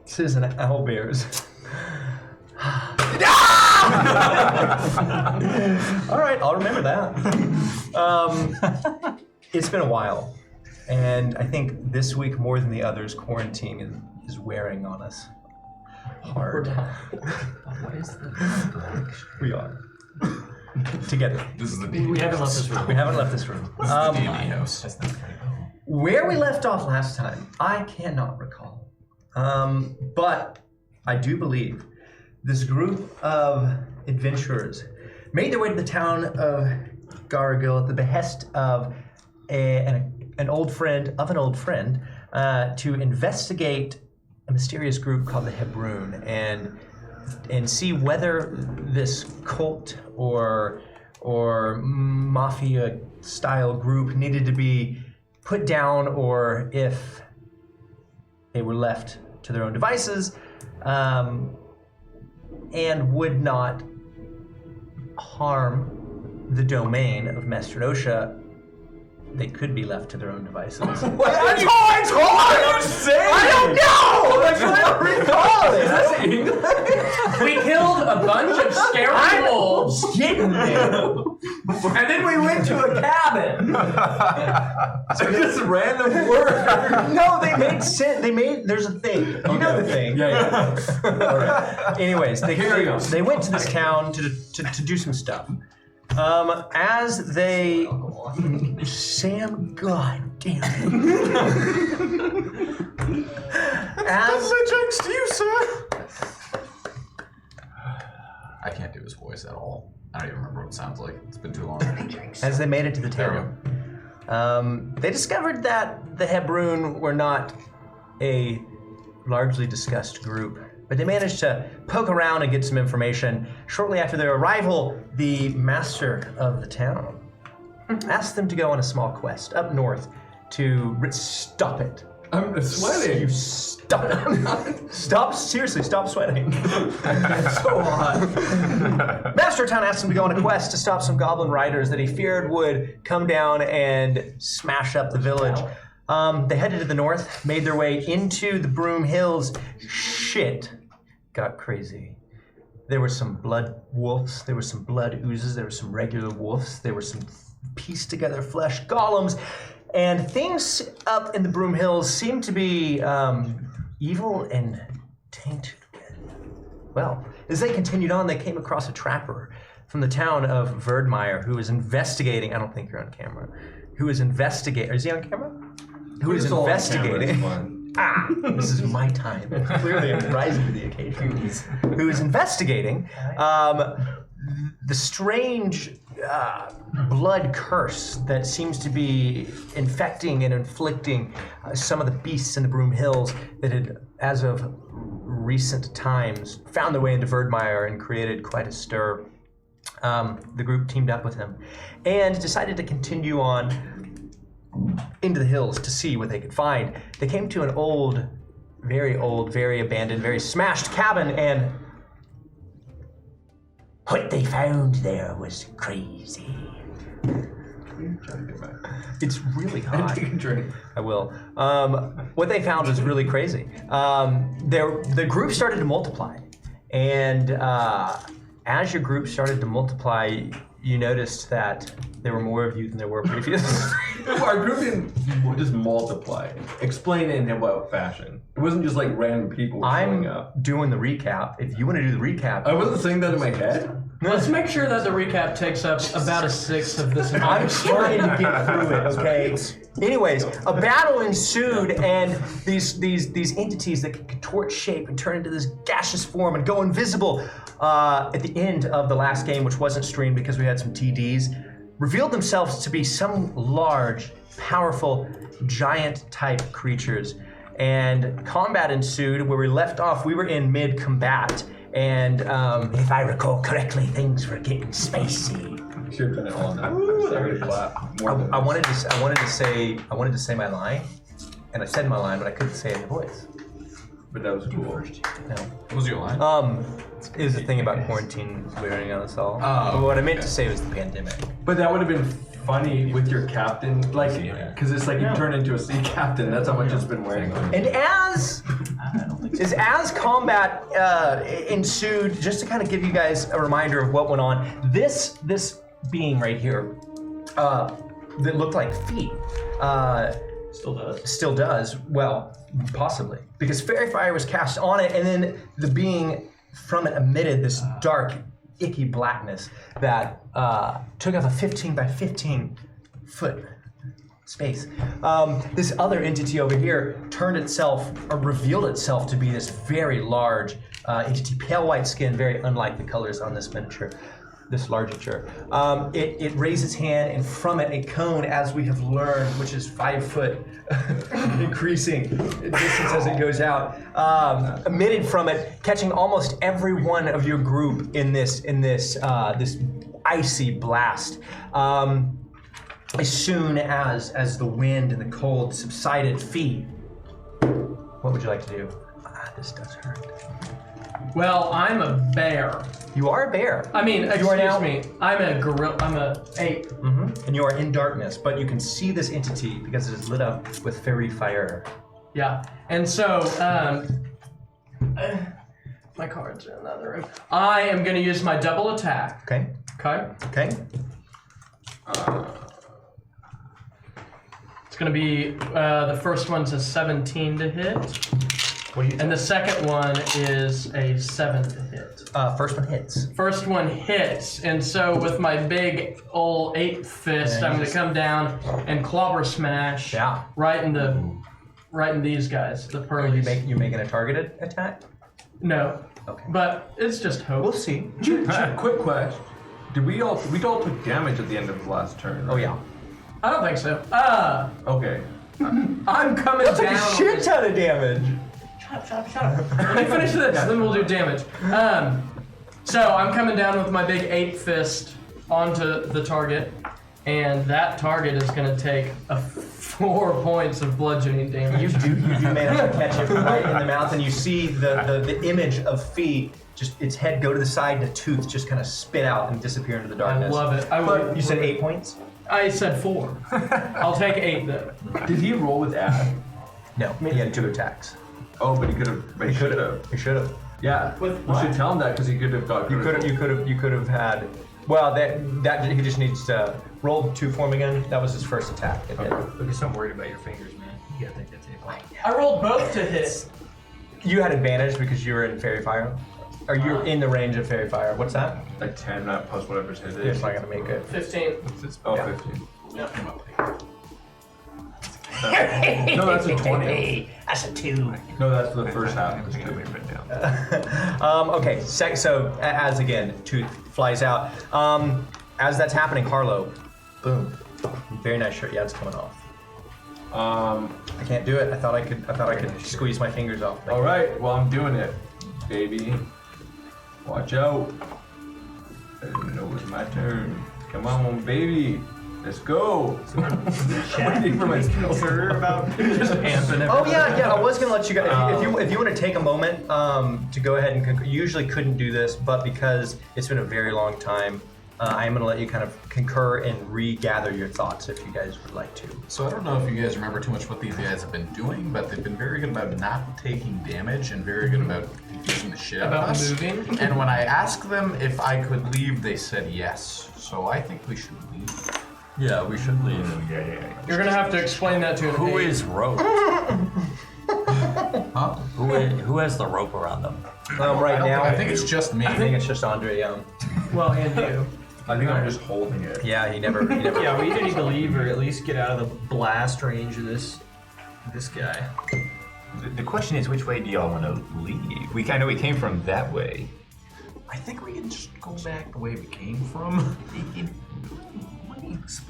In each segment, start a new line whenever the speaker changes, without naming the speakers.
This is an owlbear's. All right, I'll remember that. It's been a while, and I think this week more than the others, quarantine is wearing on us hard.
What is the
We are together.
This is the
We haven't left this room.
We haven't left this room.
This is the D&D house.
Where we left off last time, I cannot recall. But I do believe this group of adventurers made their way to the town of Gargil at the behest of an old friend of an old friend to investigate a mysterious group called the Hebroon and see whether this cult or mafia style group needed to be put down, or if they were left to their own devices and would not harm the domain of Mestronosha, they could be left to their own devices.
That's all I told you! I don't know! That's what I recall it! That's English?
We killed a bunch of scary wolves.
Getting there.
And then we went to a cabin! So just random words.
No, they made sense. There's a thing. You know the thing.
Yeah.
All right. Anyways, they
go.
They went to this town to do some stuff. As they... Sam, God damn it.
That's my jokes to you, sir.
I can't do his voice at all. I don't even remember what it sounds like. It's been too long.
As they made it to the town, they discovered that the Hebroon were not a largely discussed group, but they managed to poke around and get some information. Shortly after their arrival, the master of the town asked them to go on a small quest up north to stop it.
I'm sweating.
You stop it. Stop, seriously, stop sweating.
It's so hot.
Master of Town asked him to go on a quest to stop some goblin riders that he feared would come down and smash up the village. They headed to the north, made their way into the Broom Hills. Shit got crazy. There were some blood wolves, there were some blood oozes, there were some regular wolves, there were some pieced together flesh golems, and things up in the Broom Hills seemed to be evil and tainted with. Well, as they continued on, they came across a trapper from the town of Verdmeyer who was investigating. I don't think you're on camera. Who is investigating? Is he on camera? Who is investigating? This is my time. Clearly, I'm rising to the occasion. Who is investigating the strange blood curse that seems to be infecting and inflicting some of the beasts in the Broom Hills that had, as of recent times, found their way into Verdmeyer and created quite a stir. The group teamed up with him and decided to continue on into the hills to see what they could find. They came to an old, very abandoned, very smashed cabin, and what they found there was crazy. It's really hot.
Take a drink.
I will. What they found was really crazy. The group started to multiply, and as your group started to multiply, you noticed that there were more of you than there were previously.
Our group didn't just multiply. Explain it in what fashion. It wasn't just like random people showing up.
I'm doing the recap. If you want to do the recap.
I wasn't saying that in my head.
Let's make sure that the recap takes up about a sixth of this.
I'm trying to get through it, okay? Anyways, a battle ensued, and these entities that could contort shape and turn into this gaseous form and go invisible at the end of the last game, which wasn't streamed because we had some TDs, revealed themselves to be some large, powerful, giant-type creatures. And combat ensued. Where we left off, we were in mid-combat. And if I recall correctly, things were getting spacey.
Should have done it all now. Sorry to clap.
I wanted to say my line, and I said my line, but I couldn't say it in the voice.
But that was cool.
No.
What was your line?
It was the thing about quarantine wearing on us all.
Oh,
But what I meant
okay.
to say was the pandemic.
But that would have been funny with your captain, like, because it's like you turn into a sea captain. That's how much it's been wearing on.
And as combat ensued, just to kind of give you guys a reminder of what went on, this being right here that looked like feet still does. Well, possibly, because fairy fire was cast on it, and then the being from it emitted this dark, icky blackness that took up a 15 by 15 foot space. This other entity over here turned itself, or revealed itself to be this very large entity, pale white skin, very unlike the colors on this miniature, this larger. It raised its hand, and from it, a cone, as we have learned, which is 5 foot, increasing distance as it goes out, emitted from it, catching almost every one of your group in this icy blast. As soon as the wind and the cold subsided, Fee, what would you like to do? This does hurt.
Well, I'm a bear.
You are a bear.
I mean, excuse me. I'm a gorilla. I'm a ape.
Mm-hmm. And you are in darkness, but you can see this entity because it is lit up with fairy fire.
Yeah. And so, my cards are in the other room. I am going to use my double attack.
Okay.
Okay. It's going to be the first one's a 17 to hit. And the second one is a 7 to hit.
First one hits.
First one hits, and so with my big old ape fist, I'm going to come down and clobber smash right in these guys, the pearlies.
You making a targeted attack?
No. Okay. But it's just hope.
We'll see.
Quick question: Did we all took damage at the end of the last turn?
Oh yeah.
I don't think so.
Okay.
I'm coming down.
That's a shit ton of damage.
Shut up. Let me finish this, then we'll do damage. So I'm coming down with my big ape fist onto the target, and that target is going to take 4 points of bludgeoning damage.
You do manage to catch it right in the mouth, and you see the image of Fee, just its head go to the side, and the tooth just kind of spit out and disappear into the darkness.
I love it.
You said 8 points?
I said 4. I'll take 8 then.
Did he roll with Ad?
No, he had 2 attacks.
Oh, but he could have. He should have.
He should have.
Yeah. You should tell him that because he could have got.
You could have had. Well, that he just needs to roll 2 for him again. That was his first attack.
Because I'm worried about your fingers, man. You gotta think that's it.
I rolled both to hit.
You had advantage because you were in fairy fire. Or you're in the range of fairy fire. What's that?
Like 10, not plus whatever's his
It's not gonna make it.
15.
15.
Yep.
No, that's a 20.
That's a 2.
No, that's the first half.
Okay, so as again, tooth flies out. As that's happening, Harlow, boom, very nice shirt. Yeah, it's coming off. I can't do it. I thought I could squeeze my fingers off.
All right, well I'm doing it, baby. Watch out. I didn't know it was my turn. Come on, baby. Let's go. Waiting for my skills.
Just amping
Oh yeah. I was gonna let you guys. If you want to take a moment to go ahead and concur. You usually couldn't do this, but because it's been a very long time, I am gonna let you kind of concur and regather your thoughts if you guys would like to.
So I don't know if you guys remember too much what these guys have been doing, but they've been very good about not taking damage and very good about confusing the shit out of us.
Moving.
And when I asked them if I could leave, they said yes. So I think we should leave.
Yeah, we should leave.
You're gonna have to explain that to an
Who
ape.
is rope?
Huh?
Who has the rope around them?
Right now,
I think it's just me.
I think it's just Andre.
Well, and you.
I think I'm just holding it.
Yeah, he never.
Yeah, we either need to leave or at least get out of the blast range of this guy.
The question is, which way do y'all want to leave? I know we came from that way.
I think we can just go back the way we came from.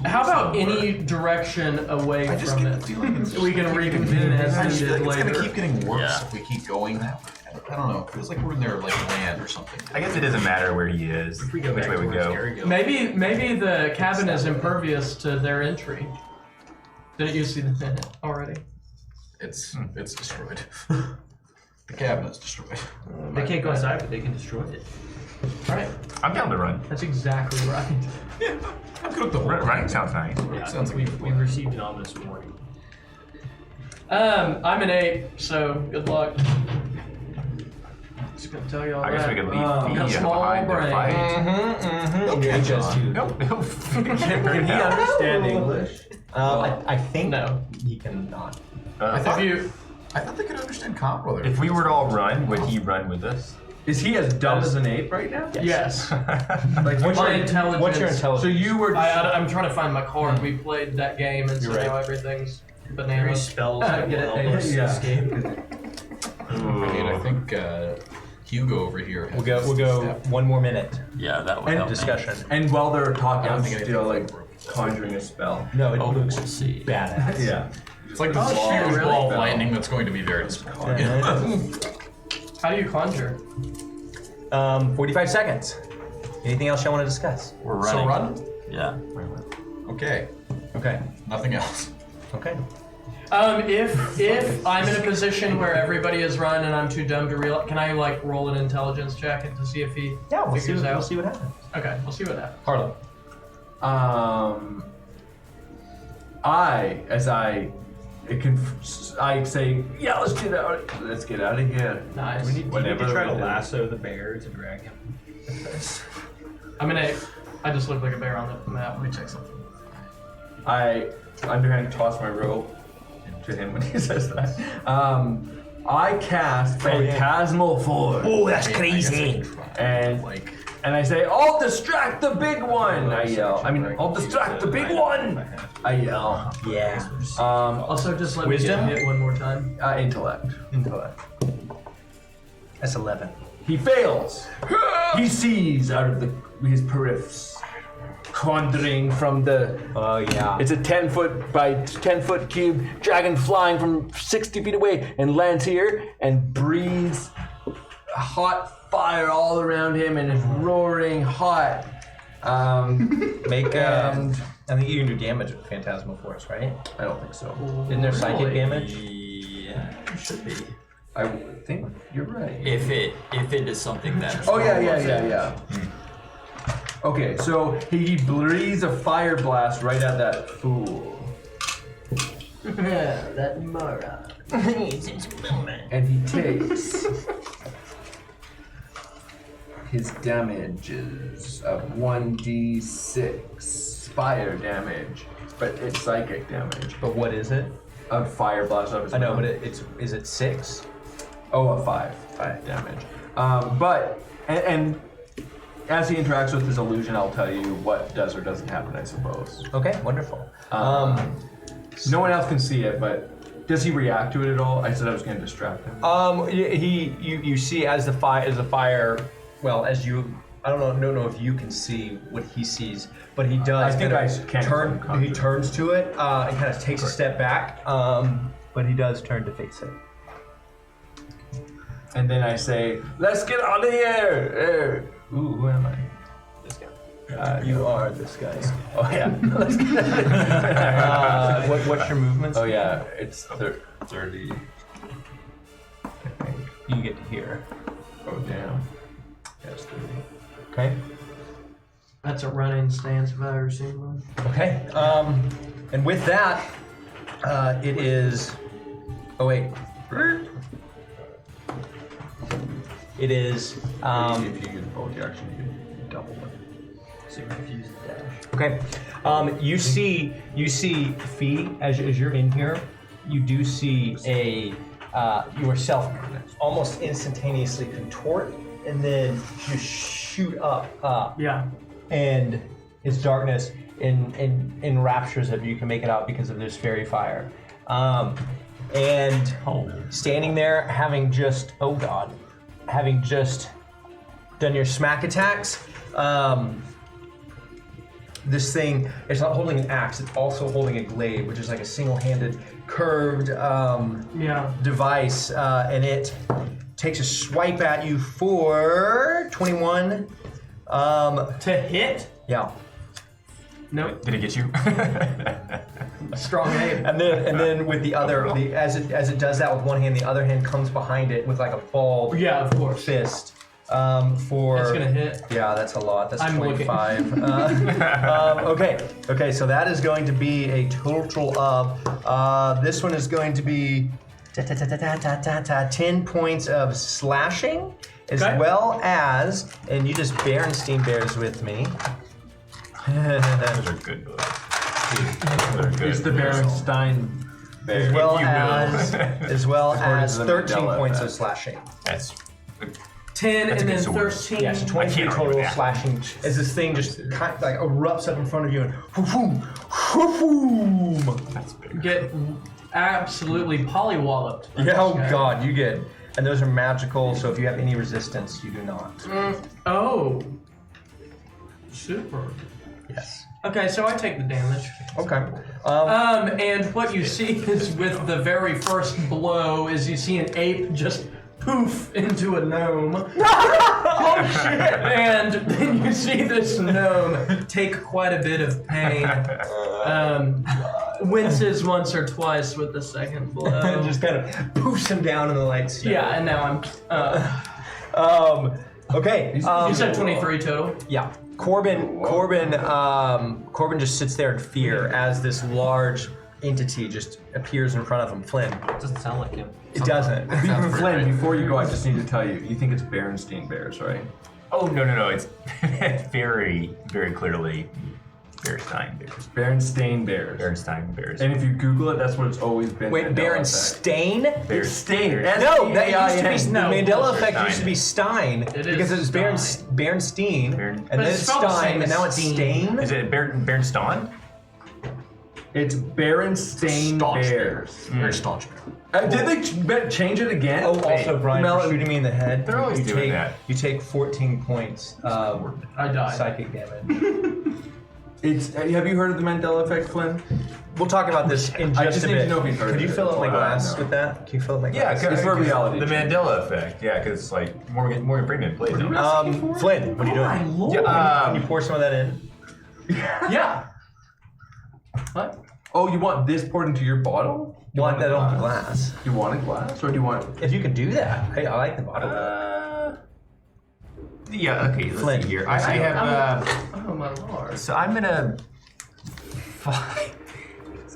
How about any direction away
I just
from
get
it?
the feeling it's
We can reconvene as needed
it's
later.
gonna keep getting worse
Yeah.
if we keep going that way. I don't know. It feels like we're in their land or something.
I guess it doesn't matter where he is,
If we go
which
back
way
to
we
where
go.
Scary goes.
Maybe the cabin is impervious to their entry. Didn't you see the thing already?
It's destroyed. The cabinet's destroyed.
They can't go inside, but they can destroy it.
All right,
I'm down to run.
that's exactly right.
Cook the whole
Running sounds nice.
Yeah,
Sounds like
we've received an ominous warning.
I'm an 8, so good luck. Just gonna tell you all
I guess
that.
we could leave
got
Fee
small
behind to
brain.
fight.
And your HS too.
Nope.
Can he understand English?
I think
No.
he cannot.
If you,
I thought they could understand comp brother.
If we were to all run, would he run with us?
Is he as dumb as an ape right now?
yes.
Like,
What's
My
your
intelligence.
What's your intelligence?
so you were.
I'm trying to find my card. We played that game, and so
You're right.
now everything's
Three
bananas.
spells
Get
that
it,
will almost
yeah.
escape.
And I think Hugo over here. Has
We'll go
step.
1 more minute.
Yeah, that would
And
help me.
Discussion.
And while they're talking,
I don't
I'm
think
still
anything's
like conjuring a spell.
No, it
Oh,
looks
we'll see.
badass.
Yeah.
It's like the
Oh,
huge
shit, really?
ball of lightning that's going to be very disappointing.
How do you conjure?
45 seconds. Anything else you want to discuss?
We're running.
So run?
Yeah.
Okay.
Okay.
Nothing else.
Okay.
If I'm in a position where everybody has run and I'm too dumb to realize, can I like roll an intelligence check to see if he
Yeah, we'll see,
figures out?
we'll see what happens.
Okay, we'll see what happens.
Harlan.
I say, yeah, let's get out of here.
Nice.
Do we need to
Whatever
try to
we do.
lasso the bear to drag him?
I'm an 8. I just look like a bear on the map.
Let me check something.
I underhand toss my rope to him when he says that. I cast Phantasmal Force.
Oh, that's
I guess I
crazy.
can try.
And
Like,
and I say, I'll distract the big one. I yell. I'll distract the big one. I yell.
Yeah.
Also, just let
Wisdom?
me get hit one more time.
Intellect.
Intellect. That's 11.
He fails. He sees out of his periffs, conjuring from the.
Oh, yeah.
It's a 10-foot by 10-foot cube dragon flying from 60 feet away and lands here and breathes hot fire all around him and is roaring hot.
Make
and
I think you can do damage with Phantasmal Force, right?
I don't think so.
Isn't there psychic damage?
Yeah, it should be.
I think you're right.
If it is something that.
Oh yeah. Okay, so he breathes a fire blast right at that fool,
That Mara.
and he takes his damages of 1d6 fire damage, but it's psychic damage.
But what is it?
A fire blast of his
I know,
mouth.
but is it 6?
Oh, a 5 damage. But and as he interacts with his illusion, I'll tell you what does or doesn't happen, I suppose.
Okay, wonderful.
No one else can see it, but does he react to it at all? I said I was going to distract him.
You see as the fire. Well, as you, I don't know if you can see what he sees, but he does.
I think
kinda
I can
turn.
from
He turns to it and kind of takes a step back. But he does turn to face it.
And then I say, "Let's get out of here!" Ooh, who am I?
This guy. You are this guy.
Oh yeah. Let's get out of here.
What's your movements?
Oh yeah, it's 30. I think.
You get to hear.
Oh damn. Yeah, it's 30.
Okay.
That's a running stance if I ever seen one.
Okay. And with that, it is. Oh wait. It is.
If you can both, you actually can double it.
So you have to use the dash.
Okay. You see Fee as you're in here. You do see yourself almost instantaneously contort and then just shoot up.
Yeah.
And it's darkness in raptures of you can make it out because of this fairy fire. And standing there, having just done your smack attacks, this thing, it's not holding an axe, it's also holding a glaive, which is like a single-handed curved device, and it takes a swipe at you for 21.
To hit?
Yeah.
Nope.
Did it get you?
Strong aim.
And then with the other, as it does that with one hand, the other hand comes behind it with like a ball
Yeah, of course.
fist For
That's gonna hit.
Yeah, that's a lot. That's
I'm looking.
25. Okay, so that is going to be a total of. This one is going to be 10 points of slashing, as
Okay.
well as, and you just Berenstein bears with me.
Those are good books. Those are good.
It's the Berenstein bear.
As well
you will.
as well
According
as
to the
13
Mandela
points of
effect.
slashing.
That's
10
That's a
and
good
then
sword.
13.
Yeah, so 23
I can't argue
total
with that.
slashing as this thing just kind of like erupts up in front of you and whoof,
that's big.
Get absolutely pollywalloped. by
yeah,
this
oh
guy.
god, you get, and those are magical, so if you have any resistance, you do not.
Oh. Super.
Yes.
Okay, so I take the damage.
Okay.
And what you see is with the very first blow is you see an ape just poof into a gnome. Oh shit! And then you see this gnome take quite a bit of pain. Winces once or twice with the second blow.
just kind of poofs him down in the light snow.
Yeah, and now I'm.
Okay.
You said 23 total.
Yeah. Corbin just sits there in fear as this large entity just appears in front of him. Flynn.
Doesn't sound like him.
It doesn't.
Flynn, before you go, I just need to tell you, you think it's Berenstein bears, right?
Oh no! It's very, very clearly Berenstein bears.
Berenstain bears.
Berenstein bears.
And if you Google it, that's what it's always been.
Wait,
Mandela effect.
Berenstain?
Bears.
Stain.
No, that used to be
No,
the Mandela
bullshit.
effect used to be Stein
It
because it was
is
Berenstein,
Beren-
and
But
then
it's
it's
spelled the
Stein,
same
and
as
now it's
Steen.
Stain.
Is it Berenstain?
It's Berenstain
Staunch
bears.
Very staunch.
Did they change it again?
Oh, also, Brian, for
Melon-
shooting me in the head.
They're always
you
doing
take,
that.
You take 14 points of
I died.
psychic damage.
Have you heard of the Mandela effect, Flynn?
We'll talk about this in
I
just
just
a
need
bit.
to know if you've heard
Could you
of it.
fill up my glass
No.
with that? Can you fill up my
Yeah,
glass?
It's for reality.
The Mandela effect. Yeah, because it's like Morgan Freeman plays it.
Flynn, what are you doing?
Oh my lord.
Can you pour some of that in?
Yeah. What?
Oh, you want this poured into your bottle? You
Want that
a
on the glass.
You want a glass, or do you want?
If you can do that, hey, I like the bottle.
Yeah. Okay. Let's
Flynn.
see here. I have.
Oh my lord.
So I'm gonna. So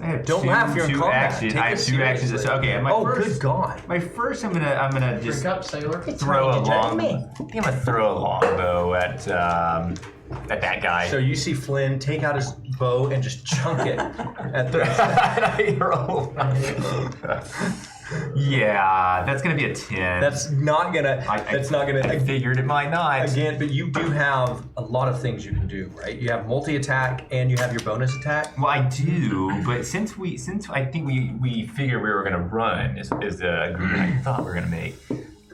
I have
Don't laugh, you're in
two
combat.
actions.
Take
I have
it
two actions.
seriously.
So, okay, my
Oh,
first.
good God.
My first, I'm gonna
Drink
just
up, sailor.
throw a
trying to
long.
me.
I think I'm gonna throw a longbow at that guy.
So you see Flynn take out his bow and just chunk it at the.
I roll. Yeah, that's gonna be a 10.
That's not gonna. That's not
I
gonna.
figured it might not.
Again, but you do have a lot of things you can do, right? You have multi-attack and you have your bonus attack.
Well, I do, but since I think we figured we were gonna run is the agreement I thought we were gonna make,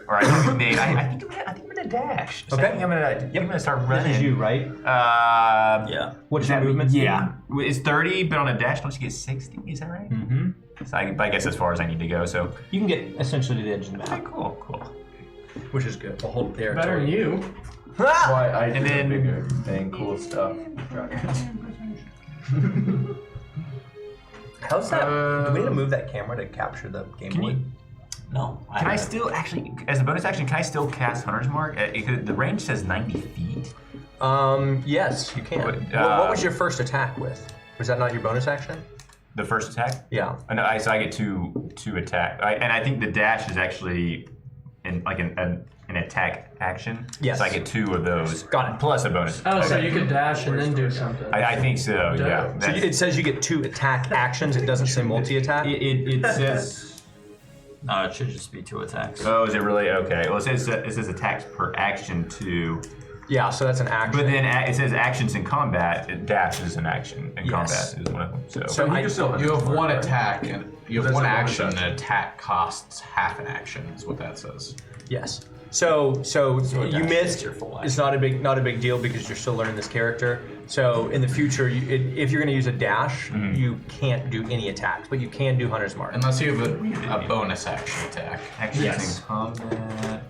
or I thought we made. I think I'm gonna dash. So
Okay.
I think I'm gonna start running.
This is you, right?
Yeah.
What's
Is
your
that-
movement speed?
Yeah, it's 30, but on a dash, don't you get 60? Is that right?
Mm-hmm.
So I guess as far as I need to go. So
You can get essentially to the edge of the
okay,
map,
cool.
which is good. We'll hold it there.
Better than you.
Why I
And
did
then-
bigger thing, cool stuff.
How's that? Do we need to move that camera to capture the Game
Can
Boy?
you?
No.
Can I still actually, as a bonus action, can I still cast Hunter's Mark? The range says 90 feet.
Yes, you can.
What,
What was your first attack with? Was that not your bonus action?
The first attack?
Yeah.
And so I get two attack, and I think the dash is actually in like an attack action.
Yes.
So I get two of those.
Got it.
Plus a bonus.
Oh, so
Okay.
you could dash and then do something.
I think so. Yeah.
Dope.
So it says you get 2 attack actions. It doesn't say multi-attack.
It says.
No, it should just be 2 attacks.
Oh, is it really okay? Well, it says attacks per action too,
Yeah, so that's an action.
but then it says actions in combat. Dash is an action in
Yes.
combat is one of them. So.
So
You can still
You have
Hunter's
one
Mark, right?
attack and you have
That's
one
a bonus
action.
action.
An attack costs half an action. Is what that says.
Yes. So you
dash
missed.
is your full
It's not a big deal because you're still learning this character. So in the future, if you're going to use a dash, you can't do any attacks, but you can do Hunter's Mark.
Unless you have a bonus action attack.
actions
Yes.
in combat.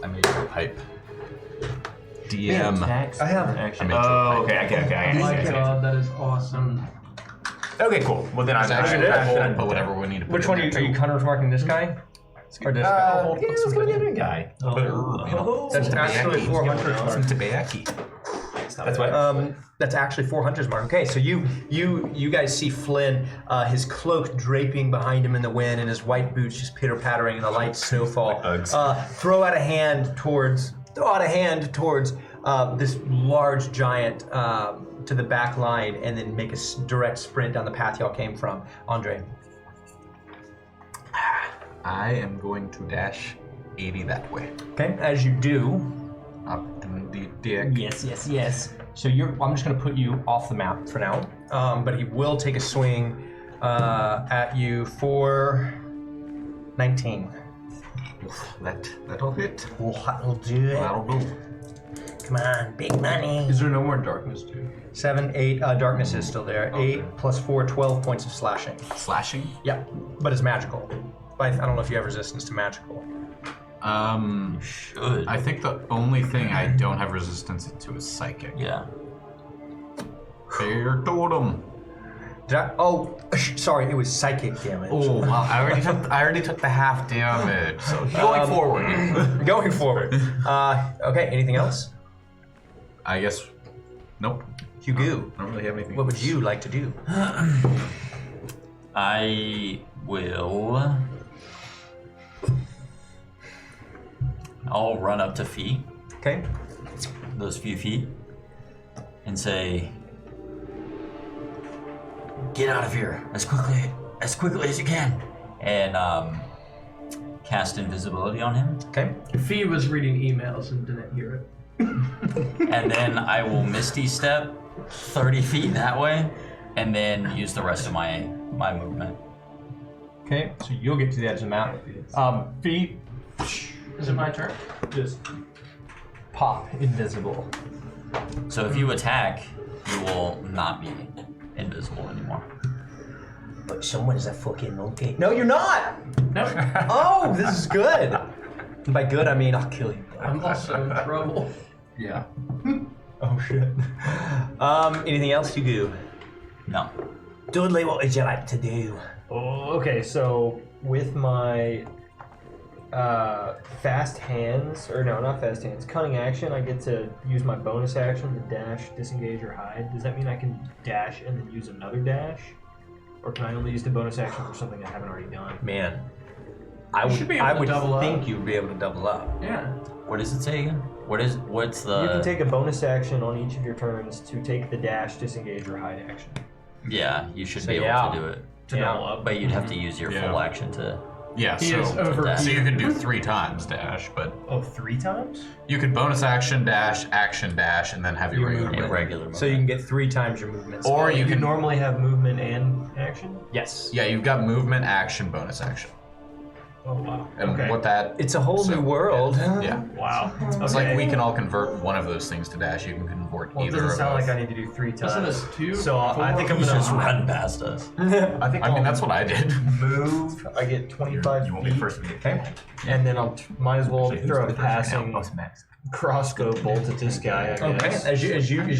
I made your pipe. DM.
Attacks
I have-
per action.
I made your
Oh,
pipe.
okay.
Oh my god, that is awesome.
Okay, cool. Well, then
It's
I'm
actually
I'm-
cold, but whatever we need to put
Which
in
one
there
are you
too.
Hunter's Marking this guy? Or this guy?
Yeah, let's go with the other guy.
That's actually 400 mark.
Some tabayaki. That's what.
That's actually 400's mark. Okay, so you guys see Flynn, his cloak draping behind him in the wind, and his white boots just pitter pattering in the light snowfall. Throw out a hand towards this large giant to the back line, and then make a direct sprint down the path y'all came from. Andre.
I am going to dash 80 that way.
Okay, as you do.
Opportunity dick.
Yes. So I'm just going to put you off the map for now. But he will take a swing at you for 19.
That'll hit.
That'll do it.
That'll go.
Come on, big money.
Is there no more darkness too?
7, 8. Darkness is still there.
Okay.
8 plus 4, 12 points of slashing.
Slashing?
Yeah, but it's magical. I don't know if you have resistance to magical.
Should.
I think the only thing I don't have resistance to is psychic.
Yeah.
Fair totem.
Did I? Oh, sorry. It was psychic damage.
Oh wow! I already took the half damage. So going forward.
Going forward. Okay. Anything else?
I guess. Nope.
Hugo.
I don't really have anything.
What would you like to do?
I will. I'll run up to Fee,
Okay.
those few feet, and say, "Get out of here as quickly as you can," and cast invisibility on him.
Okay.
Fee was reading emails and didn't hear it.
And then I will Misty Step 30 feet that way, and then use the rest of my movement.
Okay. So you'll get to the edge of the map. Feet
Is it my turn?
just pop invisible.
So if you attack, you will not be invisible anymore.
But someone's a fucking monkey. No, you're not.
No.
Oh, this is good. And by good, I mean I'll kill you.
I'm also in trouble.
Yeah.
Oh shit. Anything else you do?
No.
Dudley, what would you like to do?
Oh, okay, so with my fast hands, or no, not fast hands, cunning action, I get to use my bonus action to dash, disengage, or hide. Does that mean I can dash and then use another dash? Or can I only use the bonus action for something I haven't already done?
Man, I
should be able to
would
double up.
think you'd be able to double up.
Yeah.
What does it say again? What's the?
You can take a bonus action on each of your turns to take the dash, disengage, or hide action.
Yeah, you should
So
be able
yeah.
to do it.
To double up.
But you'd have to use your
Yeah.
full action to.
Yeah.
He is
So
over.
dash.
so you can do 3 times dash, but
Oh, 3 times?
you could bonus action dash, and then have your regular.
A
movement.
regular.
So you can get 3 times your movement.
Or you
You
can
normally have movement and action?
yes.
Yeah, you've got movement, action, bonus action,
Oh, wow.
and
Okay.
what that.
It's a whole
So,
new world.
Yeah.
Wow.
It's like we can all convert one of those things to dash. You can convert
Well, it
either
doesn't
of
sound
those.
like I need to do 3 times.
Wasn't this 2?
So I think I'm
You just
gonna
run past us.
I think
I mean,
I'll
that's what I did.
move. I get 25
You won't be
feet,
first.
Okay.
and then I'll might as well
Actually, who's
throw a
the first right now?
passing
Oh, it's Max.
crossbow bolt at this guy. I
Okay.
guess.
As you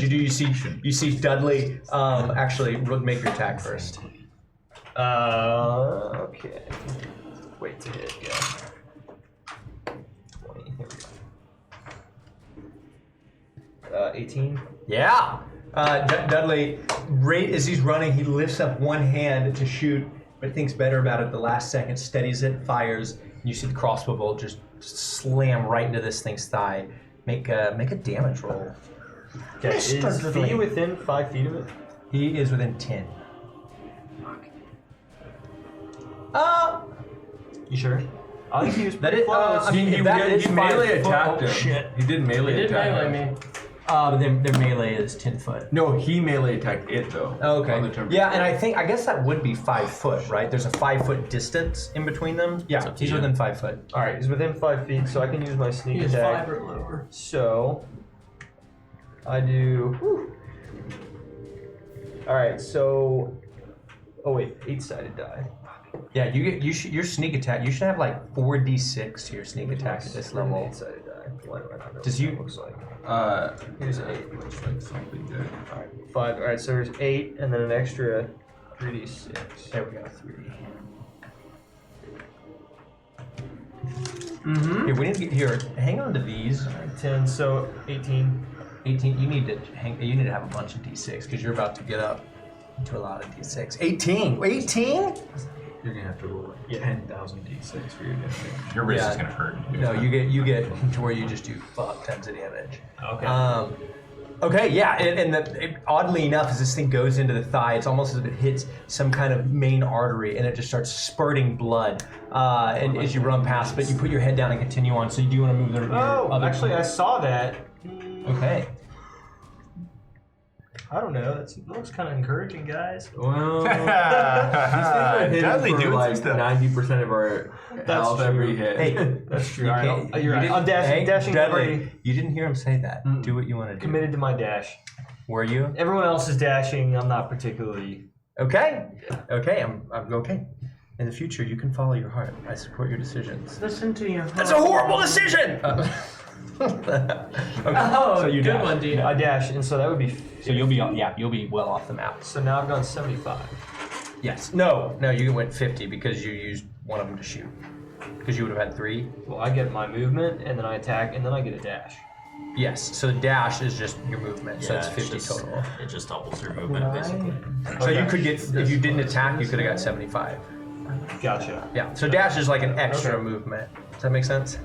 do, you see Dudley. Actually, make your attack first.
Okay. Wait to hit. Yeah. 20. Here we go. 18.
Yeah. Dudley, right as he's running, he lifts up one hand to shoot, but thinks better about it. The last second, steadies it, fires. And you see the crossbow bolt just slam right into this thing's thigh. Make a damage roll.
Okay. Is
Dudley.
Fee within 5 feet of it?
He is within 10.
You sure? I think he was
That is. I mean,
He
if that is
he
5
melee
foot-
attacked
oh,
him.
shit.
He did melee
He did
attack
melee
him.
me.
But their melee is 10 foot.
No, he melee attacked it though.
Oh,
On the
okay.
turn.
Yeah, and I guess that would be 5 foot, right? There's a 5 foot distance in between them. Yeah,
up to
he's
you.
within 5 foot.
All right. He's within 5 feet, so I can use my sneak
He is
attack.
5 or lower.
So I do. Whew. All right. So. Oh wait, 8-sided die.
Yeah, your sneak attack. You should have like 4d6 to your sneak attack at this level.
8-sided die. Why do I not know
Does
what
you-
that looks like?
Here's 8. Looks like something good.
All right, 5. All right. So there's 8, and then an extra 3d6.
There we go, 3.
Mm-hmm.
Here, we need to get here. Hang on to these.
10, so 18.
18. You need to have a bunch of d6 because you're about to get up to a lot of d6. 18. 18?
You're gonna have to roll like 10,000 d6 for your damage.
Your wrist
Yeah.
is gonna hurt.
No, you get to where you just do fuck tons of damage.
Okay.
Okay, yeah, oddly enough, as this thing goes into the thigh, it's almost as if it hits some kind of main artery, and it just starts spurting blood. And as you run past, but you put your head down and continue on. So you do want to move the
Actually, I saw that.
Okay.
I don't know. It looks kind of encouraging, guys.
Well, these things are hidden
Dudley
for
doing
like
some stuff.
90% of our health every hit.
Hey,
That's true.
you
All right,
can't-
you're right. I'm dashing
Dudley,
free.
you didn't hear him say that. Do what you want to do.
Committed to my dash.
Were you?
Everyone else is dashing. I'm not particularly.
Okay. Okay, I'm okay. In the future, you can follow your heart. I support your decisions.
Listen to your.
That's a horrible decision!
Oh,
so you
good
dash.
one, Dino.
I dash, and so that would be.
So you'll be well off the map.
So now I've gone 75.
Yes. No, you went 50 because you used one of them to shoot. Because you would have had 3.
Well, I get my movement, and then I attack, and then I get a dash.
Yes. So the dash is just your movement. So
Yeah,
it's 50
just-
total.
It just doubles your movement, basically.
So you could get, if you didn't attack, you could have got 75.
Gotcha.
Yeah. So dash is like an extra
Okay.
movement. Does that make sense?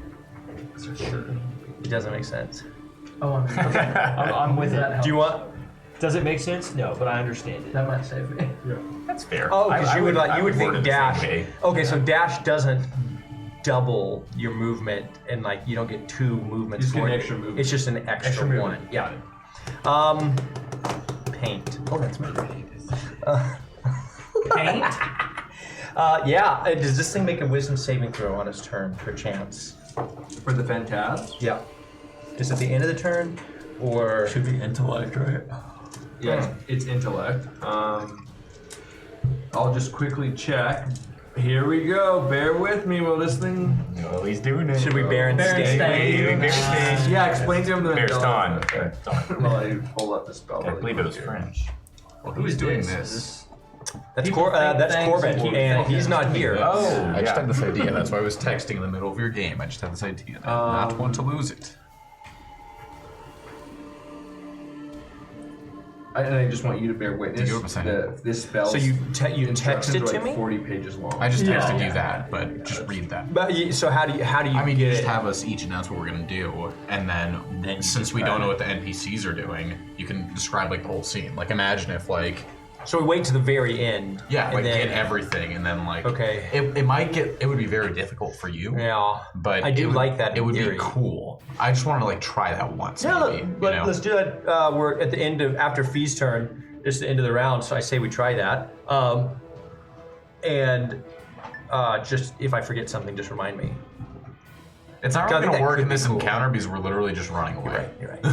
Sure.
It doesn't make sense.
Oh,
I'm with it.
Do you want?
Does it make sense? No, but I understand it.
That might save me.
That's fair.
Oh, because
I
you would
I
you would
word
think
it the same
dash.
way.
Okay, so dash doesn't double your movement, and like you don't get 2 movements.
You just get
for
an
it.
extra movement.
It's just an extra
movement.
one. Yeah. Paint. Oh, that's me.
Paint?
Yeah. Does this thing make a wisdom saving throw on its turn, per chance?
For the Phantasm?
Yeah. Just at the end of the turn, or
Should be intellect, right?
Yeah, it's intellect. I'll just quickly check. Here we go. Bear with me while this thing.
Oh, he's doing it.
should we Baron
Berenstain.
stay?
Yeah, explain to him the.
Bearston.
Okay. While I pull up the spell.
I believe it was French.
Well, who's doing this?
That's
People think
that's
things
Corbett,
will
and
be
he's not here.
Oh,
I just
yeah.
had this idea. That's why I was texting in the middle of your game. I just had this idea. That I not want to lose it.
And I just want you to bear witness
you have a second?
this spell.
So you texted to
like
me?
40 pages long.
I just texted
Yeah.
you that, but just read that.
But so how do you
I mean, you
get
just
it?
have us each announce what we're gonna do, and then
Then you
since we
describe
don't know
it.
what the NPCs are doing, you can describe like the whole scene. Like imagine if like
So we wait to the very end.
yeah,
and
like
then,
get everything, and then like
Okay.
it might get it would be very difficult for you.
Yeah.
But
I do
it would-
like that
It
in
would
theory.
be cool. I just want to like try that once.
Yeah,
maybe,
look,
you know?
let's do it. We're at the end of after Fee's turn. Just the end of the round, so I say we try that. And just if I forget something, just remind me.
It's not
I
really
think
gonna
that
work
could
in
be
this
cool.
encounter because we're literally just running away.
You're right.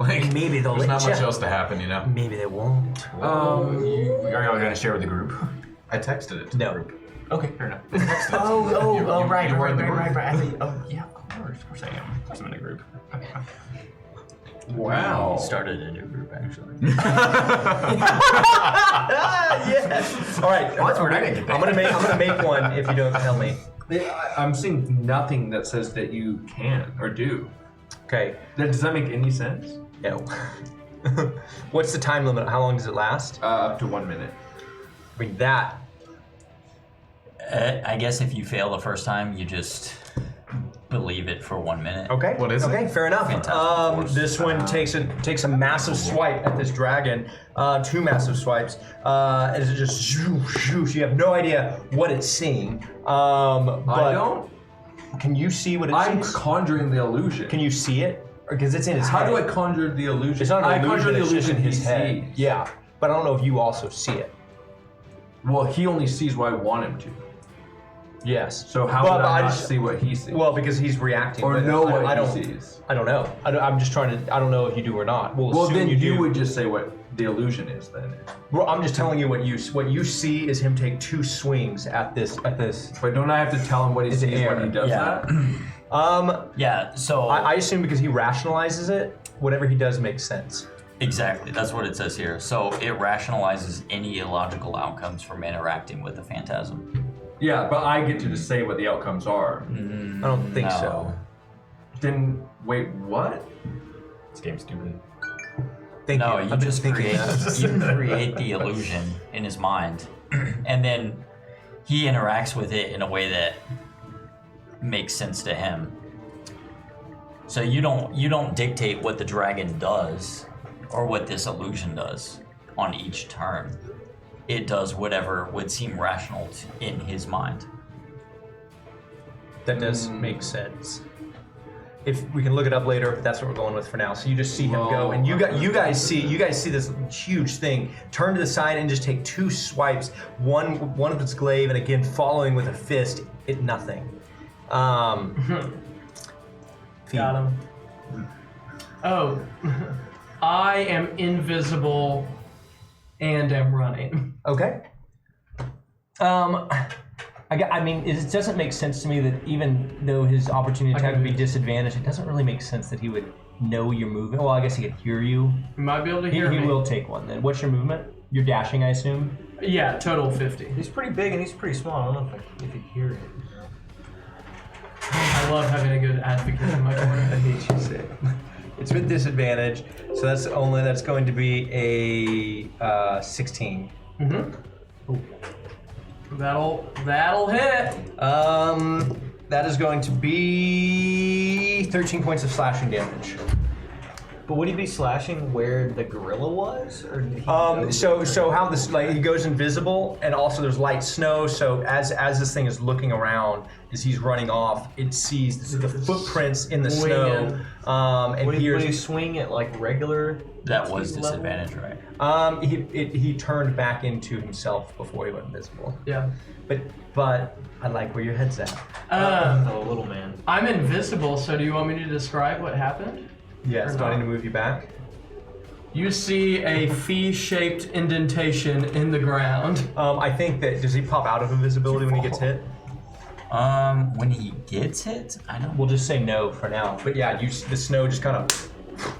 Like
Maybe they'll
there's
let
not much
ya.
else to happen, you know.
Maybe they won't.
Are you all going to share with the group?
I texted it to
No.
the group.
Okay, fair enough.
I texted it. You were in the group.
I think, oh, yeah, of course I am. Of course I'm in a group.
Wow.
Started a new group, actually.
Yes. All right.
Well, that's weird. I didn't get that.
I'm gonna make one if you don't tell me.
I'm seeing nothing that says that you can or do.
Okay.
Does that make any sense?
No. What's the time limit? How long does it last?
Up to 1 minute.
I mean that.
I guess if you fail the first time, you just believe it for 1 minute.
Okay.
What is it?
Okay, fair enough.
Fantastic Force.
This one takes a massive swipe at this dragon. 2 massive swipes. As it just zhoosh. You have no idea what it's seeing. But
I don't.
Can you see what it
I'm
sees?
conjuring the illusion.
Can you see it? Because it's in his
How
head.
do I conjure the illusion?
It's not
I
an
conjure
illusion.
the
It's just in
illusion
his
he
head.
sees.
Yeah, but I don't know if you also see it.
Well, he only sees what I want him to.
Yes.
So how
Well,
would
but
I not
just-
see what he sees?
Well, because he's reacting.
or
with it.
know what
I
he
don't.
sees.
I don't know. I'm just trying to. I don't know if you do or not. We'll
Well,
assume
then
you do.
would just say what the illusion is then.
Well, I'm just telling you what you see is him take 2 swings at this.
But don't I have to tell him what he
It's
sees
air.
when he does
Yeah.
that?
Yeah, so
I assume because he rationalizes it, whatever he does makes sense.
exactly, that's what it says here. So it rationalizes any illogical outcomes from interacting with the phantasm.
Yeah, but I get to just say what the outcomes are.
I don't think so.
Then wait, what?
This game's stupid.
Thank
No,
you.
you
I've been
just
thinking
create
that.
you create the illusion in his mind, and then he interacts with it in a way that makes sense to him. So you don't dictate what the dragon does or what this illusion does on each turn. It does whatever would seem rational in his mind.
That does make sense. If we can look it up later, but that's what we're going with for now. So you just see him go, and you guys see this huge thing turn to the side and just take 2 swipes. One of its glaive, and again following with a fist. It nothing.
Got him. Oh, I am invisible and am running.
Okay. I mean, it doesn't make sense to me that even though his opportunity attack would be disadvantaged, it doesn't really make sense that he would know you're moving. Well, I guess he could hear you.
You might be able to
He
hear me.
will take one then. What's your movement? You're dashing, I assume?
Yeah, total 50.
He's pretty big and he's pretty small. I don't know if you hear it.
I love having a good advocate in my corner.
I hate you say. It's with disadvantage, so that's going to be a 16.
Mm-hmm. That'll hit.
That is going to be 13 points of slashing damage.
But would he be slashing where the gorilla was, or did he
So how this he goes invisible, and also there's light snow. So as this thing is looking around, as he's running off, it sees the footprints in the snow, and
would
hears.
he swing at like regular?
That was
level?
disadvantage, right?
He turned back into himself before he went invisible.
Yeah.
But I like where your head's at.
Oh, little man.
I'm invisible, so do you want me to describe what happened?
Yes. Do I need to move you back?
You see a fee-shaped indentation in the ground.
I think that does he pop out of invisibility when he gets hit?
When he gets hit, I don't.
We'll just say no for now. But yeah, the snow just kind of,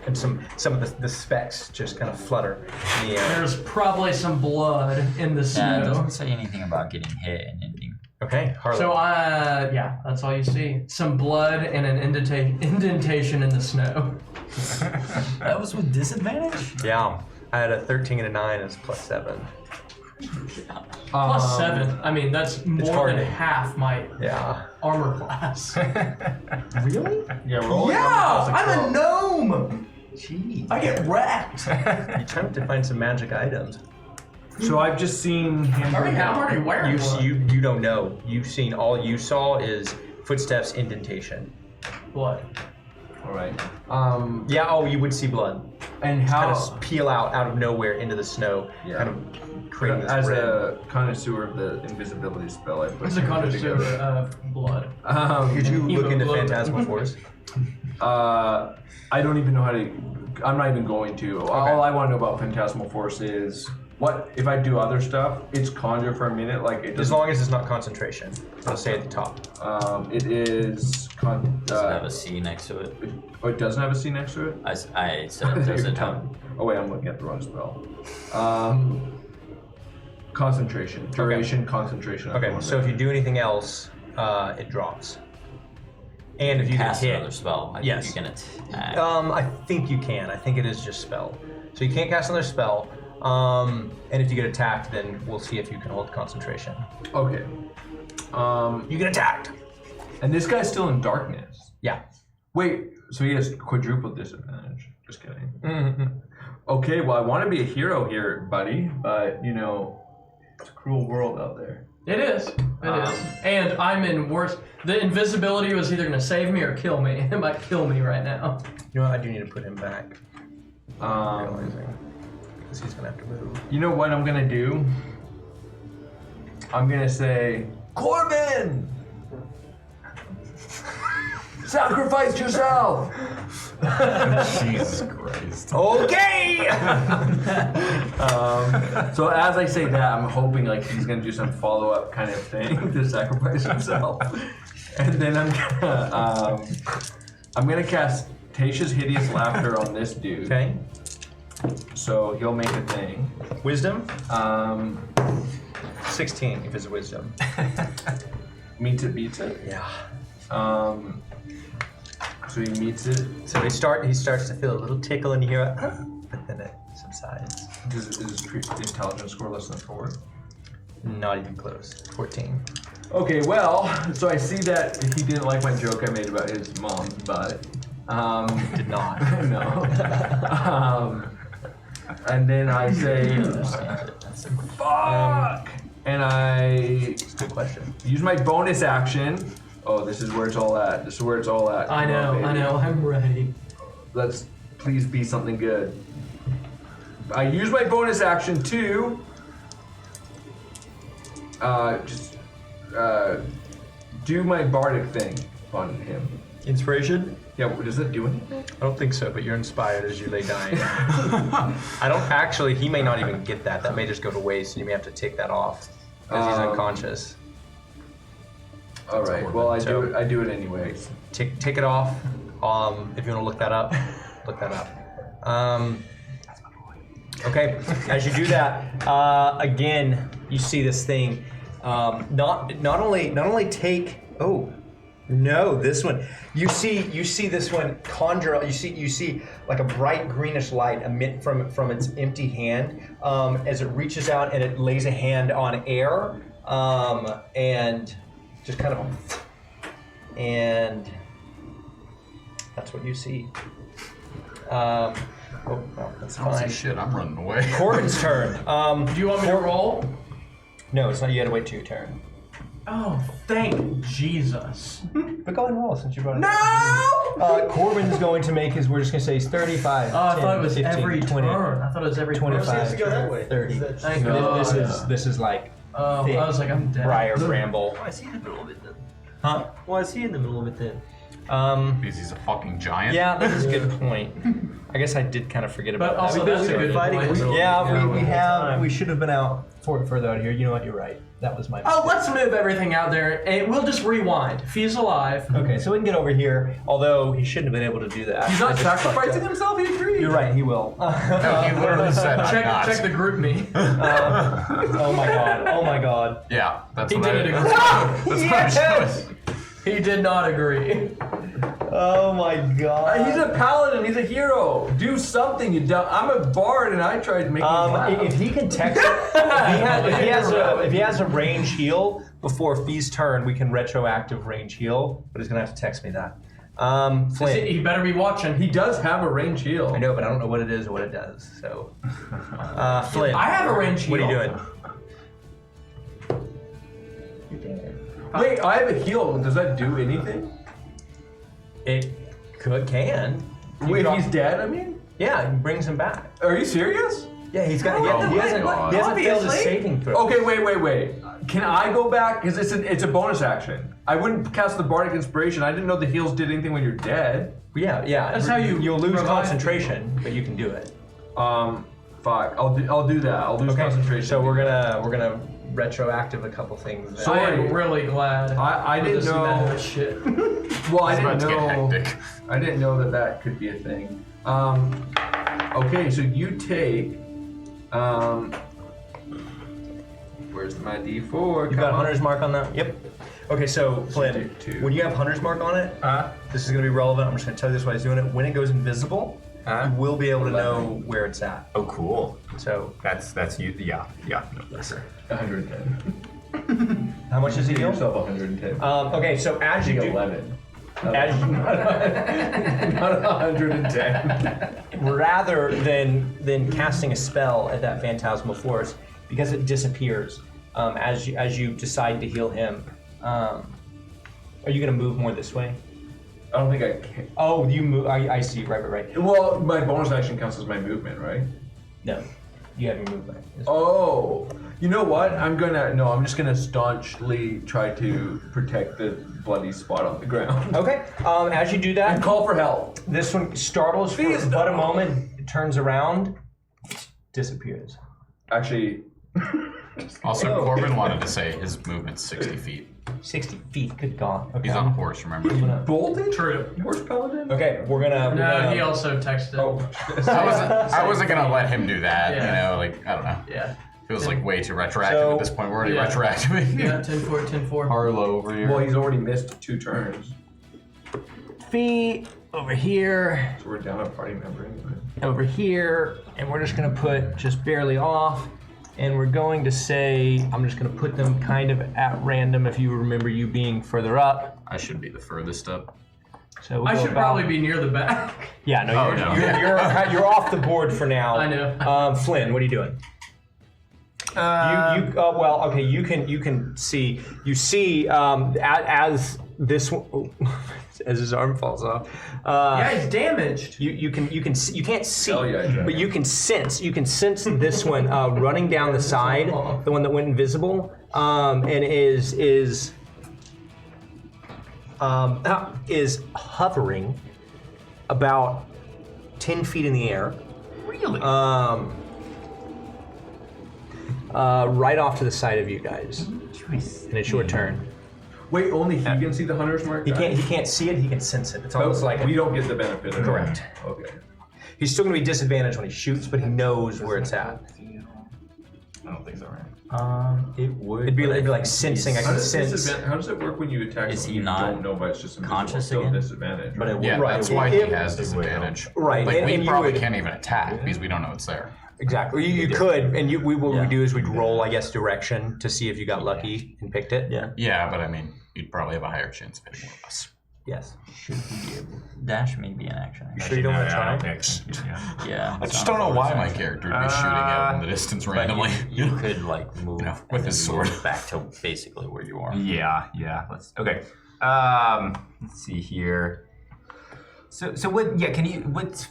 and some of the specks just kind of flutter in the air.
There's probably some blood in the
Yeah, it
snow.
doesn't say anything about getting hit and anything.
Okay, Harley.
So, yeah, that's all you see. Some blood and an indentation in the snow.
That was with disadvantage?
Yeah, I had a 13 and a 9 as +7.
Plus 7. I mean, that's more
hard
than
to-
half my
Yeah.
armor class.
Really?
Yeah, we're all
I'm a gnome. Jeez.
I get wrecked.
You tried to find some magic items.
So I've just seen him.
I'm already wearing one.
You don't know. You've seen all you saw is footsteps, indentation.
Blood.
All right.
Yeah. Oh, you would see blood.
And
Kind
how?
of peel out of nowhere into the snow.
Yeah.
Kind of creating this
As
rim.
a connoisseur of the invisibility spell, I put
It's a
two
connoisseur
together.
of blood.
Could you look into
Hemoglobin.
Phantasmal Force?
I don't even know how to. I'm not even going to. All I want to know about Phantasmal Force is what if I do other stuff. It's conjure for a minute, like it
As
doesn't.
long as it's not concentration. It'll say at the top.
It is.
Does it have a C next to it?
Oh, it doesn't have a C next to it.
I said it does a ton.
Oh wait, I'm looking at the wrong spell. Concentration, duration, concentration. that's the
Okay,
one
so
that-
if you do anything else, it drops. And if you get
Cast
hit,
another spell. I
Yes.
think you can attack.
I think you can. I think it is just spell. So you can't cast another spell. And if you get attacked, then we'll see if you can hold concentration.
Okay.
You get attacked.
And this guy's still in darkness.
Yeah.
Wait, so he has quadruple disadvantage. Just kidding.
Mm-hmm.
Okay, well I want to be a hero here, buddy, but you know, it's a cruel world out there.
It is. It is. And I'm in worse. The invisibility was either going to save me or kill me. It might kill me right now.
You know what? I do need to put him back. Realizing. Because he's going to have to move.
You know what I'm gonna do? I'm gonna say, Corbin! Sacrifice yourself!
Jesus Christ.
Okay!
So as I say that, I'm hoping like he's gonna do some follow-up kind of thing to sacrifice himself. And then I'm gonna cast Tasha's Hideous Laughter on this dude.
Okay.
So he'll make a thing.
Wisdom?
Um,
16 if it's wisdom.
beats it.
Yeah.
So he meets it.
So he starts to feel a little tickle and you hear but then it subsides.
Is his intelligence score less than 4?
Not even close. 14.
Okay, well, so I see that he didn't like my joke I made about his mom's butt.
Did not.
No. And then I say, fuck! And I
It's a good question.
use my bonus action. Oh, this is where it's all at. This is where it's all at.
I
Come on, baby.
know, I'm ready.
Let's please be something good. I use my bonus action to do my bardic thing on him.
Inspiration?
Yeah, does that do anything?
I don't think so, but you're inspired as you lay dying. I don't actually, he may not even get that. That may just go to waste and you may have to take that off because he's unconscious.
All right. Well, I
So-
do it anyway.
Take it off. If you want to look that up, look that up. Okay, as you do that, again, you see this thing. Not only take. Oh, no, this one. You see this one conjure. You see like a bright greenish light emit from its empty hand as it reaches out and it lays a hand on air and just kind of and that's what you see. Oh, no, that's
I don't see
fine.
shit. I'm running away.
Corbin's turn.
Do you want me to roll?
No, it's not. You gotta wait till your turn.
Oh, thank Jesus.
But go ahead and roll since you brought it
No!
up. Corbin's going to make his, we're just going to say he's 35.
Oh, I
10,
thought it was
15,
every
20,
turn. I thought it was every
25,
turn.
has to go that way.
30.
Thank
So
God.
this is like
Oh,
thick
I was like, I'm dead.
briar bramble.
Why is he in the middle of it then?
Huh?
Why is he in the middle of it then?
Because he's a fucking giant.
Yeah, that is a good point. I guess I did kind of forget
But
about
also,
that.
that's a good
fighting
point.
with him.
Yeah, we
time.
we should have been out further out here. You know what? You're right. That was my.
Oh, let's move everything out there, and we'll just rewind. If he's alive.
Okay, so we can get over here. Although he shouldn't have been able to do that.
He's not
I just fucked
sacrificing
up.
himself. He agreed.
You're right. He will.
No, he literally said, I'm not.
Check the group me.
Oh my god. Oh my god.
Yeah, that's
He
what
didn't
I
agree.
That's what I was doing.
He did not agree.
Oh my god.
He's a paladin. He's a hero. Do something, you dumb. I'm a bard, and I tried making.
If he can text, if he has a range heal before Fee's turn, we can retroactive range heal. But he's gonna have to text me that. Flint.
He better be watching.
He does have a range heal.
I know, but I don't know what it is or what it does. So, Flint.
I have a range
What are you
heal.
doing?
Wait, I have a heal. Does that do anything?
It can.
Wait, if he's dead, I mean?
Yeah, it brings him back.
Are you serious?
Yeah, he's got.
Oh
he
my
hasn't
God.
failed his
Obviously.
saving throw.
Okay, wait. Can I go back? Because it's a bonus action. I wouldn't cast the bardic inspiration. I didn't know the heals did anything when you're dead.
Yeah.
That's how
you'll lose
revive
concentration, but you can do it.
Fuck. I'll do that. I'll lose
Okay.
concentration.
So we're gonna retroactive a couple things.
So-
I
Sorry.
am really glad.
I
for
didn't
this
know-
meta shit.
Well, I
It's about
didn't
to get
know.
hectic.
I didn't know that could be a thing. Okay, so you take. Where's my D4?
You got Hunter's Mark on that? Yep. Okay, so Flynn,
Two.
when you have Hunter's Mark on it, this is going to be relevant. I'm just going to tell you this why he's doing it. When it goes invisible, you will be able to know where it's at.
Oh, cool.
So,
That's you. Yeah. No,
yes, sir.
110.
How much does he
Give
heal?
yourself 110.
Okay, so as you do,
11.
as you,
Not 110.
rather than casting a spell at that phantasmal force, because it disappears as you decide to heal him. Are you going to move more this way?
I don't think I can.
Oh, you move. I see. Right.
Well, my bonus action counts as my movement, right?
No, you have your movement.
Oh, you know what? I'm just gonna staunchly try to protect the bloody spot on the ground.
Okay. As you do that,
And call for help.
this one startles for
Please
but a
no.
moment, it turns around, disappears.
Actually,
Also, Corbin wanted to say his movement's 60 feet.
60 feet. Good God. Okay.
He's on a horse, remember?
Bolted?
True.
Horse paladin?
Okay, we're gonna.
No, he also texted.
Oh,
I wasn't gonna let him do that.
Yeah.
You know, like I don't know.
Yeah.
Feels like way too retroactive
So-
at this point. We're already
Yeah.
retroactive.
Yeah, 10-4, 10-4.
Harlow over here.
well, he's already missed 2 turns.
Feet over here,
So we're down a party member anyway.
over here, and we're just gonna put just barely off. And we're going to say, I'm just gonna put them kind of at random if you remember you being further up.
I should be the furthest up.
So we'll
I
go
should
about-
probably be near the back.
Yeah, no,
Oh,
you're,
no.
you're off the board for now.
I know.
Flynn, what are you doing? Well, okay. You can see. You see as this as his arm falls off.
Yeah, he's damaged.
You can't see,
Hell yeah, Jack.
but you can sense this one running down the side, the one that went invisible, and is hovering about 10 feet in the air.
Really?
Right off to the side of you guys,
Choice.
and it's your turn.
Wait, only he can see the hunter's mark?
He can't see it. He can sense it. It's almost like
we don't get the benefit of it.
Correct.
Okay.
he's still going to be disadvantaged when he shoots, but he knows where it's at.
I don't think so, right?
It would.
It'd be like sensing. I
How
can
does,
sense.
how does it work when you attack
Is
someone
he
you
not
don't know, but it's just invisible,
conscious
still
again?
disadvantage?
But it would.
Yeah,
Right.
that's why he
If-
has disadvantage.
Right,
Like,
and
we
you
probably
would-
can't even attack because we don't know it's there.
Exactly. You could, and what
Yeah.
we do is we'd roll, I guess, direction to see if you got lucky and picked it.
Yeah.
Yeah, but I mean, you'd probably have a higher chance of hitting one of us.
Yes.
Should we be able? Dash may be an action.
You sure you don't want to try?
Yeah.
I just don't know why my character would be shooting out in the distance
But
randomly.
you could like move
You know,
and
with
then
his sword.
move back to basically where you are.
Yeah. Let's. Okay. Let's see here. So what? Yeah. Can you? What's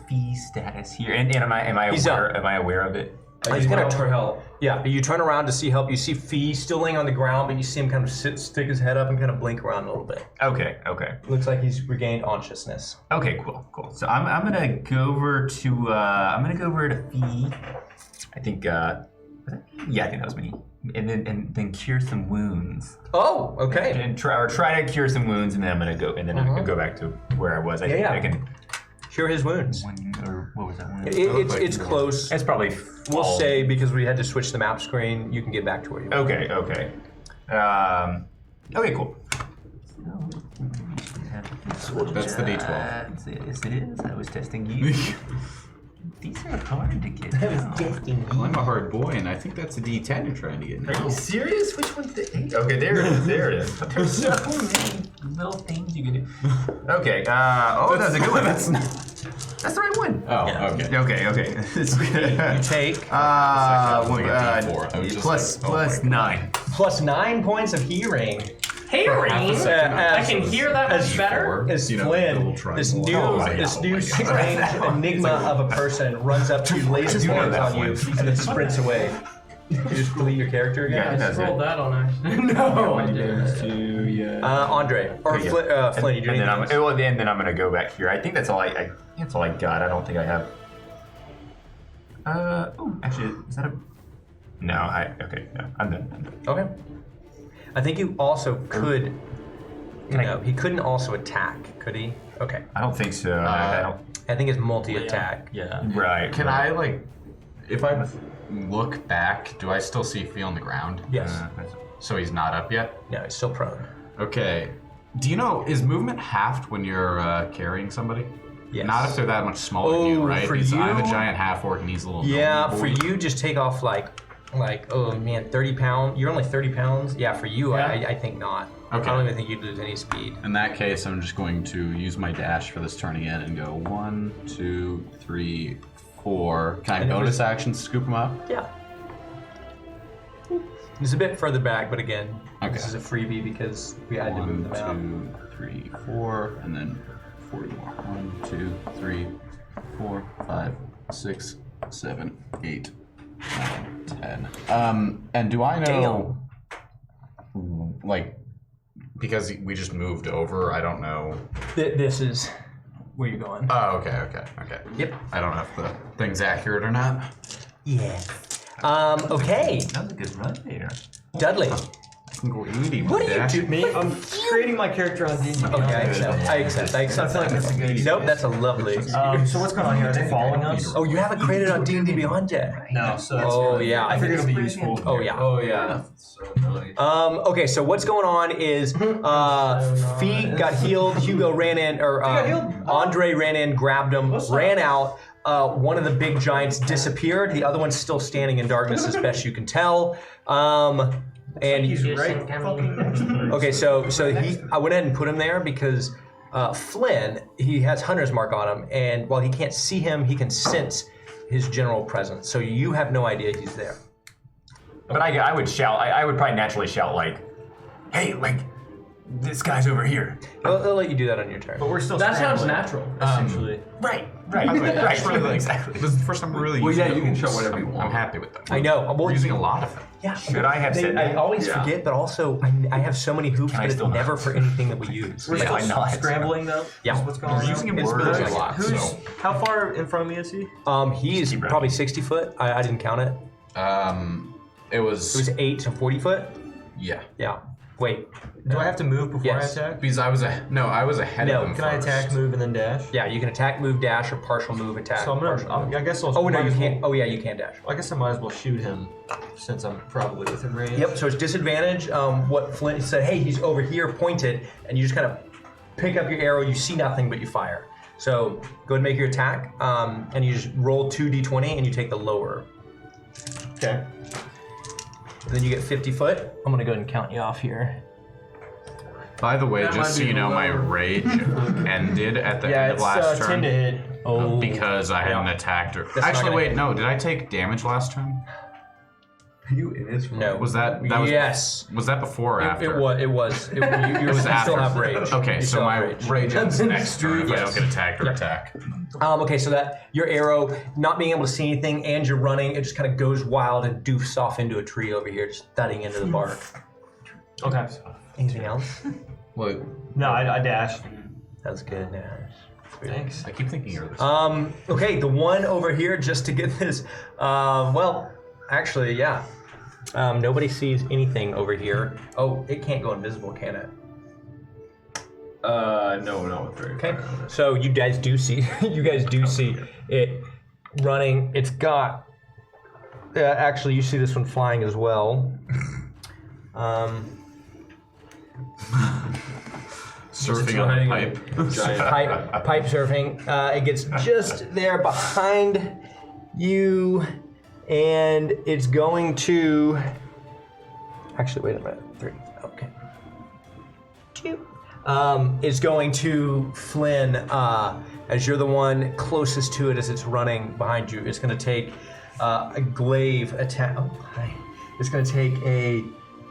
fee status here? And am I
He's
aware?
up.
Am I aware of it?
He's gonna
for help.
Yeah, you turn around to see help. You see Fee still laying on the ground, but you see him kind of stick his head up and kind of blink around a little bit.
Okay.
Looks like he's regained consciousness.
Okay. Cool. So I'm gonna go over to Fee. I think. Was that me? Yeah, I think that was me. And then cure some wounds.
Oh, okay.
And try to cure some wounds, and then I'm gonna go and then I'm gonna go back to where I was. I think
Yeah.
I can.
Cure his wounds.
Or what was that one?
It's close.
It's probably.
We'll
all-
say because we had to switch the map screen, you can get back to where you were.
Okay. Okay, cool.
That's the D12.
Yes, it is. I was testing you. These are hard to get.
Well, I'm a hard boy, and I think that's a D10 you're trying to get now.
Are you serious? Which one's the 8? Okay, there it is. There's so many little things you can do. Okay, that's a good one. That's the right one.
Oh,
Yeah.
okay.
Okay.
You take
Like a D4. I was just
plus
like, oh my
plus
God.
9.
plus 9 points of hearing.
Hearing? I
As-
can hear that much better?
As
You know, the
Flynn,
little
this
triangle.
new,
Oh my
this
God.
new
Oh my
strange enigma of a person runs up to you, lays his
do know
hands
that
on you,
one.
and then sprints away. You just delete your character again?
I just
that's
rolled
it.
that on accident. No, I didn't.
Andre or
Yeah.
Flynn, you do
And
anything
then
else?
then I'm gonna go back here. I think that's all I that's all I got. I don't think I have. Actually, is that a? No, I'm done.
Okay. I think you also could.
Can I-
No, he couldn't also attack, could he? Okay.
I don't think so. I don't.
I think it's multi-attack.
Yeah.
Right.
Can I, like, if I look back, do I still see Fee on the ground?
Yes.
So he's not up yet?
No, he's still prone.
Okay. Do you know, is movement halved when you're carrying somebody?
Yes.
Not if they're that much smaller than you,
Oh,
right?
for
Because I'm a
you?
giant half orc and he's a little
Yeah,
gnome
for
boy.
you, just take off like, oh man, 30 pounds. You're only 30 pounds. Yeah, for you,
Yeah.
I think not.
Okay.
I don't even think you'd lose any speed.
In that case, I'm just going to use my dash for this turn again and go 1, 2, 3, 4. Can I
And it
bonus
was-
action scoop him up?
Yeah. It's a bit further back, but again,
Okay.
this is a freebie because we had to move
1,
them out.
2, 3, 4, and then 40 more. 1, 2, 3, 4, 5, 6, 7, 8, 9, 10. And do I know, like, because we just moved over, I don't know.
This is where you're going.
Oh, okay.
Yep.
I don't know if the thing's accurate or not.
Yeah. Okay.
That was a good run there.
Dudley.
Go easy.
What do you do?
Me? I'm creating my character on D&D.
Okay, I accept.
I feel like that's a good
Nope, that's a lovely.
So what's going on here? Are they following us?
Oh, you haven't created on D&D Beyond yet.
No, so that's
Oh,
really,
yeah.
I figured it'll be useful.
Oh yeah.
Oh yeah. So nice.
Okay, so what's going on is Fee got healed, Hugo ran in, or Andre ran in, grabbed him, ran out. One of the big giants disappeared. The other one's still standing in darkness as best you can tell. And
He's right.
okay, so I went ahead and put him there because Flynn, he has Hunter's Mark on him, and while he can't see him, he can sense his general presence. So you have no idea he's there.
But I would shout. I would probably naturally shout like, "Hey, like, this guy's over here."
They'll let you do that on your turn.
But we're still
That sounds
scrambling,
natural.
essentially.
Right. Exactly.
This is the first time we're really
Well,
using
yeah, you can
tools.
show whatever you want.
I'm happy with them.
I know. Well,
We're using a lot of them.
yeah.
Should I have said
I
that?
always
Yeah.
forget, but also I have so many hoops,
Can I
but it's
still not?
never for anything that we use.
We're
Yeah,
still
I know.
scrambling though.
Yeah.
Is what's going
We're
on?
using
It's
words
building
a lot,
Who's
so.
how far in front of me is he?
He's
Keep
probably 60 foot. I didn't count it.
It was.
It was 8 to 40 foot.
Yeah.
Yeah. Wait.
Do I have to move before
Yes.
I attack?
Because I was ahead
No,
of him
Can I
first.
attack, move, and then dash?
Yeah, you can attack, move, dash, or partial move, attack.
So I'm
partial
gonna.
move.
I guess I'll.
Oh no,
might
you
as
can't.
well-
Oh yeah, you can dash.
I guess I might as well shoot him, since I'm probably within range.
Yep. So it's disadvantage. What Flint said, hey, he's over here, pointed, and you just kind of pick up your arrow. You see nothing, but you fire. So go ahead and make your attack, and you just roll 2d20, and you take the lower.
Okay.
And then you get 50 foot. I'm gonna go ahead and count you off here.
By the way,
That might
just so
be
you know, my
low.
rage ended at the
Yeah,
end of
it's
last
10
turn
to hit.
because I hadn't attacked her.
not
Actually,
gonna
wait,
hit.
no. Did I take damage last turn?
You it is.
No.
Was that was
Yes.
Was that before or after?
It was. You
was
still
after.
have rage.
Okay,
You
so
still
my
have
rage ends next turn if I
Yes.
don't get attacked or attack.
Okay, so that your arrow, not being able to see anything, and you're running, it just kind of goes wild and doofs off into a tree over here, just thudding into the bark.
Okay.
Anything else?
Look,
No, I dashed.
That's good, Nash.
Thanks.
I keep thinking you're this.
Okay, the one over here, just to get this, well, actually, yeah. Nobody sees anything over here. Oh, it can't go invisible, can it?
No, it's very
Okay,
far.
so you guys do see, it running. It's got, actually, you see this one flying as well.
Surfing on a pipe.
Giant.
Pipe surfing. It gets just there behind you, and it's going to. Actually, wait a minute. 3. Okay. 2. It's going to Flynn. As you're the one closest to it, as it's running behind you, it's going to take a glaive attack. Oh, hi. It's going to take a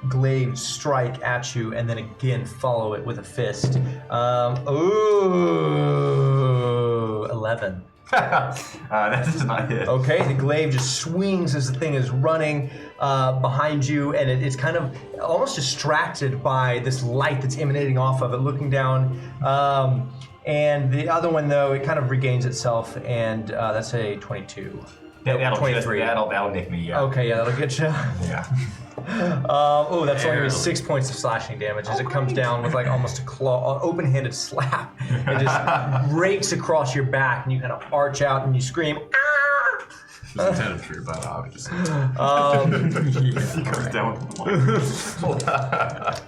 glaive strike at you, and then again follow it with a fist. Ooh, 11.
That does not hit.
Okay, the glaive just swings as the thing is running behind you, and it's kind of almost distracted by this light that's emanating off of it, looking down. And the other one, though, it kind of regains itself, and that's a 22.
That'll
23.
That'll make me.
Okay, yeah, that'll get you.
Yeah.
Oh, that's only
Barely.
6 points of slashing damage as it comes down with like almost a claw, an open-handed slap. It just rakes across your back, and you kind of arch out and you scream. "Ah!"
It's intended for your butt, obviously.
He comes down with the one.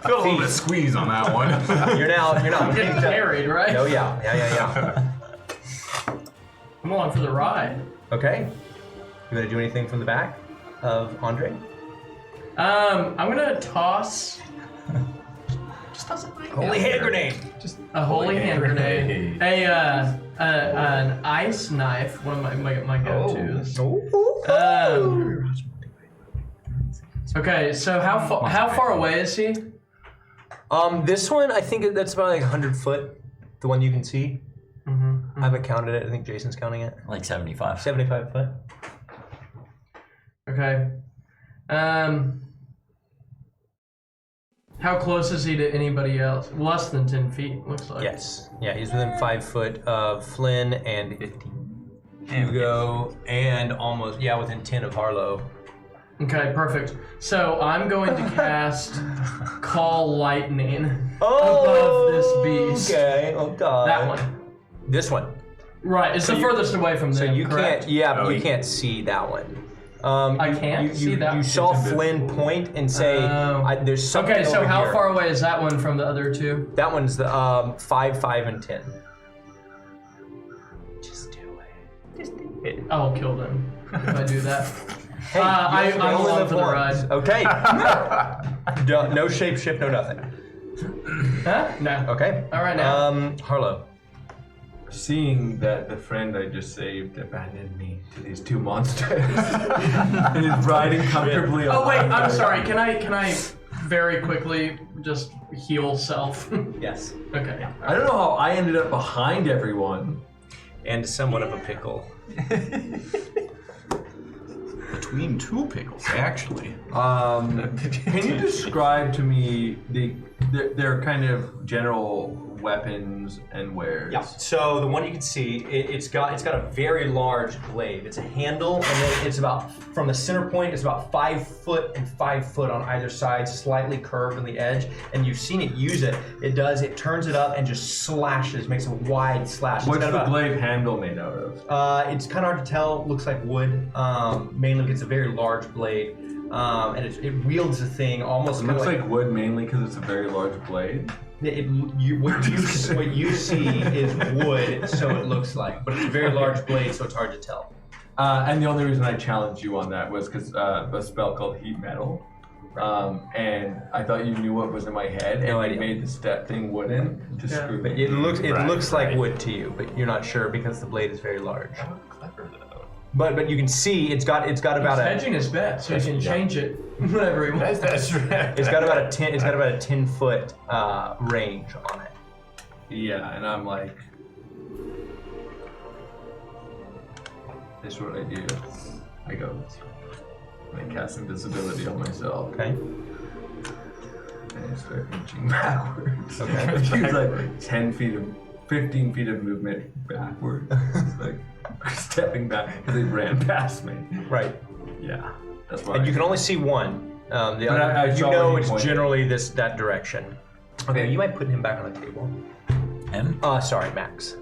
Feel a little bit of squeeze on that one.
You're now
Getting
picked up.
carried, right?
Oh yeah.
I'm on for the ride.
Okay. You gonna do anything from the back of Andre?
I'm gonna toss
Holy hand grenade!
a holy hand grenade, an ice knife, one of my go-tos. Okay, so how far away is he?
This one, I think that's about like 100 foot. The one you can see. I haven't counted it. I think Jason's counting it.
Like 75.
75 foot.
Okay. How close is he to anybody else? Less than 10 feet, looks like.
Yes. Yeah, he's within 5 foot of Flynn and 15. Hugo and almost within 10 of Harlow.
Okay, perfect. So I'm going to cast Call Lightning
Oh,
above this beast.
Okay. Oh God.
That one.
This one.
Right, it's
So
the
you-
furthest away from
So
them,
you
correct?
can't. Yeah, but you can't see that one.
I can't see that
You
one.
saw
It's
Flynn point and say,
Oh.
"There's something."
Okay, so
over
how
here."
far away is that one from the other two?
That one's the 5, 5, and 10.
Just do it.
I'll kill them if I do that.
Hey,
I'm
only
along
live
for the
once.
ride.
Okay. No shapeshift, no nothing.
Huh? No.
Okay.
All right, now.
Harlow.
Seeing that the friend I just saved abandoned me to these two monsters and is riding comfortably on
Oh wait,
my
I'm
back.
sorry. Can I very quickly just heal self?
Yes.
Okay.
I don't know how I ended up behind everyone.
And somewhat of a pickle.
Between two pickles, actually.
Can you describe to me their kind of general weapons and wares?
Yeah. So the one you can see, it's got a very large blade. It's a handle, and then it's about from the center point. It's about 5 foot and 5 foot on either side, slightly curved on the edge. And you've seen it use it. It turns it up and just slashes, makes a wide slash.
What's
It's
the
got
blade handle made out of?
It's kind of hard to tell. Looks like wood. Mainly, it's a very large blade, and it wields the thing almost.
It looks like wood mainly because it's a very large blade.
What you see is wood, so it looks like, but it's a very large blade, so it's hard to tell.
And the only reason I challenged you on that was because a spell called Heat Metal. And I thought you knew what was in my head, and
No
I
idea.
made the thing wooden to screw
But
me.
it looks like
right.
wood to you, but you're not sure because the blade is very large.
Clever though.
But you can see it's got about
He's
a
hedging his bet, so he can change it whenever he wants.
That's right.
it's got about a 10-foot range on it.
Yeah, and I'm like, this is what I do. I go, I cast invisibility on myself,
Okay.
and I start inching backwards.
Okay.
It's like 15 feet of movement backwards. It's like stepping back because they ran past me.
Right.
Yeah, that's why.
And you can only see one. The other,
I
you
saw
know
when he
it's
pointed.
generally that direction. Okay, you might put him back on the table.
Him?
Sorry, Max.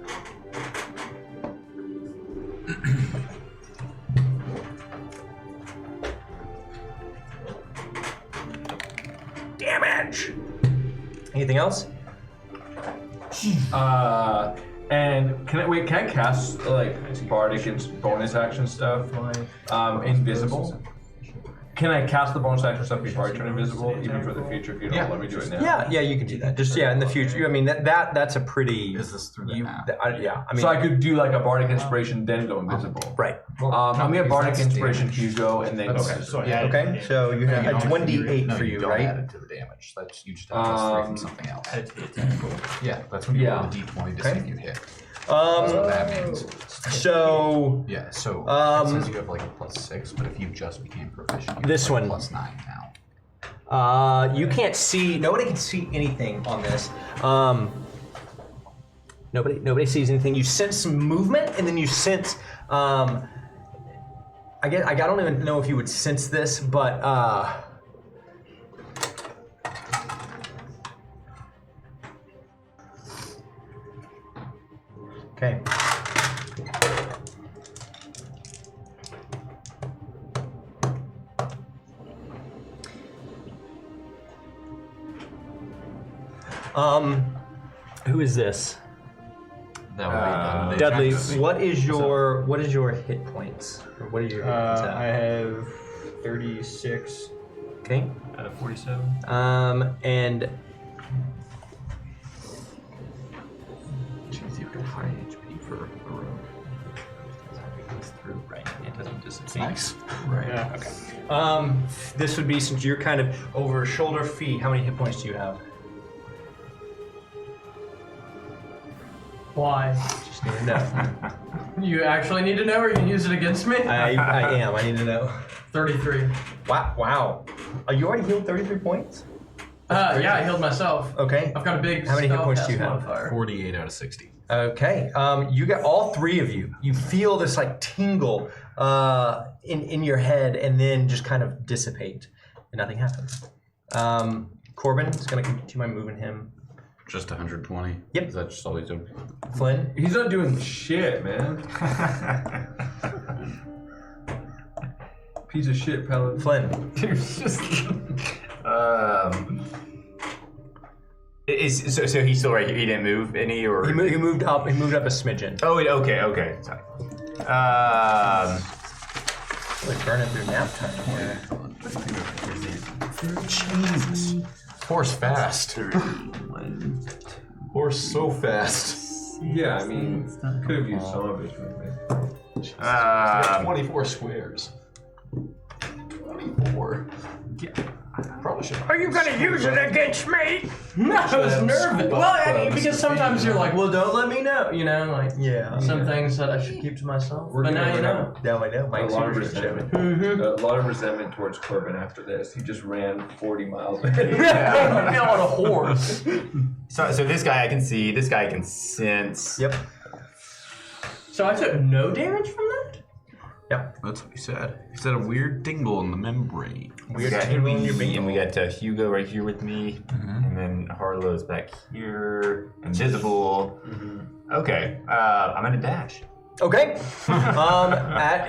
Damage. Anything else?
And can I cast like bardic and bonus action stuff? Invisible. Can I cast the bonus action stuff before I turn invisible, even for the future? If you don't let me do it now.
Yeah, you can do that. Just in the future. I mean that's a pretty.
Is this through the
you,
map?
yeah, I mean.
So I could do like a bardic inspiration, then go invisible.
Right.
I'm gonna
because
bardic
that's
inspiration,
damage.
Hugo, and then.
Okay, so I
Okay, so you have
No,
it's 1d8 for
you
you,
don't
right?
add it to the damage. That's you just add +3 from something else. Yeah, that's when you roll the d20 to see if you hit. That's what that means.
So
Yeah, so it says you have like a +6, but if you just became proficient, you
This
have like
one.
+9 now.
you can't see. Nobody can see anything on this. Nobody sees anything. You sense some movement, and then you sense. I don't even know if you would sense this, but. Okay. Who is this?
That would be
Dudley,
Texas.
what is your hit points? Or what are your hit points
I
at?
have 36
Okay.
out of 47.
And
Jeez, you've got high HP for a rogue.
It goes through, right? It doesn't disappear.
Nice.
Yeah.
okay. This would be since you're kind of over shoulder feet. How many hit points do you have?
Why?
Just need to know.
You actually need to know, or you can use it against me?
I am. I need to know.
33.
Wow. You already healed 33 points?
Yeah, I healed myself.
Okay.
I've got a big
How many hit
spell
points
cast
do you have?
modifier.
48 out of 60.
Okay. You got all three of you. You feel this like tingle in your head, and then just kind of dissipate, and nothing happens. Corbin is gonna. Do you mind moving him?
Just 120.
Yep.
Is that just all he's doing?
Flynn.
He's not doing shit, man. Piece of shit, Paladin.
Flynn.
So he's still right here. He didn't move any, or
He moved up. He moved up a smidgen.
Oh, okay. Sorry.
Really burning through nap time here.
Jesus. Horse fast. Horse so fast.
Yeah, I mean, could have used some of his movement.
24 squares. 24. Yeah. Probably should.
Are you gonna use it against me?
No, I was nervous. Well, I mean, because sometimes you're like, well, don't let me know. You know, like some things that I should keep to myself. But now you know.
Now I know.
A
Mike's
lot of
super show.
resentment. A lot of resentment towards Corbin after this. He just ran 40 miles.
Now on a horse.
So this guy I can see. This guy I can sense.
Yep.
So I took no damage from that?
Yep.
That's what he said. He said a weird tingle in the membrane.
We got and we got Hugo right here with me, and then Harlow's back here, invisible. Okay, I'm gonna dash.
Okay.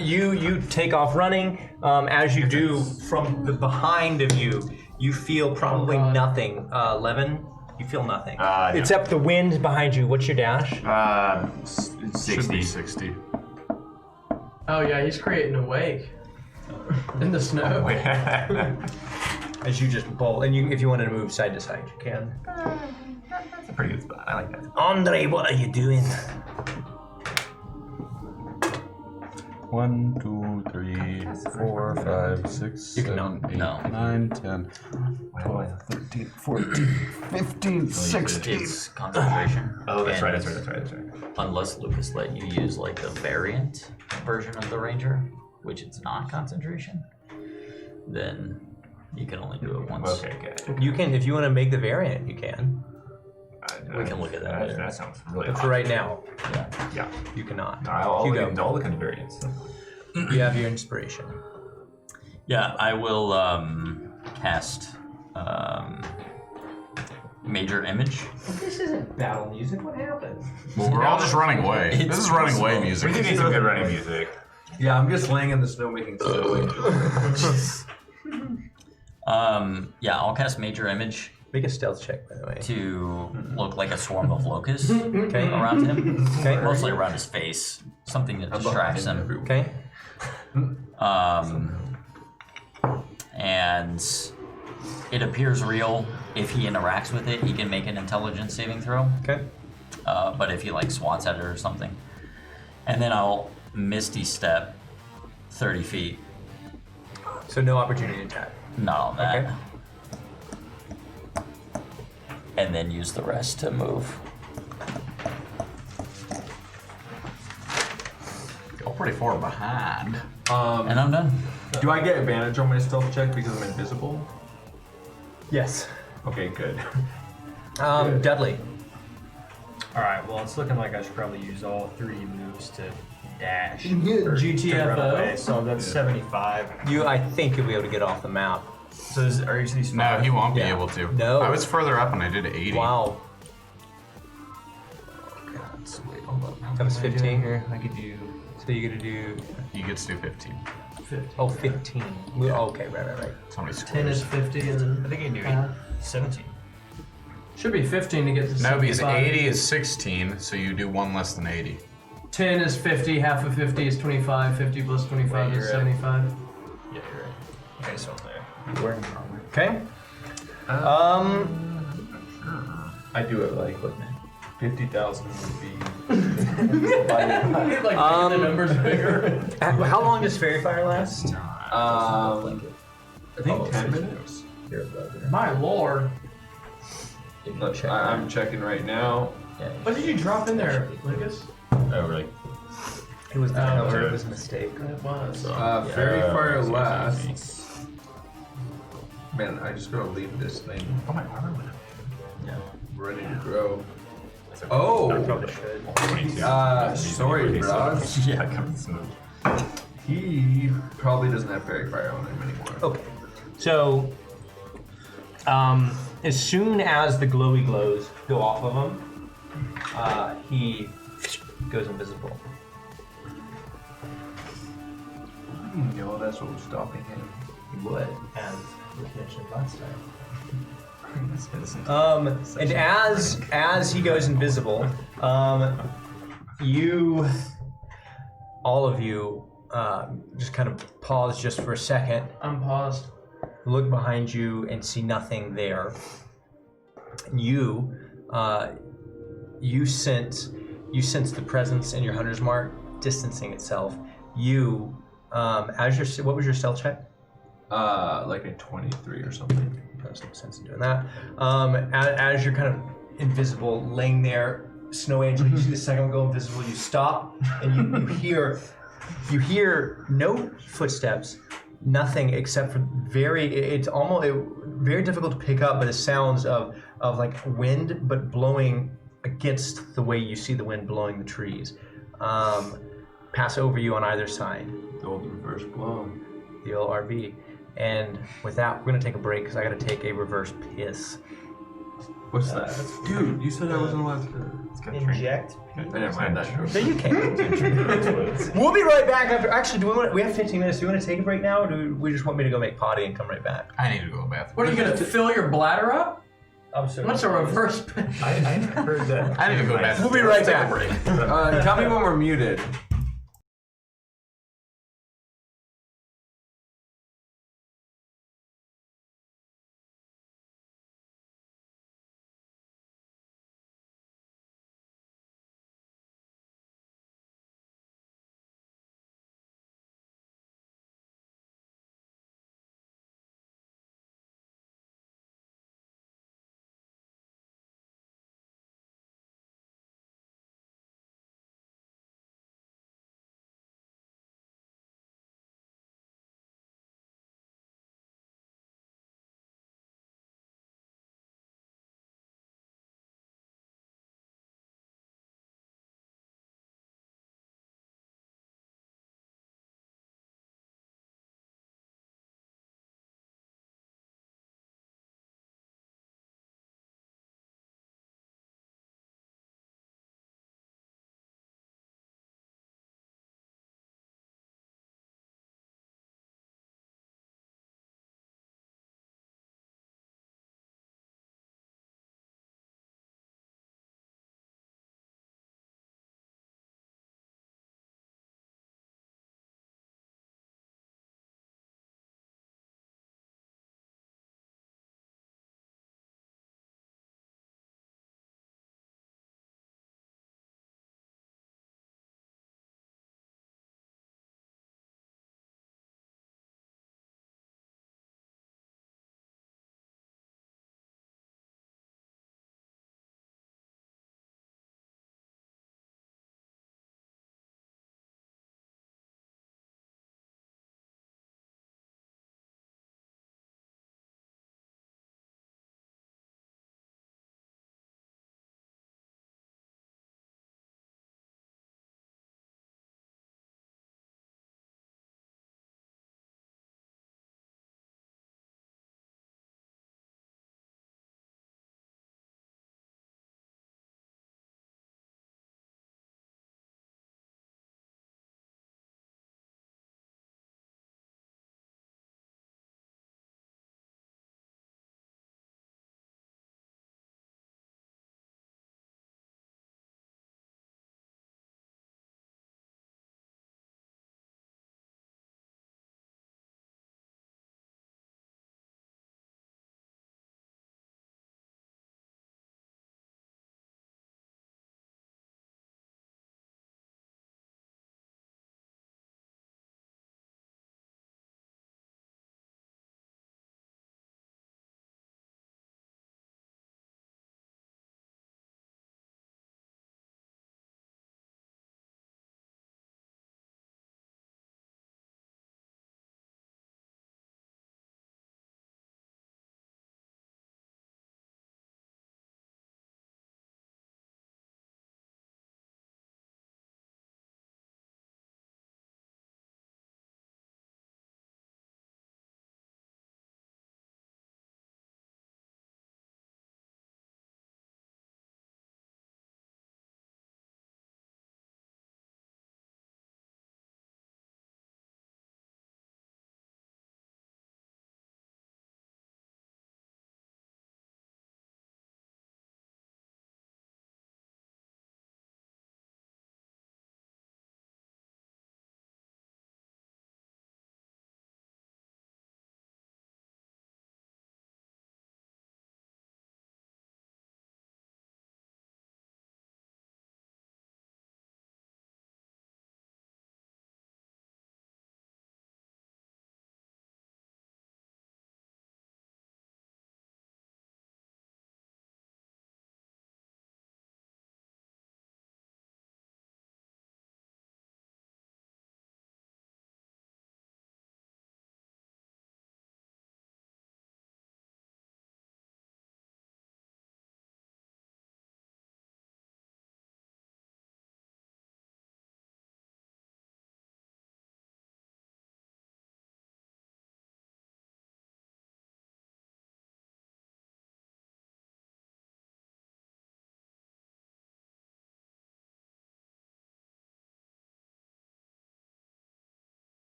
You take off running. As you do, from the behind of you, you feel probably nothing. Levin, you feel nothing.
No.
Except the wind behind you. What's your dash?
60.
Should be 60.
Oh yeah, he's creating a wake in the snow.
As you just bolt, and if you wanted to move side to side, you can.
That's a pretty good spot. I like that.
Andre, what are you doing?
1, 2, 3, 4, 5, 6,
You
7,
cannot.
8,
No.
9, 10, 12, 13, 14, 15, 16.
It's concentration.
Oh, that's
And
right.
Unless Lucas let you use like the variant version of the Ranger, which it's not concentration, then you can only do it once.
Okay, good.
You can, if you want to make the variant, you can.
We can look at that later.
That sounds really
But
hot.
for right now,
Yeah.
you cannot.
I'll look
Hugo,
into all the variants.
you have your inspiration.
Yeah, I will cast Major Image.
This isn't battle music. What happened?
Well, we're all just running away.
It's
This is running away
slow.
music.
We do need some good running music.
Yeah, I'm just laying in the snow making snow.
Yeah, I'll cast Major Image
Make a stealth check, by the way.
to look like a swarm of locusts
Okay.
around him.
Okay.
Mostly around his face. Something that distracts him.
Okay.
And it appears real. If he interacts with it, he can make an intelligence saving throw.
Okay.
But if he like swats at it or something, and then I'll Misty Step 30 feet.
So no opportunity attack.
Not on that.
Okay.
And then use the rest to move.
You're pretty far behind.
And I'm done.
Do I get advantage on my stealth check because I'm invisible?
Yes.
Okay, good.
Dudley.
All right. Well, it's looking like I should probably use all 3 moves to dash.
GTFO.
To run away, so that's 75.
I think you'll be able to get off the map.
So are each of these?
No, he won't be
Yeah.
able to.
No.
I was further up and I did 80.
Wow.
So wait, hold up.
That was 15.
Here, I could do.
So you're gonna do
He gets to 15.
15. Okay, right.
So many
10 is
squares.
50, and then
I think I can do 17.
should be 15 to get to
No, because
75.
80 is 16, so you do one less than 80.
10 is 50, half of 50 is 25, 50 plus 25
Wait,
is
you're right.
75.
Yeah, you're right. Okay, so I'm there.
Okay.
I do it like 50,000 would be.
Like making the numbers bigger.
How long does Fairy Fire last?
I think 10 minutes.
My lord.
I'm checking right now.
What did you drop in there, Lucas?
Oh, really?
It was
Oh,
the
okay.
It was a mistake.
It was.
Fairy Fire
so
lasts. Man, I just gotta leave this thing
Oh my armor went up.
ready to grow.
It's okay.
Oh.
I probably should.
22.
Sorry, bro.
Yeah, come smooth.
He probably doesn't have fairy fire on him anymore.
Okay. So, as soon as the glowy glows go off of him, he goes invisible.
You know, that's what was stopping him.
He would, as was mentioned last time.
Such
And
a-
as he goes invisible, you, all of you, just kind of pause just for a second,
I'm paused.
look behind you, and see nothing there. You sense the presence in your hunter's mark distancing itself. You, what was your stealth check?
Like a 23 or something.
There's no sense in doing that. As you're kind of invisible, laying there, Snow Angel, you see the second one go invisible. You stop, and you hear no footsteps, nothing except for it's almost very difficult to pick up, but the sounds of like wind, but blowing against the way you see the wind blowing the trees, pass over you on either side.
The old reverse blow.
The old RV. And with that, we're gonna take a break because I gotta take a reverse piss.
What's that? Dude, you said I wasn't allowed to.
It's gonna drink.
Inject.
I didn't mind that.
So you can. We'll be right back after. Actually, we have 15 minutes. Do you want to take a break now, or do we just want me to go make potty and come right back?
I need to go to the bathroom.
What are you gonna fill your bladder up?
I'm sorry.
What's a reverse?
I heard that.
I need to go to the bathroom.
We'll be right
Take a
back.
break.
Tell me when we're muted.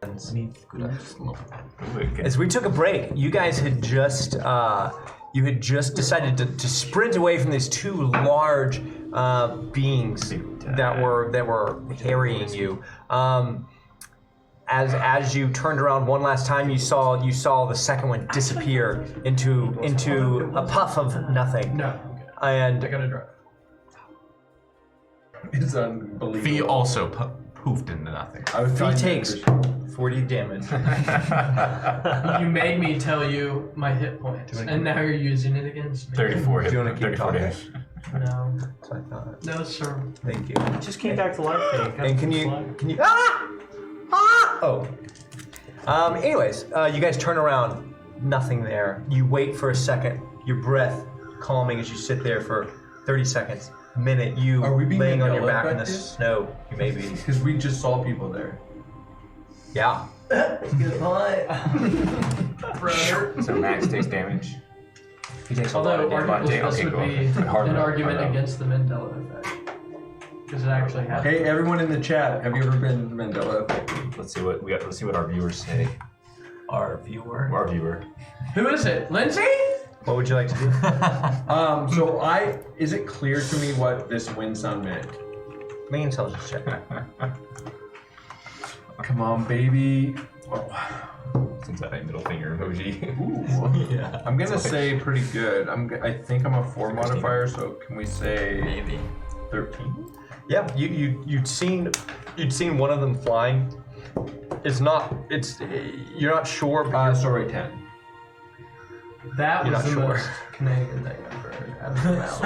As we took a break, you guys had just decided to sprint away from these two large beings that were harrying you. As you turned around one last time, you saw the second one disappear into a puff of nothing.
No.
And
I gotta drive.
It's unbelievable.
Fee also poofed into nothing.
I was
he
trying to
takes
understand.
40 damage.
You made me tell you my hit points, and now you're using it against me.
34 hit.
Do you wanna keep
34
talking?
damage.
No.
That's what I thought.
No, sir.
Thank you.
It just came back to life.
And can you Oh. Anyways, you guys turn around. Nothing there. You wait for a second. Your breath calming as you sit there for 30 seconds. A minute. You
Are we being
laying on your
Mandela
back in the
affected?
snow. You may be.
Because we just saw people there.
Yeah.
Good point.
So Max takes damage. He takes a lot
Although
of damage.
arguably this would be
Hard
an
enough,
argument
hard enough.
against the Mandela effect. Because it actually happened.
Hey, everyone in the chat, have you ever been Mandela affected?
Let's see what our viewers say.
Our viewer.
Our viewer.
Who is it? Lindsay?
What would you like to do?
So is it clear to me what this wind sound meant?
Make an intelligence check.
Come on, baby. Oh.
Since that middle finger emoji.
Ooh. Yeah. I'm gonna say pretty good. I think I'm a 4 modifier, so can we say
Maybe.
13?
Yeah, you'd seen one of them flying. You're not sure, but
Sorry, 10.
That
You're
was
not
the
sure.
most Canadian thing I've heard out of your mouth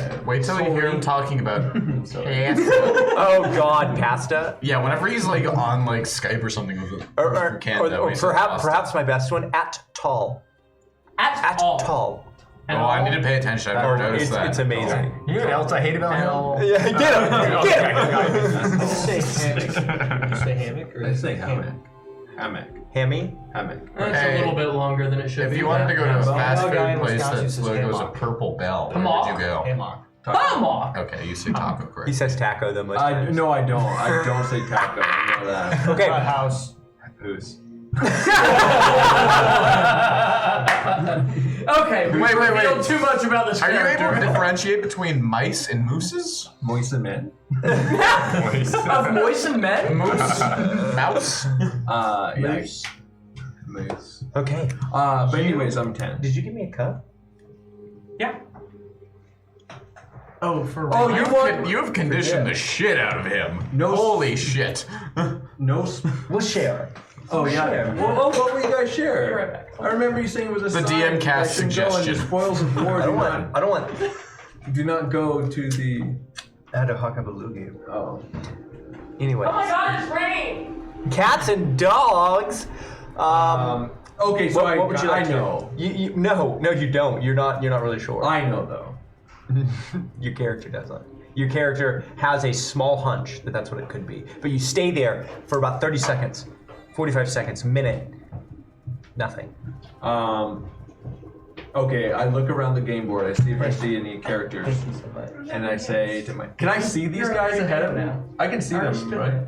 ever.
Wait till you hear him talking about pasta.
oh god, pasta.
Yeah, whenever he's like on like Skype or something with
Or
Canada, when he says pasta.
perhaps my best one, at tall.
At
Tall.
Oh, I need to pay attention. I've never noticed that.
It's amazing.
You know what else I hate about him?
Yeah, get him!
Did you say hammock? Did you say hammock or
I say hammock. Hammock.
Hammy?
Hammock.
It's a little bit longer than it should
If
be.
you wanted to go to a
Well,
fast
no guy
food
in
place
Wisconsin
that
says
logos a
hammock.
purple bell, where
Hammock.
would you go?
Hammock.
Hammock!
Okay, you say taco, correct?
He says taco though most times.
No, I don't. I don't say taco. I know that.
Okay.
House.
Who's?
Okay, we
Wait.
revealed too much about this
Are you
character.
able to differentiate between mice and mooses?
Moist and men?
Of moistened men?
Moose? Mouse?
Yeah.
Moose.
Moose.
Okay.
But anyways, I'm 10.
Did you give me a cup?
Yeah. Oh, for real?
Oh, you want
You have conditioned the shit out of him.
No.
Holy shit.
no?
We'll share.
Oh yeah. Well, what will you guys share?
Be right back.
I remember you saying it was a
The
sign
DM cast
that can go
suggestion.
into spoils of war.
I don't want
Do not go to the.
Adahakabalugi.
Oh.
Anyway.
Oh my god, it's raining!
Cats and dogs.
Okay, so
What would you like
I
to
know.
No, you don't. You're not really sure.
I know though.
Your character doesn't. Your character has a small hunch that that's what it could be. But you stay there for about 30 seconds, 45 seconds, minute. Nothing.
Okay, I look around the game board. I see if I see any characters,
Thank you so much.
and I say to my. Can I see these
You're
guys
already
ahead of me?
now.
I can see them,
Understood.
right?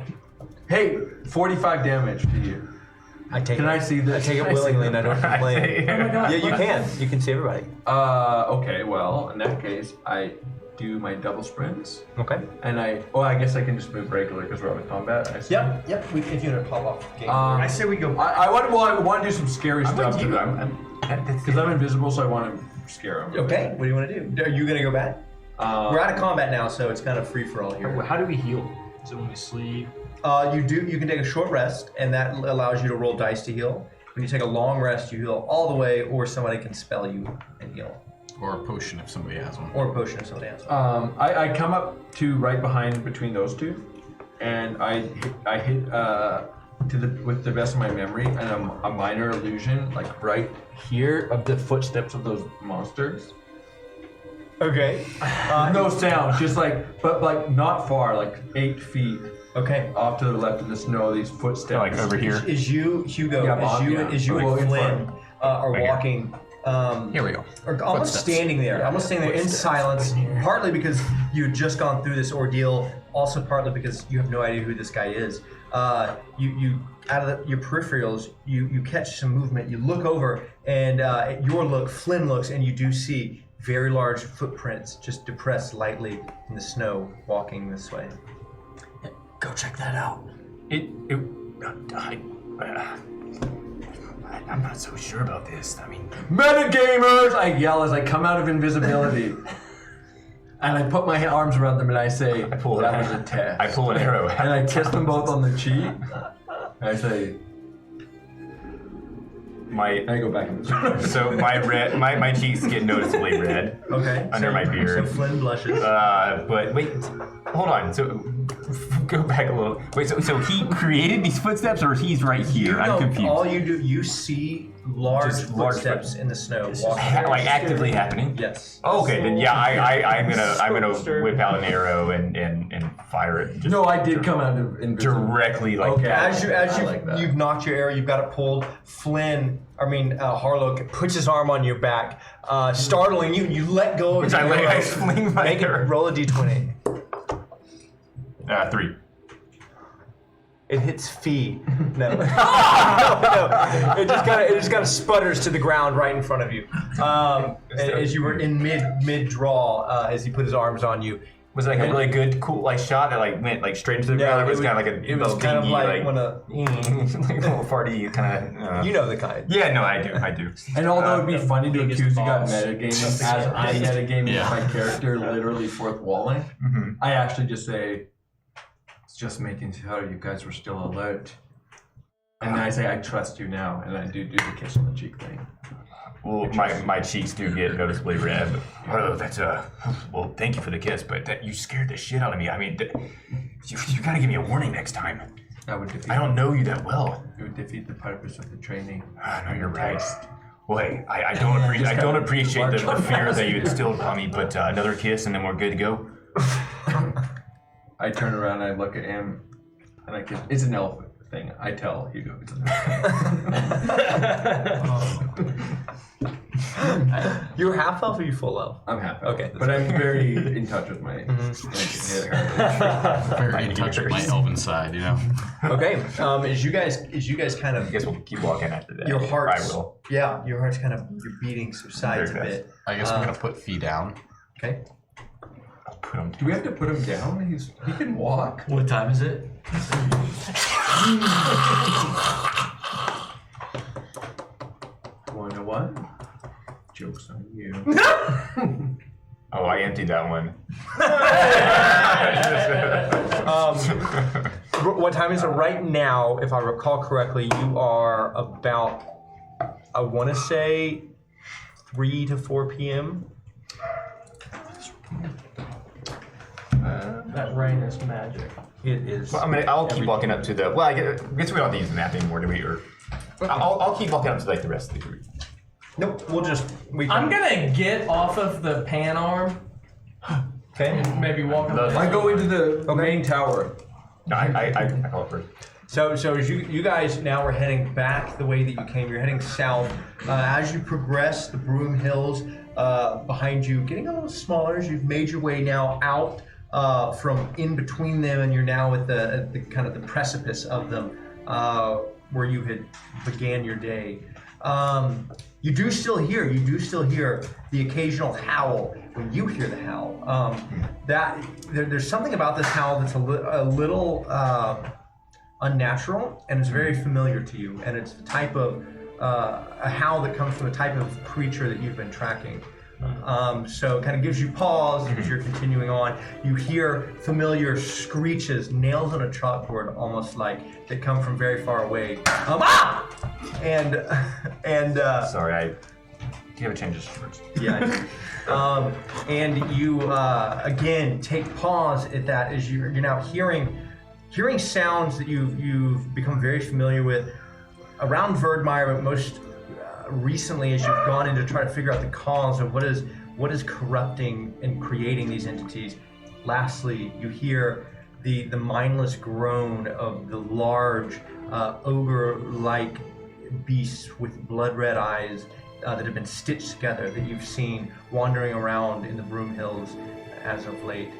Hey, 45 damage to you.
I take
Can
it.
I see this?
I take it
Can I see
willingly and I don't complain.
Oh my god.
Yeah, you can. You can see everybody.
Okay, well, in that case, I do my double sprints,
Okay.
and I guess I can just move regular because we're out of combat. I see.
Yep. If you want to pop off game.
I say we go.
I want to do some scary stuff
with you.
to them because I'm invisible, so I want to scare them.
Okay. What do you want to do? Are you gonna go back? We're out of combat now, so it's kind of free for all here.
How do we heal? Is it when we sleep?
You can take a short rest, and that allows you to roll dice to heal. When you take a long rest, you heal all the way, or somebody can spell you and heal,
Or a potion if somebody has one.
or a potion if somebody has one.
I come up to right behind between those two, and I hit with the best of my memory and a minor illusion like right here of the footsteps of those monsters.
Okay.
No sound, just but not far, like 8 feet
Okay.
off to the left in the snow. These footsteps.
Like over here.
Is you, Hugo,
Yeah, Bob,
as you
Well,
and
in
Flynn
front.
are
Right here.
walking,
Here we go.
or almost
Footsteps.
standing there, in silence, partly because you had just gone through this ordeal, also partly because you have no idea who this guy is. you out of your peripherals, you catch some movement. You look over, and at your look, Flynn looks, and you do see very large footprints just depressed lightly in the snow, walking this way.
Go check that out.
I'm not so sure about this. I mean,
Metagamers! I yell as I come out of invisibility. And I put my arms around them and I say, that was a test.
I pull an arrow.
And I kiss them both on the cheek. And I say, and I go back in the
So my cheeks get noticeably red.
Okay.
Under my beard.
So Flynn blushes.
But wait, hold on. So go back a little. Wait, so he created these footsteps, or he's right here? I'm confused.
All you do, you see large footsteps in the snow walking.
Like actively happening.
Yes.
Okay, then yeah, I'm gonna whip out an arrow and fire it.
No, I did come out of invisibility.
Directly like
Okay.
that.
As you've knocked your arrow, you've got it pulled. Harlow puts his arm on your back, startling you. You let go of
Which
the
I
arrow.
fling my
Make it
arrow.
roll a d20.
3.
It hits Fee. No. no. It just kind of sputters to the ground right in front of you. As you were in mid draw, as he put his arms on you.
Was it like a really good, cool shot that went straight into the ground? Or was it kind of like a
it was kind of like when a
like a little farty kind of.
you know the kind.
Yeah, no, I do.
And although it'd be funny to accuse you got
boss.
metagaming as I metagaming with my character literally fourth walling, I actually just say, it's just making sure you guys were still alert. And then I say, I trust you now, and I do the kiss on the cheek thing.
Well, my cheeks do get noticeably red. Oh, that's well, thank you for the kiss, but you scared the shit out of me. I mean, you gotta give me a warning next time.
That would defeat.
I don't know you that well.
It would defeat the purpose of the training.
No, you're right. Well, hey, I don't appreciate the fear that you instilled on me, but another kiss and then we're good to go.
I turn around, I look at him, and I kiss. It's an elephant thing. I tell Hugo it's an elephant.
You're half elf or you full elf?
I'm happy.
Okay.
But I'm very in touch with my
Very in touch with my elven side, you know.
Okay. As you guys kind of
I guess we'll keep walking after that.
your heart's
I will.
Yeah, your heart's kind of your beating subsides a
Very
bit.
I guess I'm gonna put Fee down.
Okay.
I'll put him
Do we have to put him down? He can walk.
What time is it?
101. Joke's on you.
Oh, I emptied that one.
What time is it right now? If I recall correctly, you are about, I want to say, 3 to 4 p.m.
That rain is magic.
It is.
Well, I'll keep walking up to the. Well, I guess we don't have to use the map anymore, do we? Or I'll keep walking up to like the rest of the group.
Nope.
I'm gonna get off of the pan arm
Okay.
and maybe walk up.
I go into the main tower.
No, I call it first.
So as you guys now are heading back the way that you came, you're heading south. As you progress, the Broom Hills behind you getting a little smaller as you've made your way now out from in between them, and you're now at the kind of the precipice of them where you had began your day. You do still hear the occasional howl when you hear the howl. There's something about this howl that's a little unnatural, and it's very familiar to you, and it's the type of a howl that comes from a type of creature that you've been tracking. So it kind of gives you pause as you're continuing on. You hear familiar screeches, nails on a chalkboard, almost like that come from very far away. And
Sorry, do you have a change of words?
yeah. And you again take pause at that as you're now hearing sounds that you've become very familiar with around Verdmire, but most recently as you've gone in to try to figure out the cause of what is corrupting and creating these entities. Lastly, you hear the mindless groan of the large ogre-like beasts with blood-red eyes that have been stitched together that you've seen wandering around in the Broom Hills as of late.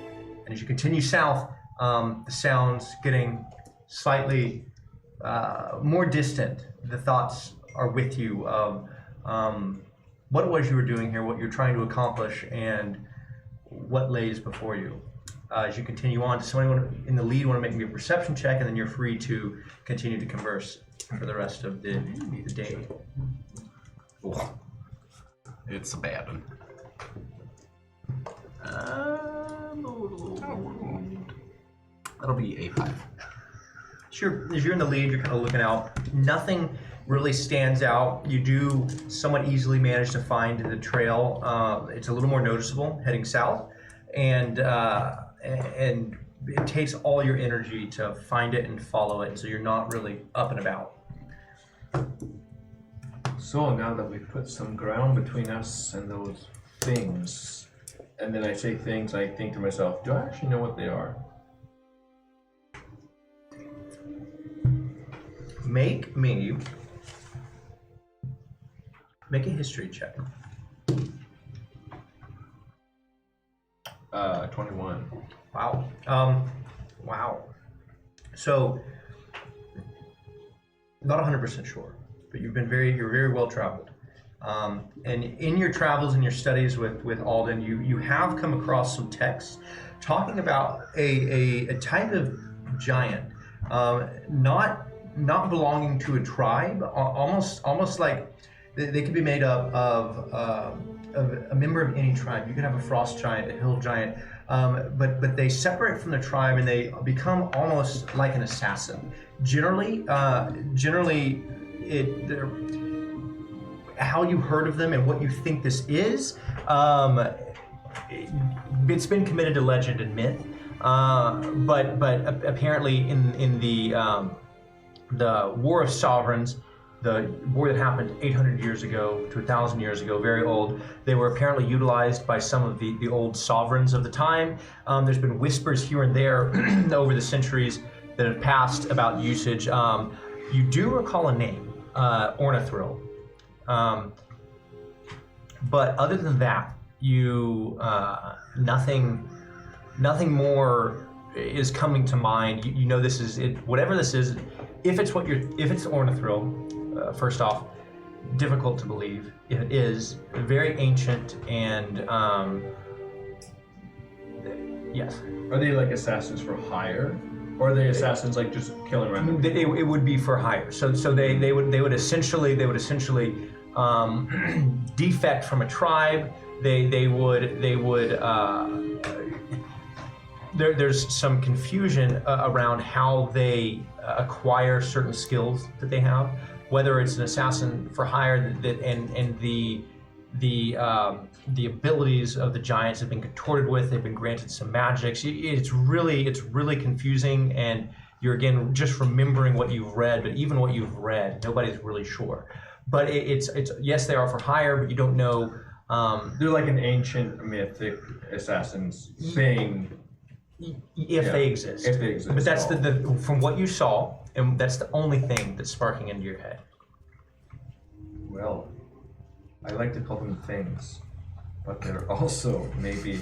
And as you continue south, the sounds getting slightly more distant. The thoughts are with you of what it was you were doing here, what you're trying to accomplish, and what lays before you. As you continue on, does somebody in the lead want to make me a perception check, and then you're free to continue to converse for the rest of the day.
Ooh. It's a bad one. That'll be a 5.
As you're in the lead, you're kind of looking out. Nothing really stands out. You do somewhat easily manage to find the trail. It's a little more noticeable heading south, and it takes all your energy to find it and follow it. So you're not really up and about.
So now that we've put some ground between us and those things, and then I say things, I think to myself, do I actually know what they are?
Make a history check.
21.
Wow. Wow. So, not 100% sure, but you're very well traveled. And in your travels and your studies with Alden, you have come across some texts talking about a type of giant, not belonging to a tribe, almost like they could be made up of a member of any tribe. You could have a frost giant, a hill giant, but they separate from the tribe and they become almost like an assassin. Generally, how you heard of them and what you think this is, it's been committed to legend and myth. But apparently in the War of Sovereigns, the war that happened 800 years ago to 1,000 years ago, very old, they were apparently utilized by some of the old sovereigns of the time. There's been whispers here and there over the centuries that have passed about usage. You do recall a name, Ornithril. But other than that, nothing more is coming to mind. You know this is it. Whatever this is, if it's Ornithril, first off, difficult to believe. If it is, very ancient and yes.
Are they like assassins for hire, or are they assassins like just killing random?
It would be for hire. So they would essentially defect from a tribe. There's some confusion around how they acquire certain skills that they have, whether it's an assassin for hire and the abilities of the giants have been contorted with. They've been granted some magics. It's really confusing, and you're again just remembering what you've read. But even what you've read, nobody's really sure. But it's yes, they are for hire, but you don't know.
They're like an ancient mythic assassins thing.
If they exist.
If they exist.
But that's the from what you saw, and that's the only thing that's sparking into your head.
Well, I like to call them things, but they're also maybe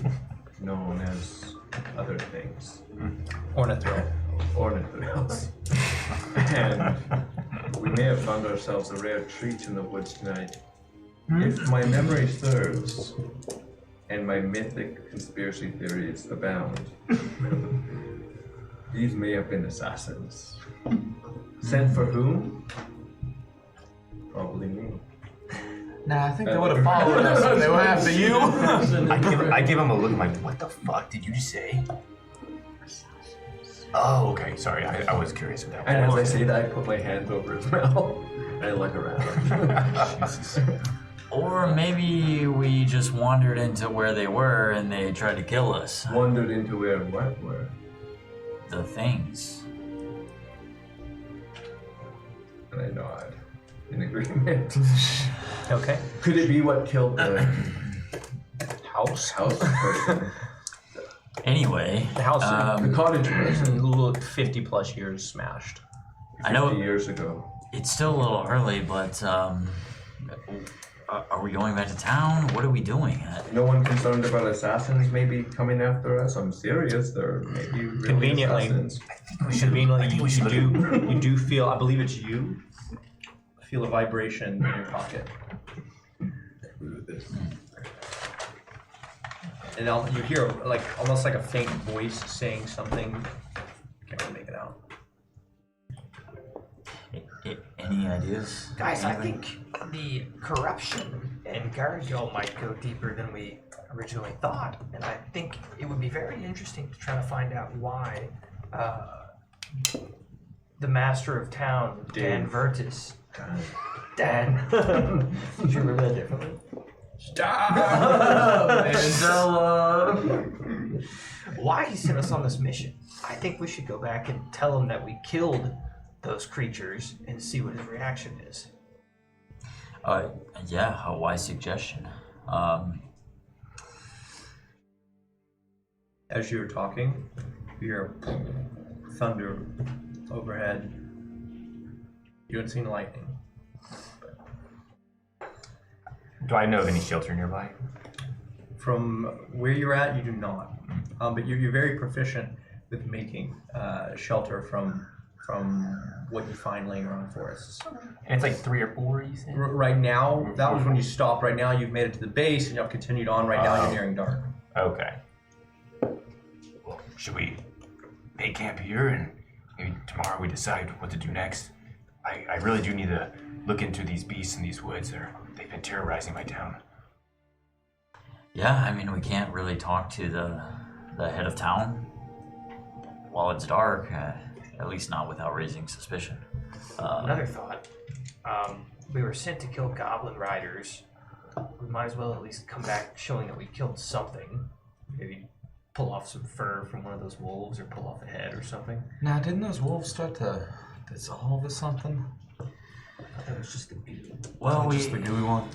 known as other things.
Ornithril.
Ornithils. And we may have found ourselves a rare treat in the woods tonight. If my memory serves, and my mythic conspiracy theories abound, these may have been assassins. Sent for whom? Probably me.
Nah, I think they would have followed us if they went after you. I give him a look. I'm like, what the fuck did you just say? Oh, okay. Sorry, I was curious with that.
And as I say that, I put my hand over his mouth and I look around.
Jesus.
Or maybe we just wandered into where they were and they tried to kill us.
Wandered into where what were?
The things.
And I nod in agreement.
Okay.
Could it be what killed the
House.
person?
Anyway,
The house.
The cottage person.
Look, 50 plus years smashed.
I know
50 years ago.
it's still a little early, but Are we going back to town? What are we doing?
No one concerned about assassins maybe coming after us? I'm serious. There may be really
Conveniently.
assassins.
You do feel, I believe it's you, feel a vibration in your pocket. And you hear like almost like a faint voice saying something. Can't really make it out.
Any ideas?
Guys, I think the corruption in Gargill might go deeper than we originally thought, and I think it would be very interesting to try to find out why the master of town, Dan Vertis, Dan, did you remember that differently?
Stop!
Angela.
Why he sent us on this mission. I think we should go back and tell him that we killed those creatures and see what his reaction is.
Yeah, a wise suggestion.
As you were talking, you hear thunder overhead. You haven't seen lightning.
Do I know of any shelter nearby?
From where you're at, you do not. But you're very proficient with making shelter from what you find laying around forests.
And it's like 3 or 4, you said?
Right now, that was when you stopped. Right now, you've made it to the base and you've continued on. Right now, you're nearing dark.
Okay. Well, should we make camp here and maybe tomorrow we decide what to do next? I really do need to look into these beasts in these woods. They've been terrorizing my town.
Yeah, I mean, we can't really talk to the head of town while it's dark. At least not without raising suspicion.
Another thought. We were sent to kill goblin riders. We might as well at least come back showing that we killed something. Maybe pull off some fur from one of those wolves or pull off a head or something.
Now, didn't those wolves start to dissolve or something?
I thought it was just the bee.
Well,
Just the gooey one?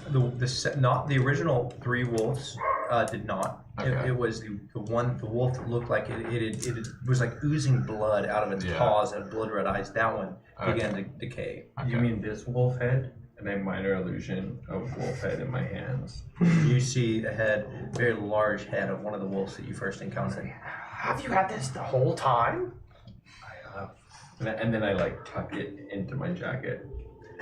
Not the original 3 wolves did not.
Okay.
It was the wolf that looked like it was like oozing blood out of its paws and blood red eyes. That one began to decay.
Okay.
You mean this wolf head? And a minor illusion of wolf head in my hands.
You see a head, very large head of one of the wolves that you first encountered.
Have you had this the whole time?
And then I like tuck it into my jacket.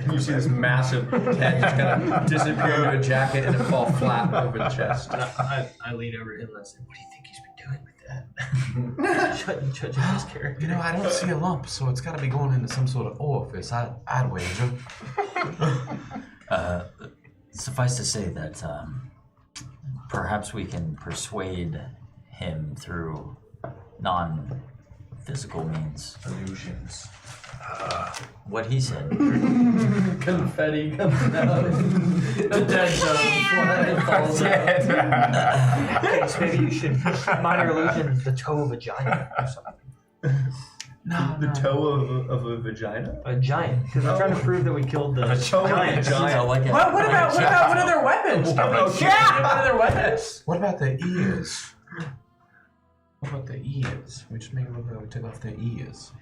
And you see this massive head just kind of disappear into a jacket and it fall flat over the chest.
I lean over to him and I say, what do you think he's been doing with that? Judging his character.
You know, I don't see a lump, so it's got to be going into some sort of orifice. I'd wager.
Suffice to say that perhaps we can persuade him through non-physical means.
Illusions.
What he said.
Confetti comes out. The dead dog falls out.
Okay, so maybe you should minor illusion the toe of a giant or something.
The toe of a vagina?
A giant, because I'm trying to prove that we killed the giant.
Like
What about one of their weapons? One of their weapons.
What about the ears? What about the ears? We just made a little bit. We took off the ears.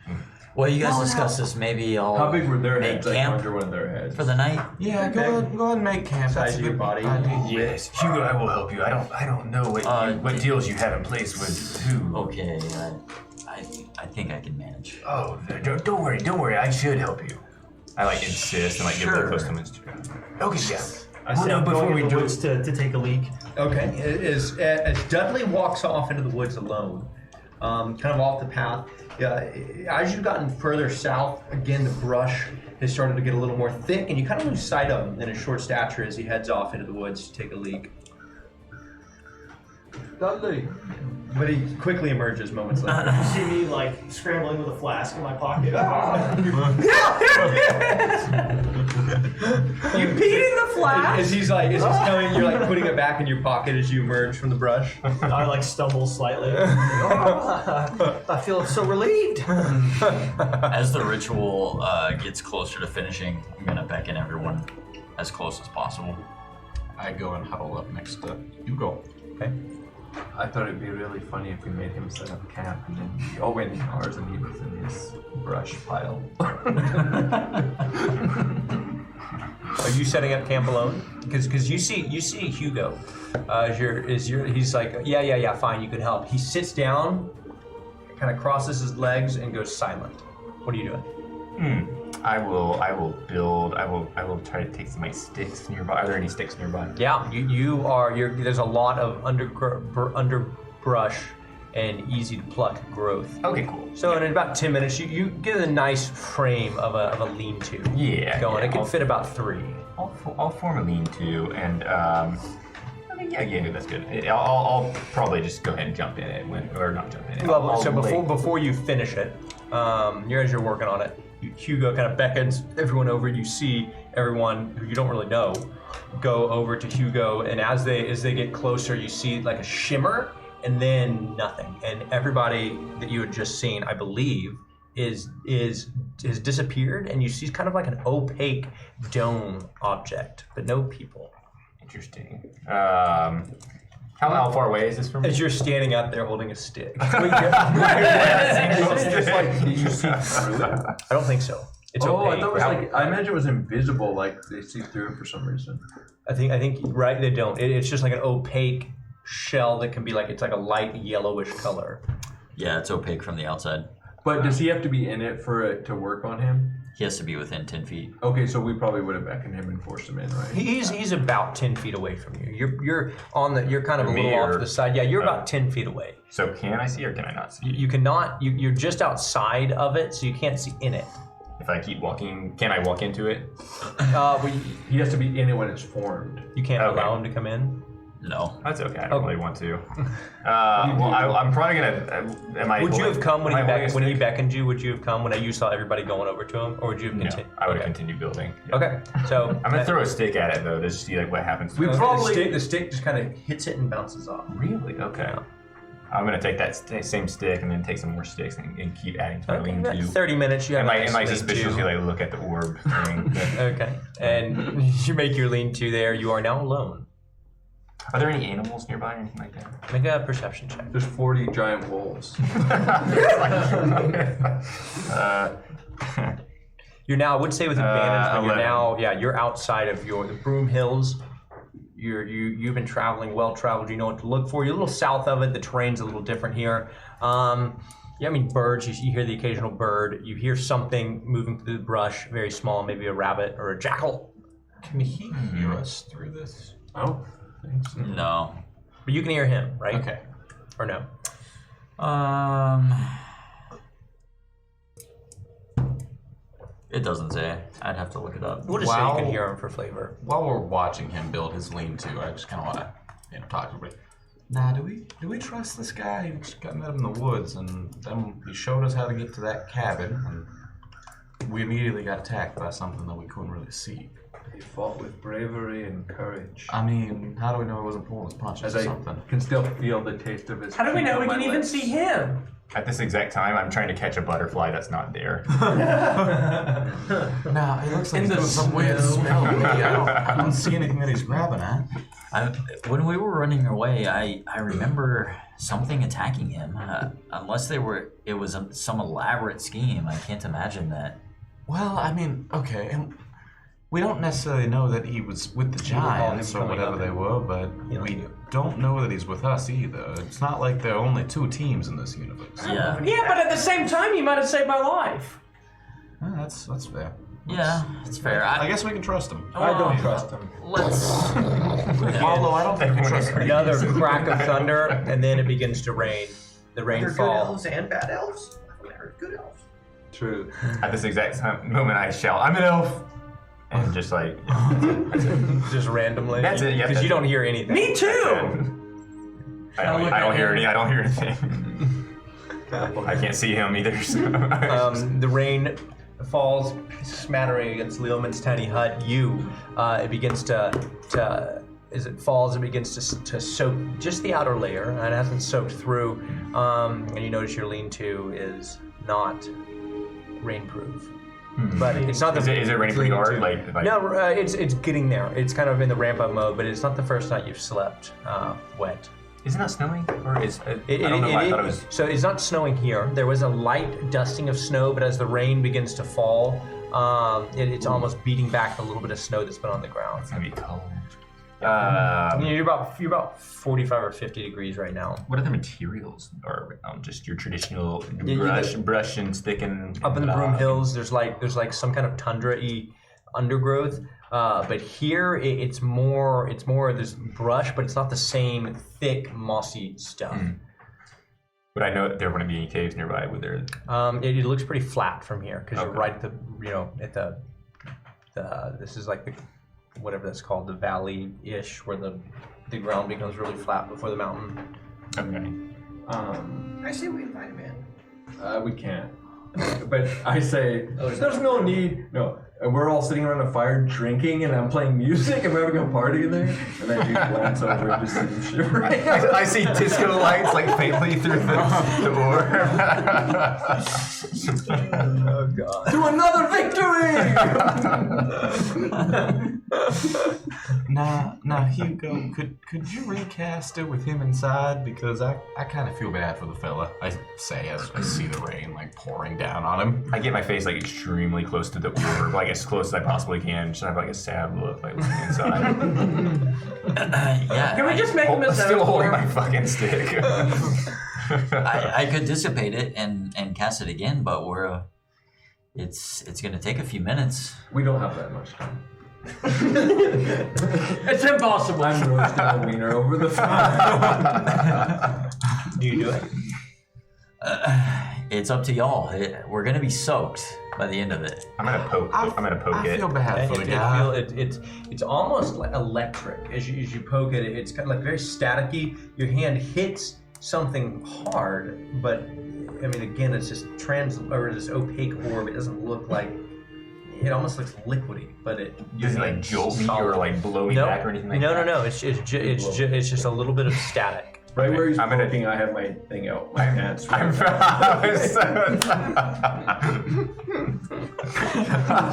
Well, you guys discuss this. Maybe I'll
How big were their
make
heads? I
camp
conjure one of their heads.
for the night.
Yeah, go ahead and make camp.
Size
That's a
of your
good
body.
idea. Yes, Hugo, I will help you. I don't know what deals you have in place with who.
Okay, I think I can manage.
Oh, don't worry. I should help you. I like insist and like get really close to him. Okay, yeah.
I said I'm
before
going
we
in the
do
woods to take a leak.
Okay, as Dudley walks off into the woods alone, kind of off the path, as you've gotten further south, again the brush has started to get a little more thick, and you kind of lose sight of him in his short stature as he heads off into the woods to take a leak.
Dudley.
But he quickly emerges moments later.
You see me like scrambling with a flask in my pocket.
You peed in the flask?
As he's coming, you're like putting it back in your pocket as you emerge from the brush.
I like stumble slightly. I feel so relieved.
As the ritual gets closer to finishing, I'm gonna beckon everyone as close as possible.
I go and huddle up next to Hugo.
Okay.
I thought it'd be really funny if we made him set up camp and then we all went in ours and he was in his brush pile.
Are you setting up camp alone? because you see Hugo, he's like, yeah, fine, you can help. He sits down, kind of crosses his legs, and goes silent. What are you doing?
I will try to take some of my sticks nearby. Are there any sticks nearby?
Yeah, there's a lot of underbrush and easy to pluck growth.
Okay, cool.
So in about 10 minutes, you get a nice frame of a lean-to.
Yeah.
Going.
Yeah,
It can fit about 3.
I'll form a lean-to, and I think yeah, that's good. I'll probably just go ahead and jump in it not jump in it.
So before you finish it, as you're working on it, Hugo kind of beckons everyone over. You see everyone who you don't really know go over to Hugo, and as they get closer, you see like a shimmer. And then nothing, and everybody that you had just seen, I believe, is disappeared, and you see kind of like an opaque dome object, but no people.
Interesting. How far away is this from me?
As you're standing out there holding a stick.
It's just like, did you see through it?
I don't think so. It's
I
opaque.
thought it was like, I imagine it was invisible, like they see through it for some reason.
I think right. They don't. It's just like an opaque shell that can be like, it's like a light yellowish color.
Yeah, it's opaque from the outside.
But does he have to be in it for it to work on him?
He has to be within 10 feet.
Okay, so we probably would have beckoned him and forced him in, right?
He's about 10 feet away from you. You're kind of a little off to the side. Yeah, you're about 10 feet away.
So can I see or can I not see?
You cannot. You're just outside of it, so you can't see in it.
If I keep walking, can I walk into it?
He has to be in it when it's formed.
You can't allow him to come in.
No.
That's okay. I don't really want to. I'm probably gonna.
Would you have come when he beckoned you? Would you have come when you saw everybody going over to him, or would you have continued?
I would have continued building. Yeah.
Okay, so
I'm gonna throw a stick at it though, just to see like what happens.
The stick just kind of hits it and bounces off.
Really? Okay. Yeah. I'm gonna take that same stick and then take some more sticks and keep adding to my lean-to.
30 minutes. You have
and like suspiciously like look at the orb thing.
Okay, and you make your lean-to there. You are now alone.
Are there any animals nearby or anything like that?
Make a perception check.
There's 40 giant wolves.
You're now, I would say with advantage, but you're outside of the Broom Hills. You've been traveling, well traveled. You know what to look for. You're a little south of it. The terrain's a little different here. Birds. You hear the occasional bird. You hear something moving through the brush, very small, maybe a rabbit or a jackal.
Can he hear us through this?
Oh.
No.
But you can hear him, right?
Okay.
Or no?
It doesn't say. I'd have to look it up.
We'll just say you can hear him for flavor.
While we're watching him build his lean-to, I just kind of want to talk to everybody. Nah, do we trust this guy? He just got met him in the woods, and then he showed us how to get to that cabin, and we immediately got attacked by something that we couldn't really see.
He fought with bravery and courage.
I mean, how do we know he wasn't pulling his punches or something?
I can still feel the taste of his.
How do we know we can even
lips.
see him?
At this exact time, I'm trying to catch a butterfly that's not there.
Nah, it looks like he's doing some weird smell. I don't see anything that he's grabbing at.
When we were running away, I remember something attacking him. Unless it was some elaborate scheme. I can't imagine that.
Well, I mean, okay, and we don't necessarily know that he was with the giants or whatever they were, but we don't know that he's with us either. It's not like there are only 2 teams in this universe.
Yeah.
Yeah, but at the same time, he might have saved my life.
That's fair.
Yeah, it's fair.
I guess we can trust him.
I don't trust him.
Let's.
Although I don't think we can trust him.
Another crack of thunder, and then it begins to rain. The rain
Good
falls.
elves and bad elves. I heard good elves.
True.
At this exact moment, I shout, "I'm an elf!" And just like,
Just randomly.
That's it, yeah,
Because you don't hear anything.
Me too.
I don't hear anything. I can't see him either. So.
The rain falls, smattering against Leoman's tiny hut. It begins as it falls, it begins to soak just the outer layer, and it hasn't soaked through. And you notice your lean-to is not rainproof. But it's not
Is it raining pretty hard?
No, it's getting there. It's kind of in the ramp-up mode, but it's not the first night you've slept wet.
Is it not snowing? Or is I
It-
don't know
it-
why I
it-
thought it was.
So it's not snowing here. There was a light dusting of snow, but as the rain begins to fall, It's almost beating back a little bit of snow that's been on the ground.
It's gonna be cold.
You're about 45 or 50 degrees right now.
What other materials are just your traditional
Yeah,
brush and stick and
Up in the Broom Hills, there's like some kind of tundra-y undergrowth. But here it's more there's brush, but it's not the same thick mossy stuff.
But I know there wouldn't be any caves nearby. Would there?
It looks pretty flat from here because you're right at the this is like the whatever that's called, the valley-ish, where the ground becomes really flat before the mountain.
Okay.
I say we invite him in. We can't. But I say there's no need. No, we're all sitting around a fire drinking, and I'm playing music, and we're having a party in there. And I do glance over and just see him shivering.
I see disco lights like faintly through the door.
Oh god!
To another victory!
Nah, Hugo, could you recast it with him inside? Because I kind of feel bad for the fella. I say as I see the rain like pouring down on him.
I get my face like extremely close to the orb, like as close as I possibly can. Just have like a sad look, like looking inside.
Yeah.
Can we just make him a
Still holding
metaphor?
my fucking stick.
I could dissipate it and cast it again, but it's gonna take a few minutes.
We don't have that much time.
It's impossible.
I'm roasting a wiener over the fire.
Do you do it?
It's up to y'all. We're gonna be soaked by the end of it.
I'm gonna poke
I
it.
feel bad for the guy.
It's almost like electric as you poke it. It's kind of like very staticky. Your hand hits something hard, but I mean, again, it's just this opaque orb. It doesn't look like. It almost looks liquidy, but
Does it like jolt me or like blow me back or anything like that?
No. It's just a little bit of static.
Right where he's
I'm gonna-
poking, I have my thing out. My pants.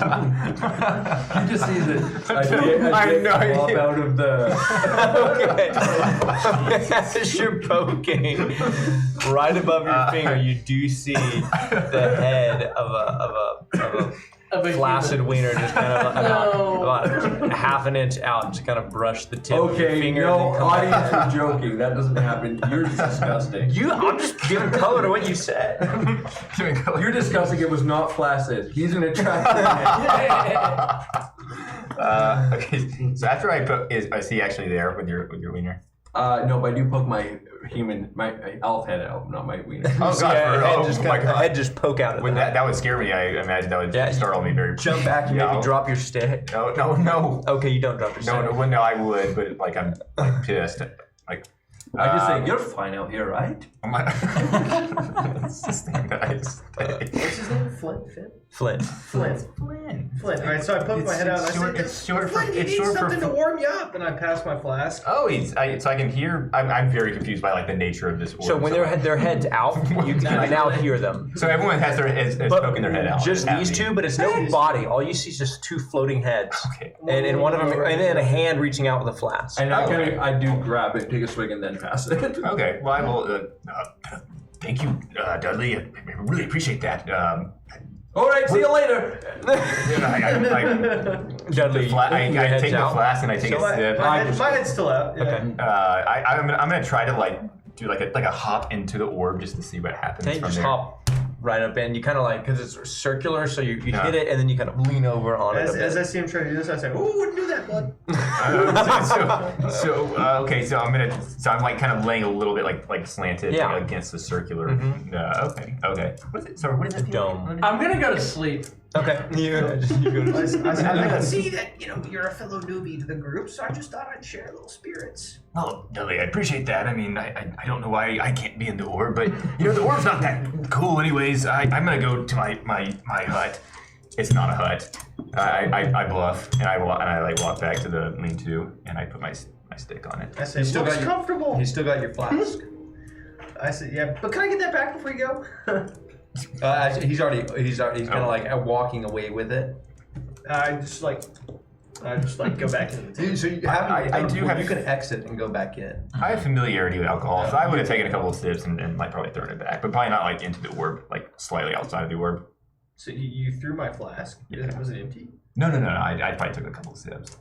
He just sees it.
I have no idea.
Pop out of the.
Okay. As you're poking, right above your finger, you do see the head of a flaccid wiener just kind of about half an inch out, just kind of brush the tip of your
Okay,
finger.
no,
and then come back.
audience is joking. That doesn't happen. You're disgusting.
I'm just giving color to what you said.
You're disgusting. It was not flaccid. He's an attractive man.
Okay, so after I poke, is he actually there with your wiener?
No, but I do poke my elf head out, not my wiener.
Oh god!
Head just poke out of
Would that would scare me. I imagine that would startle me very.
Jump back and maybe drop your stick.
No.
Okay, you don't drop your stick.
No, I would, but like I'm like pissed. Like
I just say, you're fine out here, right?
It's just the thing that I say.
What's his name? Flint?
Flint.
Flint. Alright, so I poked my head out and I said,
It's short for.
Flint, you
It's
need
short
something
for.
to warm you up. And I passed my flask.
Oh, so I can hear. I'm very confused by like the nature of this.
So when their head's out, you can now hear them.
So everyone has is poking their head out.
Just
It's
these
happening.
two, but it's no body. All you see is just two floating heads,
Okay.
and one of them, and then a hand reaching out with a flask.
And I do grab it, take a swig, and then pass it.
Okay. Well, I will. Thank you, Dudley. I really appreciate that.
All right, see you later.
Dudley,
I
your head's
take the
out.
flask and I take a sip.
My head's still out. Yeah.
Okay.
I'm gonna try to like do like a hop into the orb just to see what happens.
Okay, you
from
just
there.
hop right up in. You kind of like, because it's circular, so you hit it, and then you kind of lean over on it a bit.
As I see him trying to do this, I say, "Ooh, wouldn't do that, bud."
Okay, so I'm like kind of laying a little bit like slanted like, against the circular. Okay. What is it
The dome.
I'm gonna go to sleep.
Okay. You go to
I can see that you're a fellow newbie to the group, so I just thought I'd share a little spirits.
Well, Dudley, I appreciate that. I mean, I don't know why I can't be in the orb, but the orb's not that cool anyways. I'm gonna go to my hut. It's not a hut. I bluff and I like walk back to the lean-to and I put my stick on it.
I said, "Looks comfortable."
He's still got your flask.
I said, "Yeah, but can I get that back before you go?"
He's kind of like walking away with it.
I just like go back into the
So you you can exit and go back in.
I have familiarity with alcohol, so I would have taken a couple of sips and like probably thrown it back, but probably not like into the orb, like slightly outside of the orb.
So you threw my flask?
Yeah.
Was it empty?
No. I probably took a couple of sips.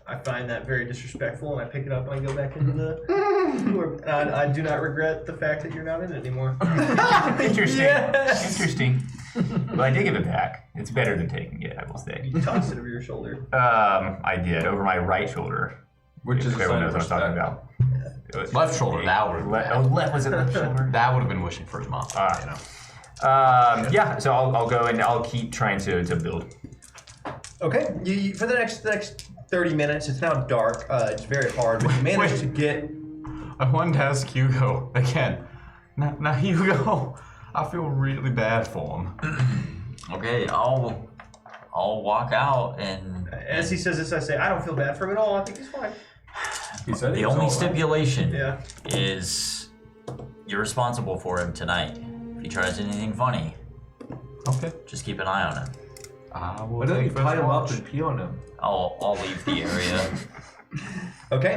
I find that very disrespectful, and I pick it up and I go back into the. I do not regret the fact that you're not in it anymore.
Interesting.
Yes!
Interesting. Well, I did give it back. It's better than taking it, I will say.
You tossed it over your shoulder.
I did over my right shoulder.
Which is a
everyone
sign
knows
of
what I'm talking
respect.
about. It was
Left shoulder, that would have
left was it left shoulder?
that would have been wishing for his mom.
You know. Yeah. So I'll go and I'll keep trying to build.
Okay, you for the next 30 minutes. It's now dark. It's very hard, but you managed to get.
I wanted to ask Hugo again. Now Hugo, I feel really bad for him.
Okay, I'll walk out and.
As he says this, I say, I don't feel bad for him at all. I think he's fine.
He said
The
he was
only
all right.
stipulation
Yeah.
is you're responsible for him tonight. If he tries anything funny,
Okay.
just keep an eye on him.
I will
Why don't you
take first
tie him up
watch.
and pee on him?
I'll leave the area.
Okay.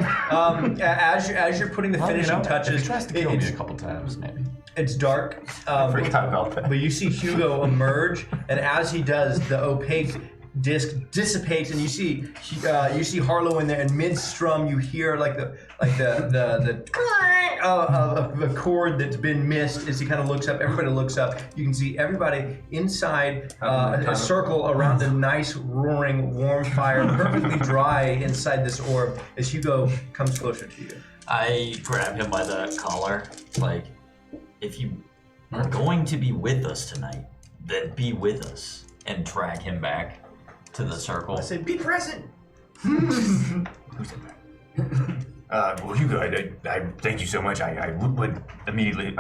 As you're putting the
Well,
finishing
if
touches,
he tries to kill me a couple times, maybe.
it's dark.
Forgot about that.
But you see Hugo emerge, and as he does, the opaque disc dissipates, and you see Harlow in there. And mid-strum, you hear like the of a chord that's been missed. As he kind of looks up, everybody looks up. You can see everybody inside a circle around a nice, roaring, warm fire, perfectly dry inside this orb. As Hugo comes closer to you.
I grab him by the collar, like, if you are going to be with us tonight, then be with us, and drag him back to the circle.
I say, be present.
Well, Hugo, I thank you so much. I would immediately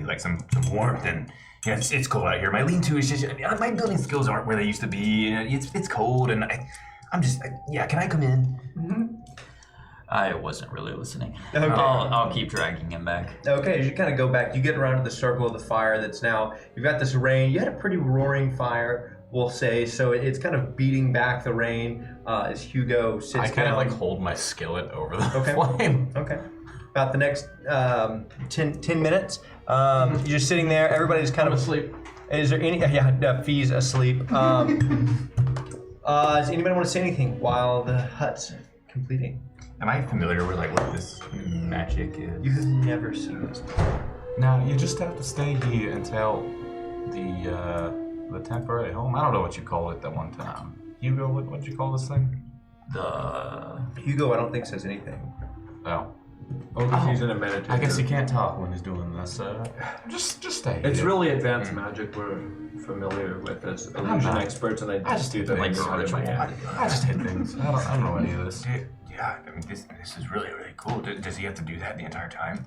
like some warmth, and yeah, it's cold out here. My lean-to is just my building skills aren't where they used to be. It's cold, and I'm just yeah. Can I come in?
I wasn't really listening.
Okay.
I'll keep dragging him back.
Okay, as you kind of go back, you get around to the circle of the fire that's now, you've got this rain. You had a pretty roaring fire, we'll say, so it's kind of beating back the rain as Hugo sits down.
I kind of like hold my skillet over the
Okay.
flame.
Okay. About the next 10 minutes, you're just sitting there, everybody's kind of
asleep.
Is there any, Fee's asleep. Does anybody want to say anything while the hut's completing?
Am I familiar with like what this magic is?
You have never seen this.
Now you just have to stay here until the temporary home. I don't know what you called it that one time. Hugo, what'd you call this thing?
Hugo, I don't think says anything.
Oh.
Oh, because he's in a meditation.
I guess he can't talk when he's doing this. Just stay here.
It's really advanced magic we're familiar with as illusion
not.
experts, and I
just do
do
things
things out of my head.
I just hit things. I don't know any of this.
Yeah, I mean this is really cool. Does he have to do that the entire time?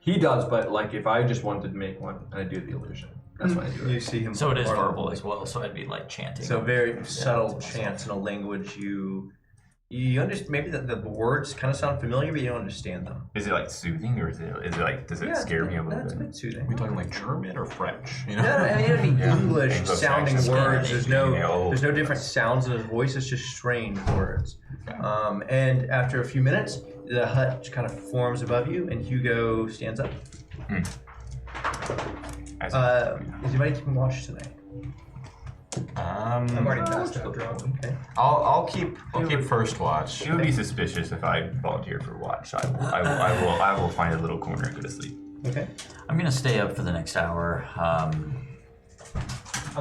He does, but like if I just wanted to make one, and I do the illusion. That's why I do
You
it.
see him.
So it is verbal as well, so I'd be like chanting.
So very subtle chants in a language you understand. Maybe the words kind of sound familiar, but you don't understand them.
Is it like soothing, or is it like does it scare me a little
That's a
bit?
bit soothing.
Are we talking like German or French? You know?
No, I mean it'd be English
English
sounding
accent.
words. There's no
Yeah.
different sounds in his voice. It's just strange words. And after a few minutes, the hut kind of forms above you, and Hugo stands up. Is anybody keeping watch tonight? I'm already passed out drunk. Okay.
I'll keep first watch.
It would be suspicious if I volunteered for watch. I will find a little corner and go to sleep.
Okay.
I'm gonna stay up for the next hour.
I'm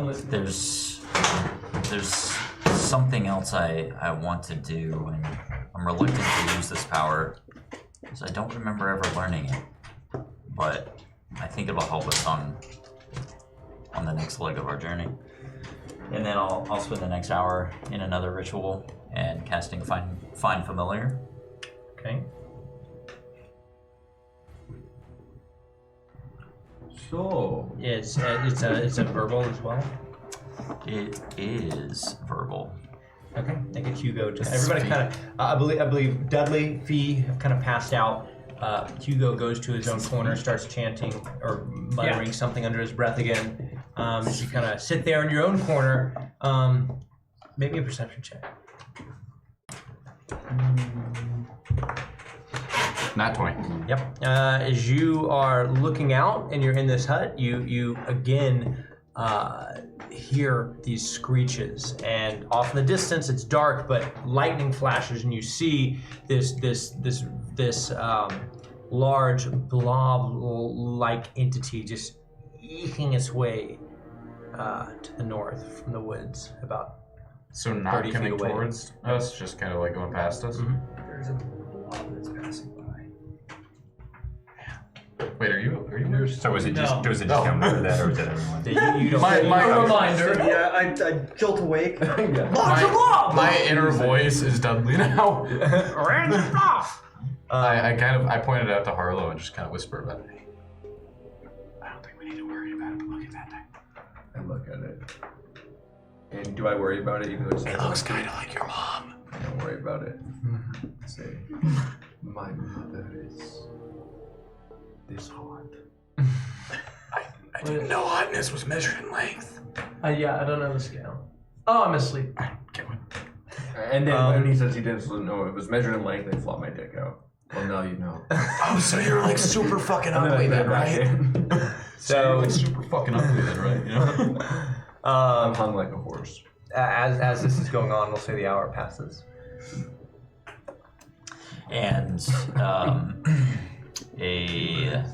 listening.
There's something else I want to do, and I'm reluctant to use this power because I don't remember ever learning it. But I think it'll help us on the next leg of our journey. And then I'll spend the next hour in another ritual and casting Find Familiar.
Okay.
So
It's a verbal as well.
It is verbal.
Okay. Make it Hugo. Everybody kind of. I believe Dudley, Fee have kind of passed out. Hugo goes to his own corner, starts chanting or muttering something under his breath again. As you kind of sit there in your own corner, make me a perception check.
Not 20.
Yep. As you are looking out and you're in this hut, you again hear these screeches, and off in the distance it's dark, but lightning flashes, and you see this large blob-like entity just eking its way to the north from the woods, about
So not
30 feet
coming
away.
towards us, just kind of like going past us.
There's a blob that's passing by.
Wait, are you?
So was it just him for that, or was it everyone?
Yeah, you don't.
A reminder.
Yeah, I jolt awake.
My inner voice is Dudley now. I pointed out to Harlow and just kind of whispered about it. I don't think we need to worry about it, but look at that thing.
I look at it. And do I worry about it even though
It looks kind of like your mom.
I don't worry about it. Say, my mother is this hot.
I didn't know hotness was measured in length.
Yeah, I don't know the scale. Oh, I'm asleep.
Get one.
And then when he says he didn't know it was measured in length, they flop my dick out. Well, now you know.
Oh, so you're like super fucking ugly then, right?
So
You're super fucking ugly then, right? You know?
I'm hung like a horse.
as this is going on, we'll say the hour passes.
And a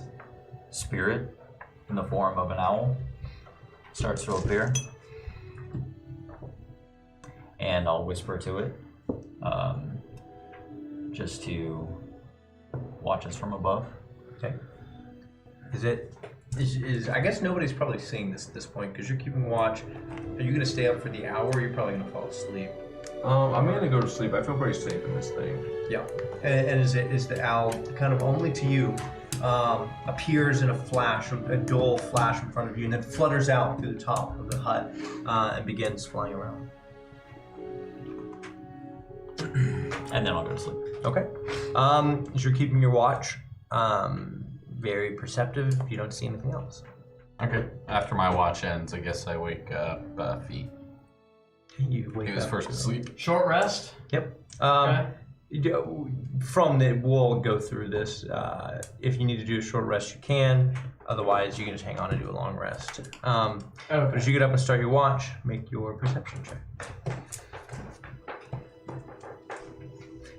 spirit in the form of an owl starts to appear. And I'll whisper to it, just to watch us from above.
Okay. Is I guess nobody's probably seeing this at this point because you're keeping watch. Are you going to stay up for the hour? Or you're probably going to fall asleep.
I'm gonna go to sleep. I feel pretty safe in this thing.
Yeah. And is the owl kind of only to you appears in a flash, a dull flash in front of you, and then flutters out through the top of the hut and begins flying around.
And then I'll go to sleep.
Okay. As you're keeping your watch, very perceptive. You don't see anything else.
Okay. After my watch ends, I guess I wake up Feet.
You wake
He was
up.
first asleep.
Short rest.
Yep.
Okay.
From the, we'll go through this. If you need to do a short rest, you can. Otherwise, you can just hang on and do a long rest. But as you get up and start your watch, make your perception check.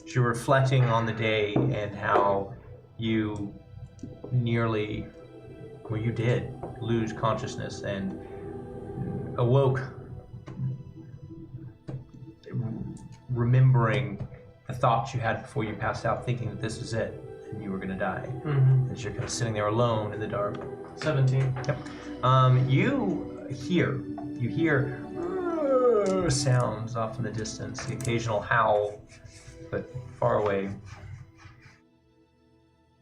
As you're reflecting on the day and how you nearly, well, you did lose consciousness and awoke remembering the thoughts you had before you passed out, thinking that this is it and you were going to die. As you're kind of sitting there alone in the dark.
17.
Yep. You hear sounds off in the distance, the occasional howl, but far away.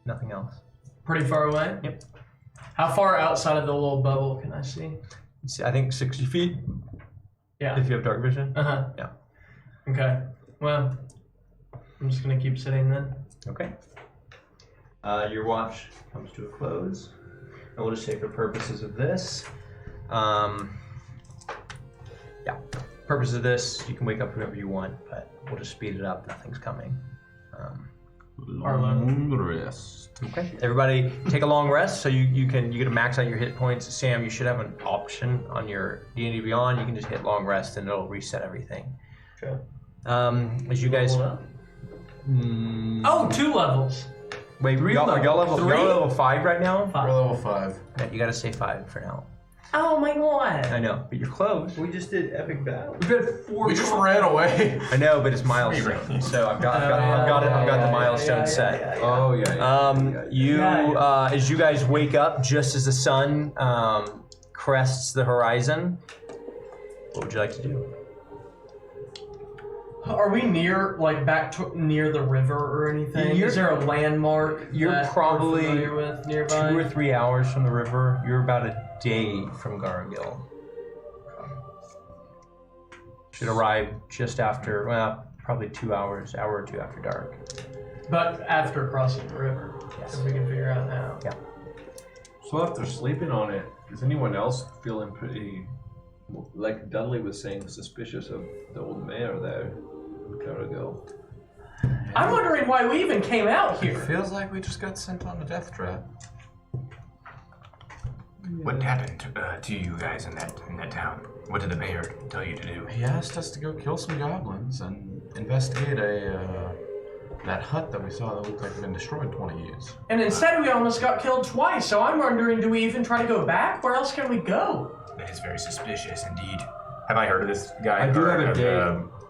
Nothing else.
Pretty far away?
Yep.
How far outside of the little bubble can I see?
I think 60 feet.
Yeah.
If you have dark vision.
Uh-huh.
Yeah.
Okay. Well, I'm just gonna keep sitting then.
Okay. Your watch comes to a close. And we'll just say for purposes of this, purposes of this, you can wake up whenever you want, but we'll just speed it up. Nothing's coming.
Long rest.
Okay. Everybody take a long rest so you get to max out your hit points. Sam, you should have an option on your D&D Beyond. You can just hit long rest and it'll reset everything.
Okay.
As you guys.
Oh, 2 levels.
Wait, y'all level 5 right now?
We're level 5.
Yeah, you gotta say 5 for now.
Oh my god.
I know, but you're close.
We just did epic battle.
We've had 4
We just ran away.
I know, but it's milestone. So I've got the milestone set.
Oh yeah.
As you guys wake up, just as the sun crests the horizon, what would you like to do?
Are we near, near the river or anything? Is there a landmark
You're
that
probably
we're familiar with nearby?
2 or 3 hours from the river. You're about a day from Gargil. Should arrive just after, probably 2 hours, hour or 2 after dark.
But after crossing the river.
Yes.
If we can figure out how.
Yeah.
So after sleeping on it, is anyone else feeling pretty, like Dudley was saying, suspicious of the old mayor there in Cargill?
I'm wondering why we even came out here.
Feels like we just got sent on a death trap.
What happened to you guys in that town? What did the mayor tell you to do?
He asked us to go kill some goblins and investigate that hut that we saw that looked like it'd been destroyed 20 years.
And instead, we almost got killed twice. So I'm wondering, do we even try to go back? Where else can we go?
That is very suspicious indeed. Have I heard of this guy?
I do
Or
have a
of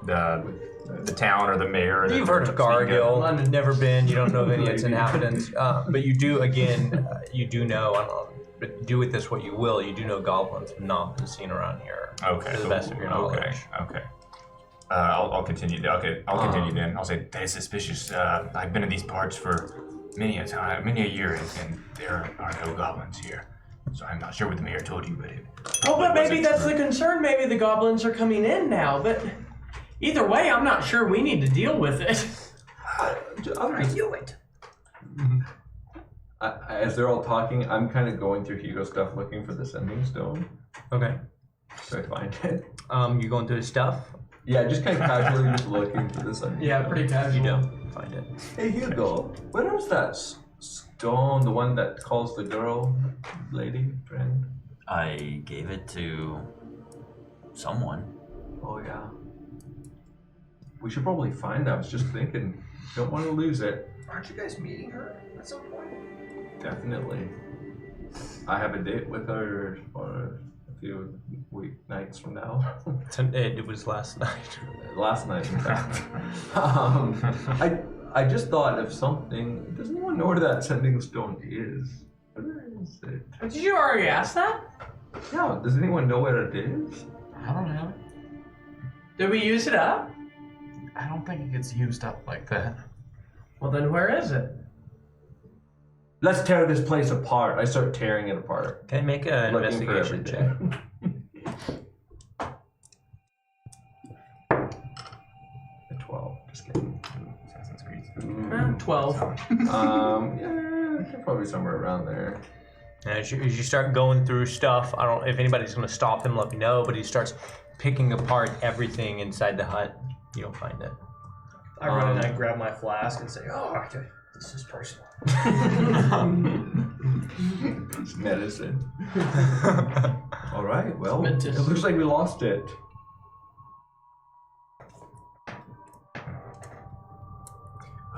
date.
the town or the mayor?
You've heard of Gargill. Never been. You don't know of any of its inhabitants. But you do, again, you do know, I don't know, but do with this what you will, you do know goblins have not been seen around here.
Okay.
To the best of your knowledge.
Okay. I'll continue. Okay, I'll continue then. I'll say that is suspicious. I've been in these parts for many a year, and there are no goblins here. So I'm not sure what the mayor told you, but it.
Oh, but maybe
wasn't
that's
true.
the concern. Maybe the goblins are coming in now. But either way, I'm not sure we need to deal with it.
As they're all talking, I'm kind of going through Hugo's stuff looking for the sending stone.
Okay.
So I find it.
You going through his stuff?
Yeah, just kind of casually just looking for the sending
Yeah,
stone.
pretty casual.
You don't find it.
Hey Hugo, where is that stone? The one that calls the girl, lady, friend?
I gave it to someone.
Oh yeah. We should probably find that. I was just thinking. Don't want to lose it.
Aren't you guys meeting her at some point?
Definitely. I have a date with her for a few nights from now.
It was last night.
Last night, in fact. I just thought of something. Does anyone know where that sending stone is? Where is it?
Did you already ask that?
Yeah, does anyone know where it is?
I don't have it.
Did we use it up?
I don't think it gets used up like that.
Well, then where is it?
Let's tear this place apart. I start tearing it apart.
Can I make an
Looking for
investigation check?
everything. A 12. Just kidding.
Assassin's Creed.
12.
Yeah, probably somewhere around there.
And as you start going through stuff, I don't know if anybody's going to stop him, let me know, but he starts picking apart everything inside the hut. You don't find it.
I run in and I grab my flask and say, "Oh, this is personal."
It's medicine. All right, well,
It's
it
medicine.
looks like we lost it.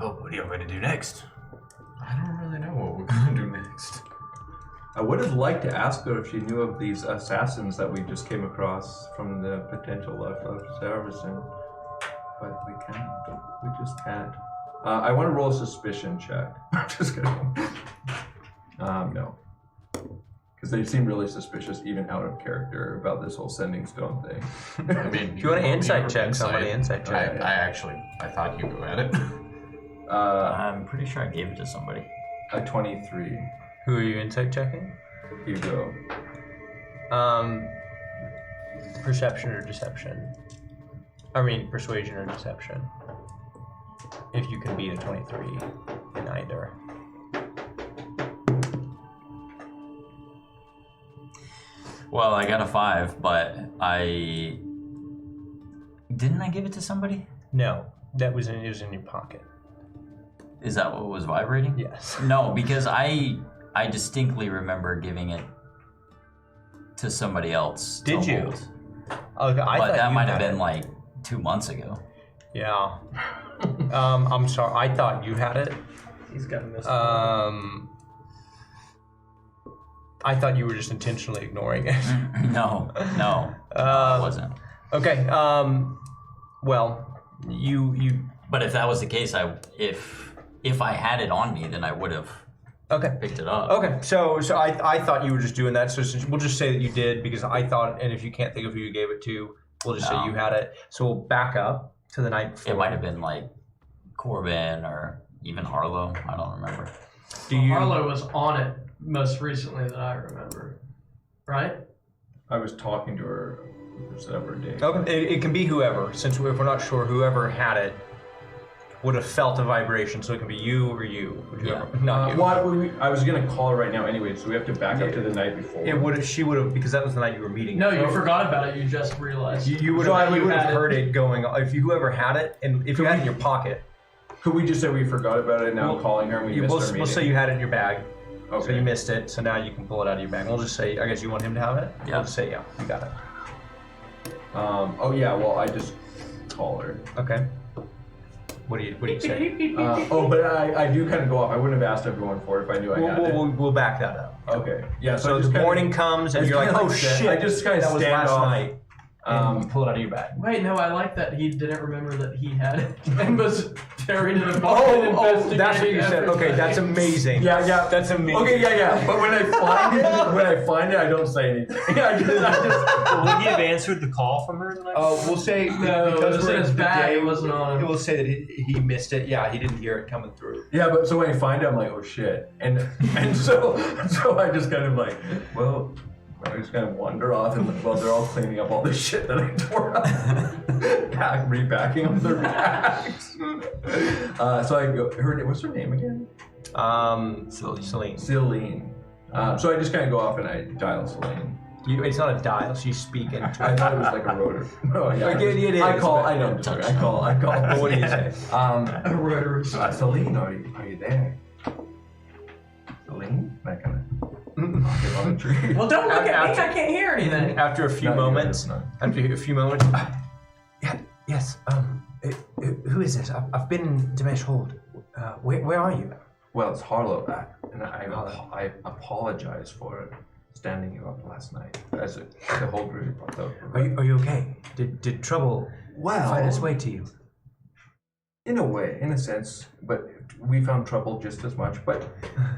Well, what are you going to do next?
I don't really know what we're gonna do next.
I would have liked to ask her if she knew of these assassins that we just came across from the potential of Saracen, but we can't. We just can't. I want to roll a suspicion check. Just kidding. No. Because they seem really suspicious, even out of character, about this whole sending stone thing.
I mean,
If you want to insight
never
check somebody, insight check.
I thought you go at it.
I'm pretty sure I gave it to somebody.
A 23.
Who are you insight checking?
Hugo.
Perception or deception? I mean, persuasion or deception. If you can beat a 23 in either.
Well, I got a 5, but I didn't I give it to somebody?
No, it was in your pocket.
Is that what was vibrating?
Yes.
No, because I distinctly remember giving it to somebody else. to
Did you?
hold.
Okay, I
But
thought
that
you
might have
had
been
it.
like 2 months ago.
Yeah. I'm sorry. I thought you had it.
He's got missed.
I thought you were just intentionally ignoring it.
No, I wasn't.
Okay. Well, you.
But if that was the case, if I had it on me, then I would have
Okay.
picked it up.
Okay. So I thought you were just doing that. So since, we'll just say that you did because I thought, and if you can't think of who you gave it to, we'll just say
No.
you had it. So we'll back up to the night before.
It might have been like Corbin or even Harlow. I don't remember.
Do you?
Harlow was on it most recently that I remember. Right?
I was talking to her several days.
Okay. It can be whoever. Since if we're not sure, whoever had it would have felt a vibration. So it can be you or you. Whichever. Not you.
What would we, I was gonna call her right now anyway, so we have to back up to the night before.
It would. She would have because that was the night you were meeting.
No, you forgot about it. You just realized.
You would
So
have.
I
You would have
had it.
heard it going. If whoever had it, and if you had it in your pocket,
Could we just say we forgot about it now,
Well,
calling her and we missed our meeting?
we'll say you had it in your bag.
Okay.
So you missed it. So now you can pull it out of your bag. We'll just say. I guess you want him to have it.
Yeah.
We'll just say yeah. You got it.
Oh yeah, well I just call her.
Okay. What do you say?
But I do kind of go off. I wouldn't have asked everyone for it if I knew I had it.
We'll back that up.
Okay. Yeah.
So
I just
the
kinda-
morning comes and
I
you're like,
kinda
oh
stand-
shit,
I just kind of
that was
stand
last
off.
night. And you pull it out of your bag.
Wait, no, I like that he didn't remember that he had it and was carried to the bar and
Oh, that's what you said.
investigating
Okay, that's amazing.
Yeah.
That's amazing.
Okay, yeah. But when I find it, I don't say anything. I just.
Would he have answered the call from her?
We'll say
No, it
because
was
we're
in
in
his
the
bag,
day,
it wasn't on him.
We'll say that he missed it. Yeah, he didn't hear it coming through.
Yeah, but so when I find it, I'm like, oh shit, and so I just kind of like, well, I just kind of wander off, and while they're all cleaning up all the shit that I tore up, repacking up their bags. So I go, what's her name again?
Celine.
Celine. So I just kind of go off and I dial Celine.
It's not a dial, so you speak into it.
I thought it was like a rotor. No, yeah.
Like, it is,
I call.
but-
I know. I'm just kidding. I call.
What do you say?
A rotary.
Celine, are you there? Celine? That kind of knock it on a tree.
Well, don't look at me.
After-
I can't hear anything.
After a few
No,
moments,
no.
Yes. Who is this? I've been in Dimesh Hold. Where are you?
Well, it's Harlow, and I apologize for standing you up last night as the whole group.
Are you okay? Did trouble find its way to you?
In a way, in a sense, but we found trouble just as much. But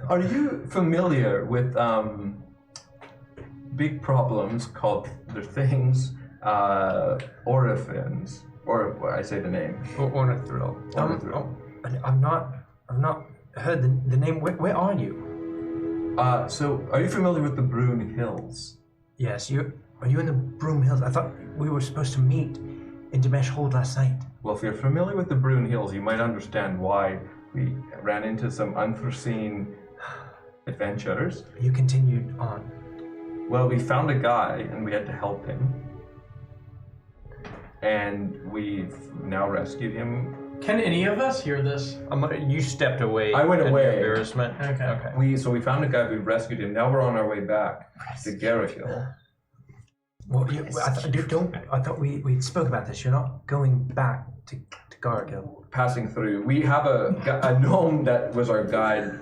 are you familiar with big problems called their things, orphans, or I say the name.
Ornithril.
I've not heard the name. Where are you?
So are you familiar with the Brune Hills?
Yes, are you in the Broom Hills? I thought we were supposed to meet in Dimesh Hold last night.
Well, if you're familiar with the Brune Hills, you might understand why we ran into some unforeseen adventures.
You continued on.
Well, we found a guy and we had to help him. And we've now rescued him.
Can any of us hear this?
You stepped away.
I went
in
away.
your embarrassment.
Okay.
So we found a guy, we rescued him. Now we're on our way back to Garrett Hill.
Well, I thought we spoke about this. You're not going back to Gargill.
Passing through. We have a gnome that was our guide.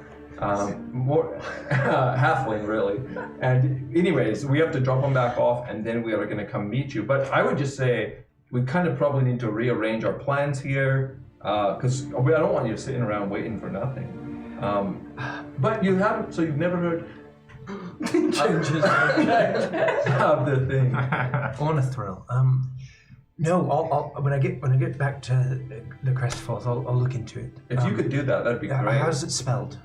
More halfling really, and anyways, we have to drop him back off, and then we are going to come meet you. But I would just say we kind of probably need to rearrange our plans here, because I don't want you sitting around waiting for nothing. But you haven't, so you've never heard
Changes.
of the thing.
Ornithril. No. I'll when I get back to the Crest Falls, I'll look into it.
If you could do that, that'd be great.
How's it spelled?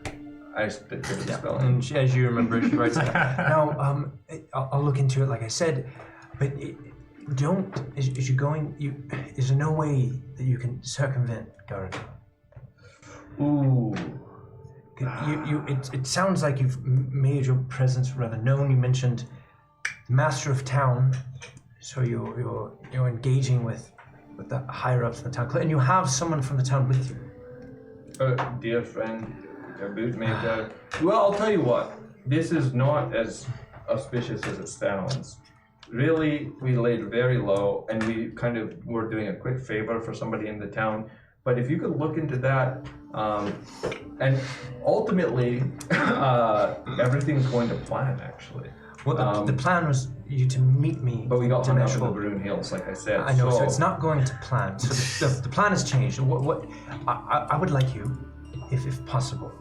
I just did the spelling.
And as you remember, she writes it down.
Now, I'll look into it, like I said, but as you're going, is there no way that you can circumvent Gargill?
Ooh.
It sounds like you've made your presence rather known. You mentioned the master of town, so you're engaging with the higher ups in the town, and you have someone from the town with you.
Dear friend, a bootmaker. Well, I'll tell you what. This is not as auspicious as it sounds. Really, we laid very low, and we kind of were doing a quick favor for somebody in the town. But if you could look into that, and ultimately, everything's going to plan, actually.
Well, the plan was you to meet me.
But we got hung up in the
Dimesh.
Brune Hills, like I said.
I know, so it's not going to plan. So the plan has changed. What I would like you, if possible,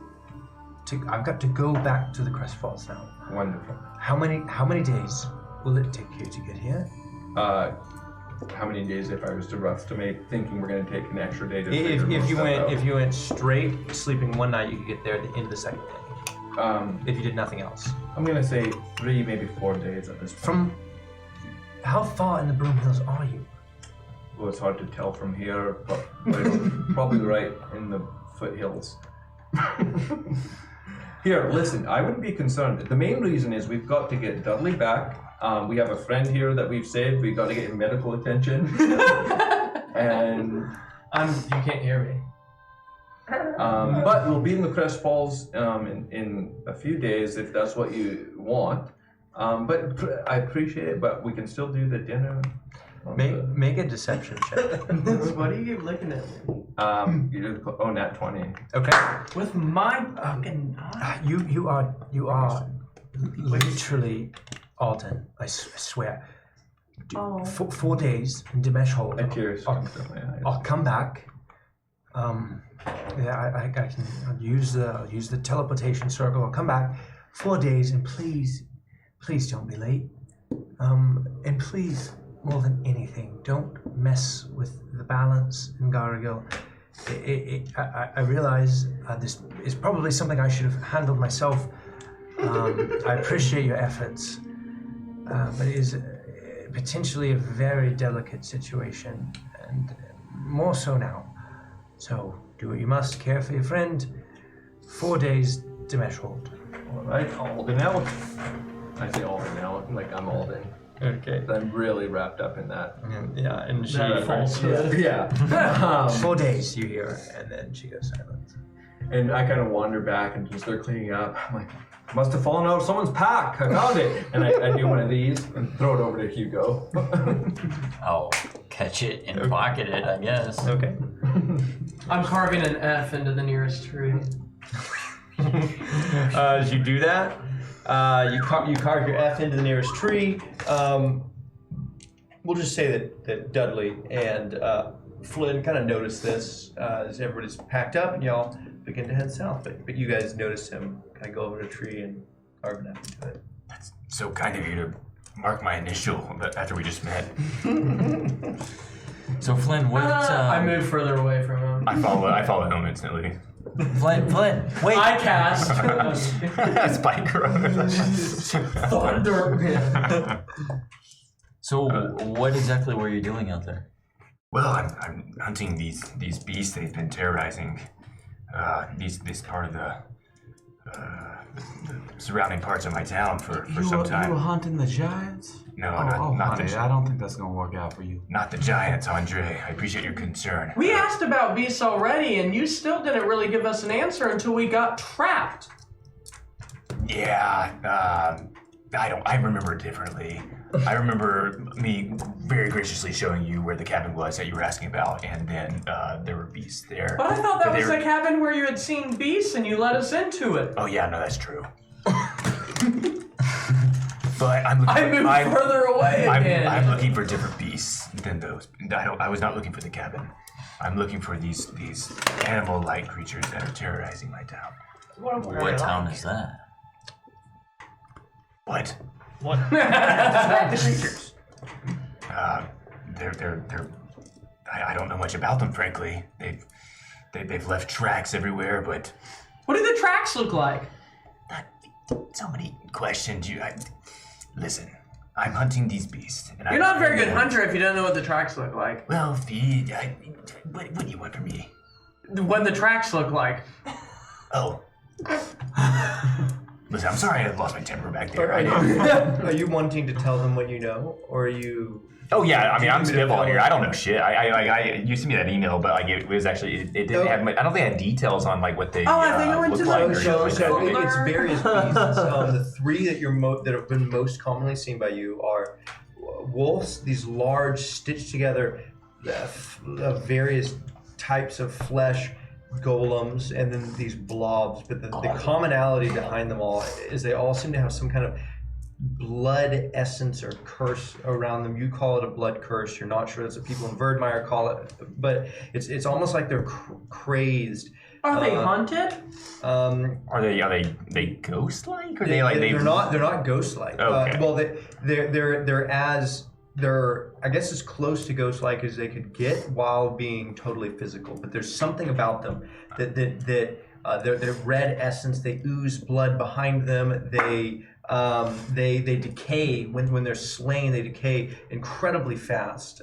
I've got to go back to the Crest Falls now.
Wonderful.
How many days will it take you to get here?
How many days, if I was to rough-estimate, thinking we're going to take an extra day to figure
If
most
you
stuff
went
out?
if you went straight, sleeping one night, you could get there at the end of the second day. If you did nothing else.
I'm going to say 3, maybe 4 days at this point.
From how far in the Broom Hills are you?
Well, it's hard to tell from here, but probably right in the foothills. Here, listen, I wouldn't be concerned. The main reason is we've got to get Dudley back. We have a friend here that we've saved. We've got to get him medical attention. And
You can't hear me.
but we'll be in the Crest Falls in a few days if that's what you want. But I appreciate it, but we can still do the dinner.
Make a deception check.
Why do you keep looking at me?
You do the nat 20.
Okay.
With my fucking eye.
You are literally Alden. I swear.
Oh.
4 days in Dimesh Hold.
A tear comes down my eyes.
I'll come back. I can I'll use the teleportation circle. I'll come back 4 days, and please don't be late. And please, more than anything, don't mess with the balance in Garagil. I realize this is probably something I should have handled myself. I appreciate your efforts, but it is potentially a very delicate situation, and more so now. So do what you must, care for your friend. 4 days, Dimesh Hold.
Alright, Alden out. I say Alden out, like I'm Alden.
Okay.
I'm really wrapped up in that.
Yeah, and she
That falsehood.
Yeah.
4 days you hear her, and then she goes silent.
And I kind of wander back and just start cleaning up. I'm like, must have fallen out of someone's pack. I found it. And I do one of these and throw it over to Hugo.
I'll catch it and pocket it, I guess.
Okay.
I'm carving an F into the nearest tree.
As you do that, you carve your F into the nearest tree. We'll just say that Dudley and Flynn kind of notice this as everybody's packed up and y'all begin to head south. But you guys notice him kind of go over to a tree and carve an F into it.
That's so kind of you to mark my initial after we just met.
So Flynn, what?
I move further away from him.
I follow him instantly.
Flynn, wait.
I cast
Spike Road.
thunder.
So what exactly were you doing out there?
Well, I'm hunting these beasts. They've been terrorizing this part of the surrounding parts of my town for some time.
You were hunting the giants?
No,
not
the
I don't think that's gonna work out for you.
not the giants, Andre. I appreciate your concern.
We asked about beasts already, and you still didn't really give us an answer until we got trapped.
Yeah, I remember it differently. I remember me very graciously showing you where the cabin was that you were asking about, and then there were beasts there.
But I thought that
But
was
they
the
were-
cabin where you had seen beasts and you let us into it.
Oh yeah, no, that's true. But I'm looking.
I moved further away again.
I'm looking for different beasts than those. I was not looking for the cabin. I'm looking for these animal-like creatures that are terrorizing my town.
What town is that?
What?
Describe the creatures.
They're. I don't know much about them, frankly. They've left tracks everywhere, but
What do the tracks look like?
so many questions. Listen. I'm hunting these beasts, and
You're not a very good hunter if you don't know what the tracks look like.
Well, what do you want from me?
What the tracks look like.
Oh. Listen, I'm sorry I lost my temper back there.
Are you wanting to tell them what you know, or are you?
Oh yeah, I mean I'm spitballing here. I don't know shit. You sent me that email, but like it was actually it didn't have. I don't think it had details on like what they
I think I went
look
to
like.
the
or
So
anything like that.
it's various beasts. The three that have been most commonly seen by you are wolves, these large, stitched together, various types of flesh, golems, and then these blobs. But the commonality behind them all is they all seem to have some kind of blood essence or curse around them. You call it a blood curse. You're not sure that's what people in Verdmire call it, but it's almost like they're crazed.
Are they haunted?
Are they ghost-like? Or
They're not ghost-like.
Okay.
Well, they're I guess as close to ghost-like as they could get while being totally physical. But there's something about them that they're red essence. They ooze blood behind them. They decay when they're slain. They decay incredibly fast.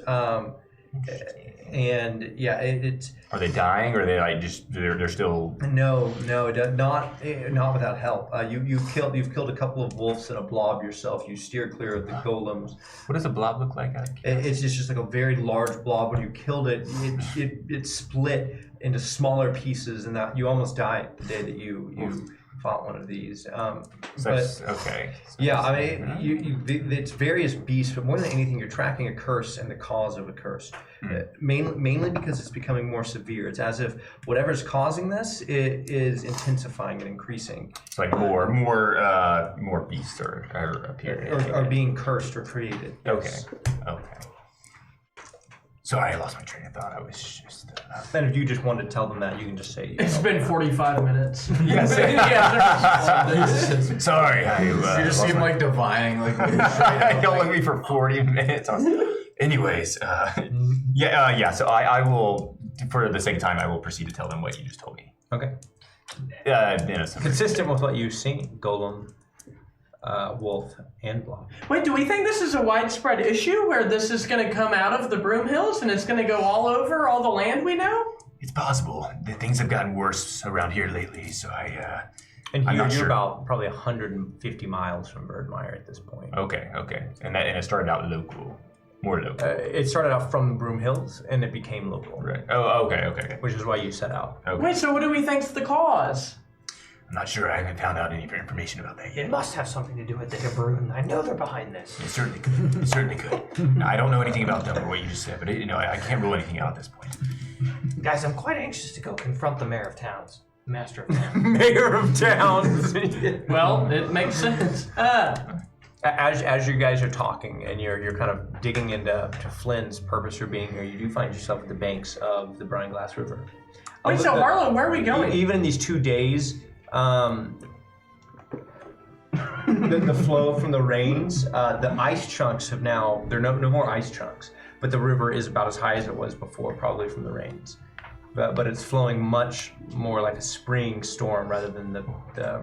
And yeah, it's
Are they dying, or are they like just they're still?
no, not without help. You've killed a couple of wolves and a blob yourself. You steer clear of the golems.
What does a blob look like?
It's just like a very large blob. When you killed it, it split into smaller pieces, and that you almost died the day that you fought one of these.
So
But
okay.
yeah, I mean, it's various beasts, but more than anything, you're tracking a curse and the cause of a curse. Mainly because it's becoming more severe. It's as if whatever's causing this is intensifying and increasing.
It's like more beasts are appearing.
Or being cursed or created.
Okay.
Yes.
Okay. Sorry, I lost my train of thought. I was just.
And if you just wanted to tell them that, you can just say.
It's been 45 minutes.
Yes.
Yeah,
Sorry, I.
You just seem like divining, like.
You'll look at me for 40 minutes. Anyways, yeah. So I will, for the sake of time, I will proceed to tell them what you just told me.
Okay.
Consistent
with what you've seen, Golem, Wolf, and Blob.
Wait, do we think this is a widespread issue where this is going to come out of the Broom Hills and it's going to go all over all the land we know?
It's possible. Things have gotten worse around here lately, so
And
I'm
you're
not sure.
about probably 150 miles from Birdmire at this point.
Okay. And it started out local. More local.
It started out from the Broom Hills, and it became local.
Right. Oh, okay.
Which is why you set out.
Okay.
Wait, so what do we think's the cause?
I'm not sure. I haven't found out any information about that
It
yet.
must have something to do with the Gabrun. I know they're behind this.
It certainly could. It certainly could. I don't know anything about them or what you just said, but I can't rule anything out at this point.
Guys, I'm quite anxious to go confront the mayor of towns. Master of towns.
Mayor of towns.
Well, it makes sense.
As you guys are talking and you're kind of digging into Flynn's purpose for being here, you do find yourself at the banks of the Brine Glass River.
Wait, so Harlow, where are we going?
Even in these 2 days, the flow from the rains, the ice chunks have now, there are no more ice chunks, but the river is about as high as it was before, probably from the rains. But it's flowing much more like a spring storm rather than the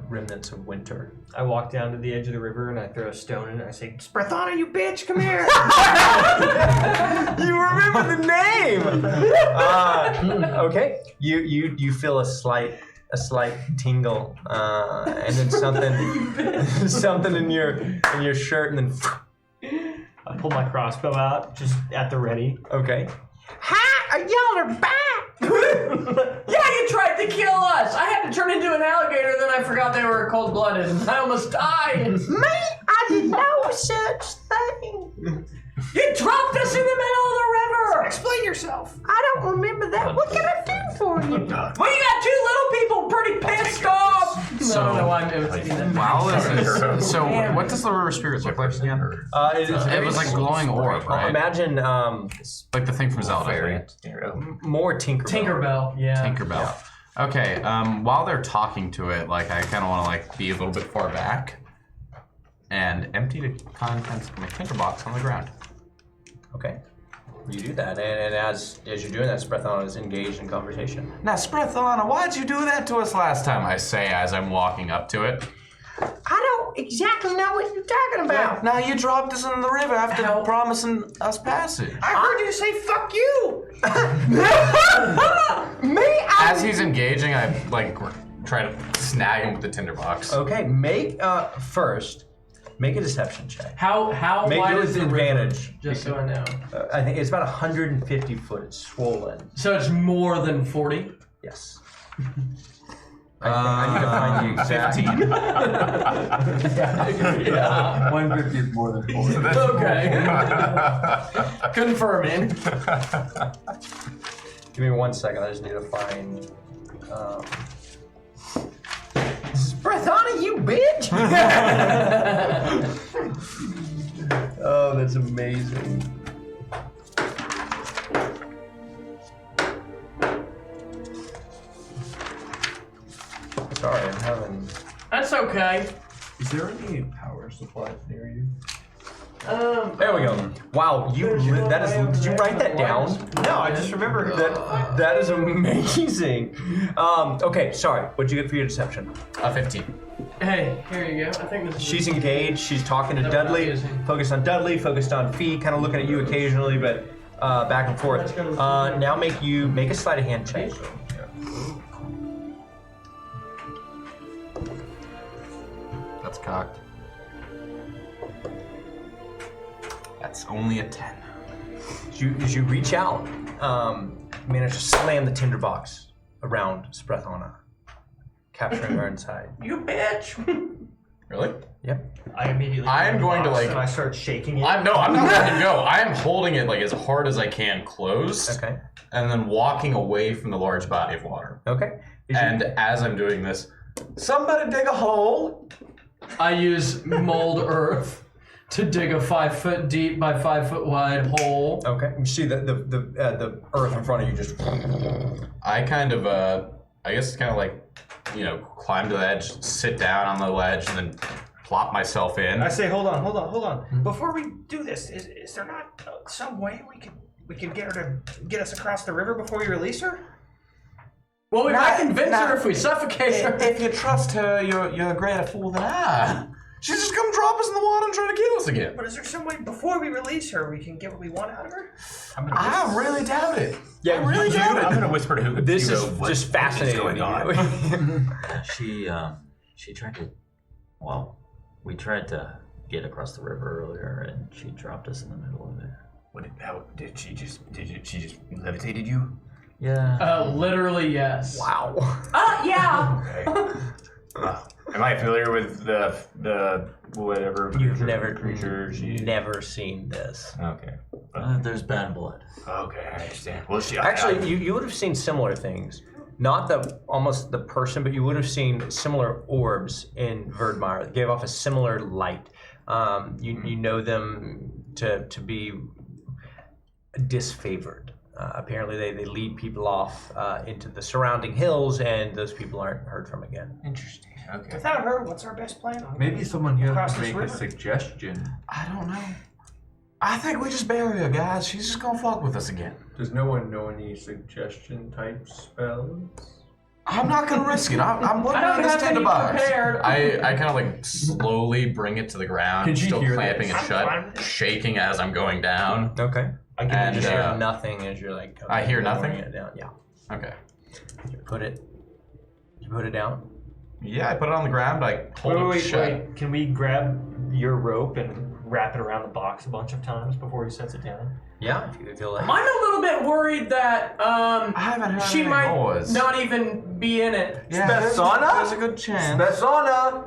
remnants of winter.
I walk down to the edge of the river and I throw a stone in and I say, Sprethana, you bitch, come here!
You remember the name! Okay, you feel a slight tingle, and then something in your shirt, and then
I pull my crossbow out, just at the ready.
okay. Hi, y'all are back!
Yeah, you tried to kill us! I had to turn into an alligator, then I forgot they were cold-blooded, and I almost died!
Me? I didn't know such thing.
You dropped us in the middle of the river!
Explain yourself.
I don't remember that. What can I do for you?
Well, you got 2 little people pretty pissed off!
So-
I don't know why I'm imitating that.
Wow, this is. So, what does the river spirit look like again? It was like glowing orb, right?
Imagine
Like the thing from Zelda. Right?
more Tinkerbell.
Tinkerbell, yeah.
Tinkerbell. Okay. While they're talking to it, like I kind of want to like be a little bit far back and empty the contents of my tinkerbox on the ground.
Okay. You do that, and as you're doing that, Sprethana is engaged in conversation.
Now, Sprethana, why'd you do that to us last time? I say as I'm walking up to it.
I don't exactly know what you're talking about.
Now you dropped us in the river after promising us passage.
I heard you say fuck you!
As he's engaging, I like try to snag him with the tinderbox.
Okay, make a deception check.
How
Make
wide
it
is
with
the
advantage.
river? Just so I know.
I think it's about 150 foot. It's swollen.
So it's more than 40?
Yes. I need to find the exact.
15.
Yeah.
150 is more than 40.
Okay. Confirming.
Give me 1 second. I just need to find. Sprethana, you bitch! Oh, that's amazing. Sorry, I'm having.
That's okay.
Is there any power supplies near you?
There we go. Wow, that is. Did you write that down?
No, I just remember
That is amazing. Okay, sorry. What'd you get for your deception?
15.
Hey, here you go. I think this is.
She's engaged. She's talking to
That we're not
Dudley.
using.
Focused on Dudley. Focused on Fee. Kind of looking at you occasionally, but back and forth. Now make a sleight of hand check.
That's cocked. That's only a 10.
As you reach out, manage to slam the tinderbox around Sprethana. capturing her inside.
You bitch!
Really?
Yep.
I immediately.
I am
grab the
going to,
box
like-
And I start shaking it.
I'm not letting go. I am holding it like as hard as I can closed,
Okay.
and then walking away from the large body of water.
Okay.
And as I'm doing this, somebody dig a hole.
I use mold earth to dig a 5 foot deep by 5 foot wide hole.
Okay. You see the earth in front of you just.
I kind of, I guess kind of like, climb to the edge, sit down on the ledge, and then plop myself in.
I say, hold on. Before we do this, is there not some way we can get her to get us across the river before we release her?
Well, we might convince her if we suffocate her.
If you trust her, you're a greater fool than I. She's just gonna drop us in the water and try to kill us again.
But is there some way before we release her we can get what we want out of her?
I really doubt it.
Yeah,
I really doubt it.
I'm gonna whisper to Hugo.
This is
Hugo,
just fascinating.
What's going on?
She tried to. Well, we tried to get across the river earlier, and she dropped us in the middle of it.
How did she just levitated you?
Yeah.
Literally, yes.
Wow.
Yeah.
Okay. Am I familiar with the whatever
You've never
creature?
never seen this.
Okay.
There's bad blood.
Okay, I understand. Well,
Actually, you would have seen similar things. Not almost the person, but you would have seen similar orbs in Verdmire that gave off a similar light. You know them to be disfavored. Apparently, they lead people off into the surrounding hills, and those people aren't heard from again.
Interesting. Okay.
Without her, what's our best plan?
Maybe someone here
Across
can
this
make a
river.
suggestion.
I don't know. I think we just bury her, guys. She's just gonna fuck with us again.
Does no one know any suggestion type spells?
I'm not gonna risk it. I'm looking
I don't
at this
have any
tinderbox.
prepared.
I kind of like slowly bring it to the ground,
Can she
still
hear
clamping
this?
it shut, shaking as I'm going down.
Okay.
I give
And,
You just
it
hear nothing as you're like.
I hear
lowering
nothing?
It down. Yeah.
Okay.
You put it down.
Yeah, I put it on the ground. I hold it shut.
Wait. Can we grab your rope and wrap it around the box a bunch of times before he sets it down?
Yeah, if you feel like.
I'm a little bit worried that
I haven't heard
she
any
might
noise.
not even be in it.
Yeah,
Spetsana?
there's a good chance.
Spetsana!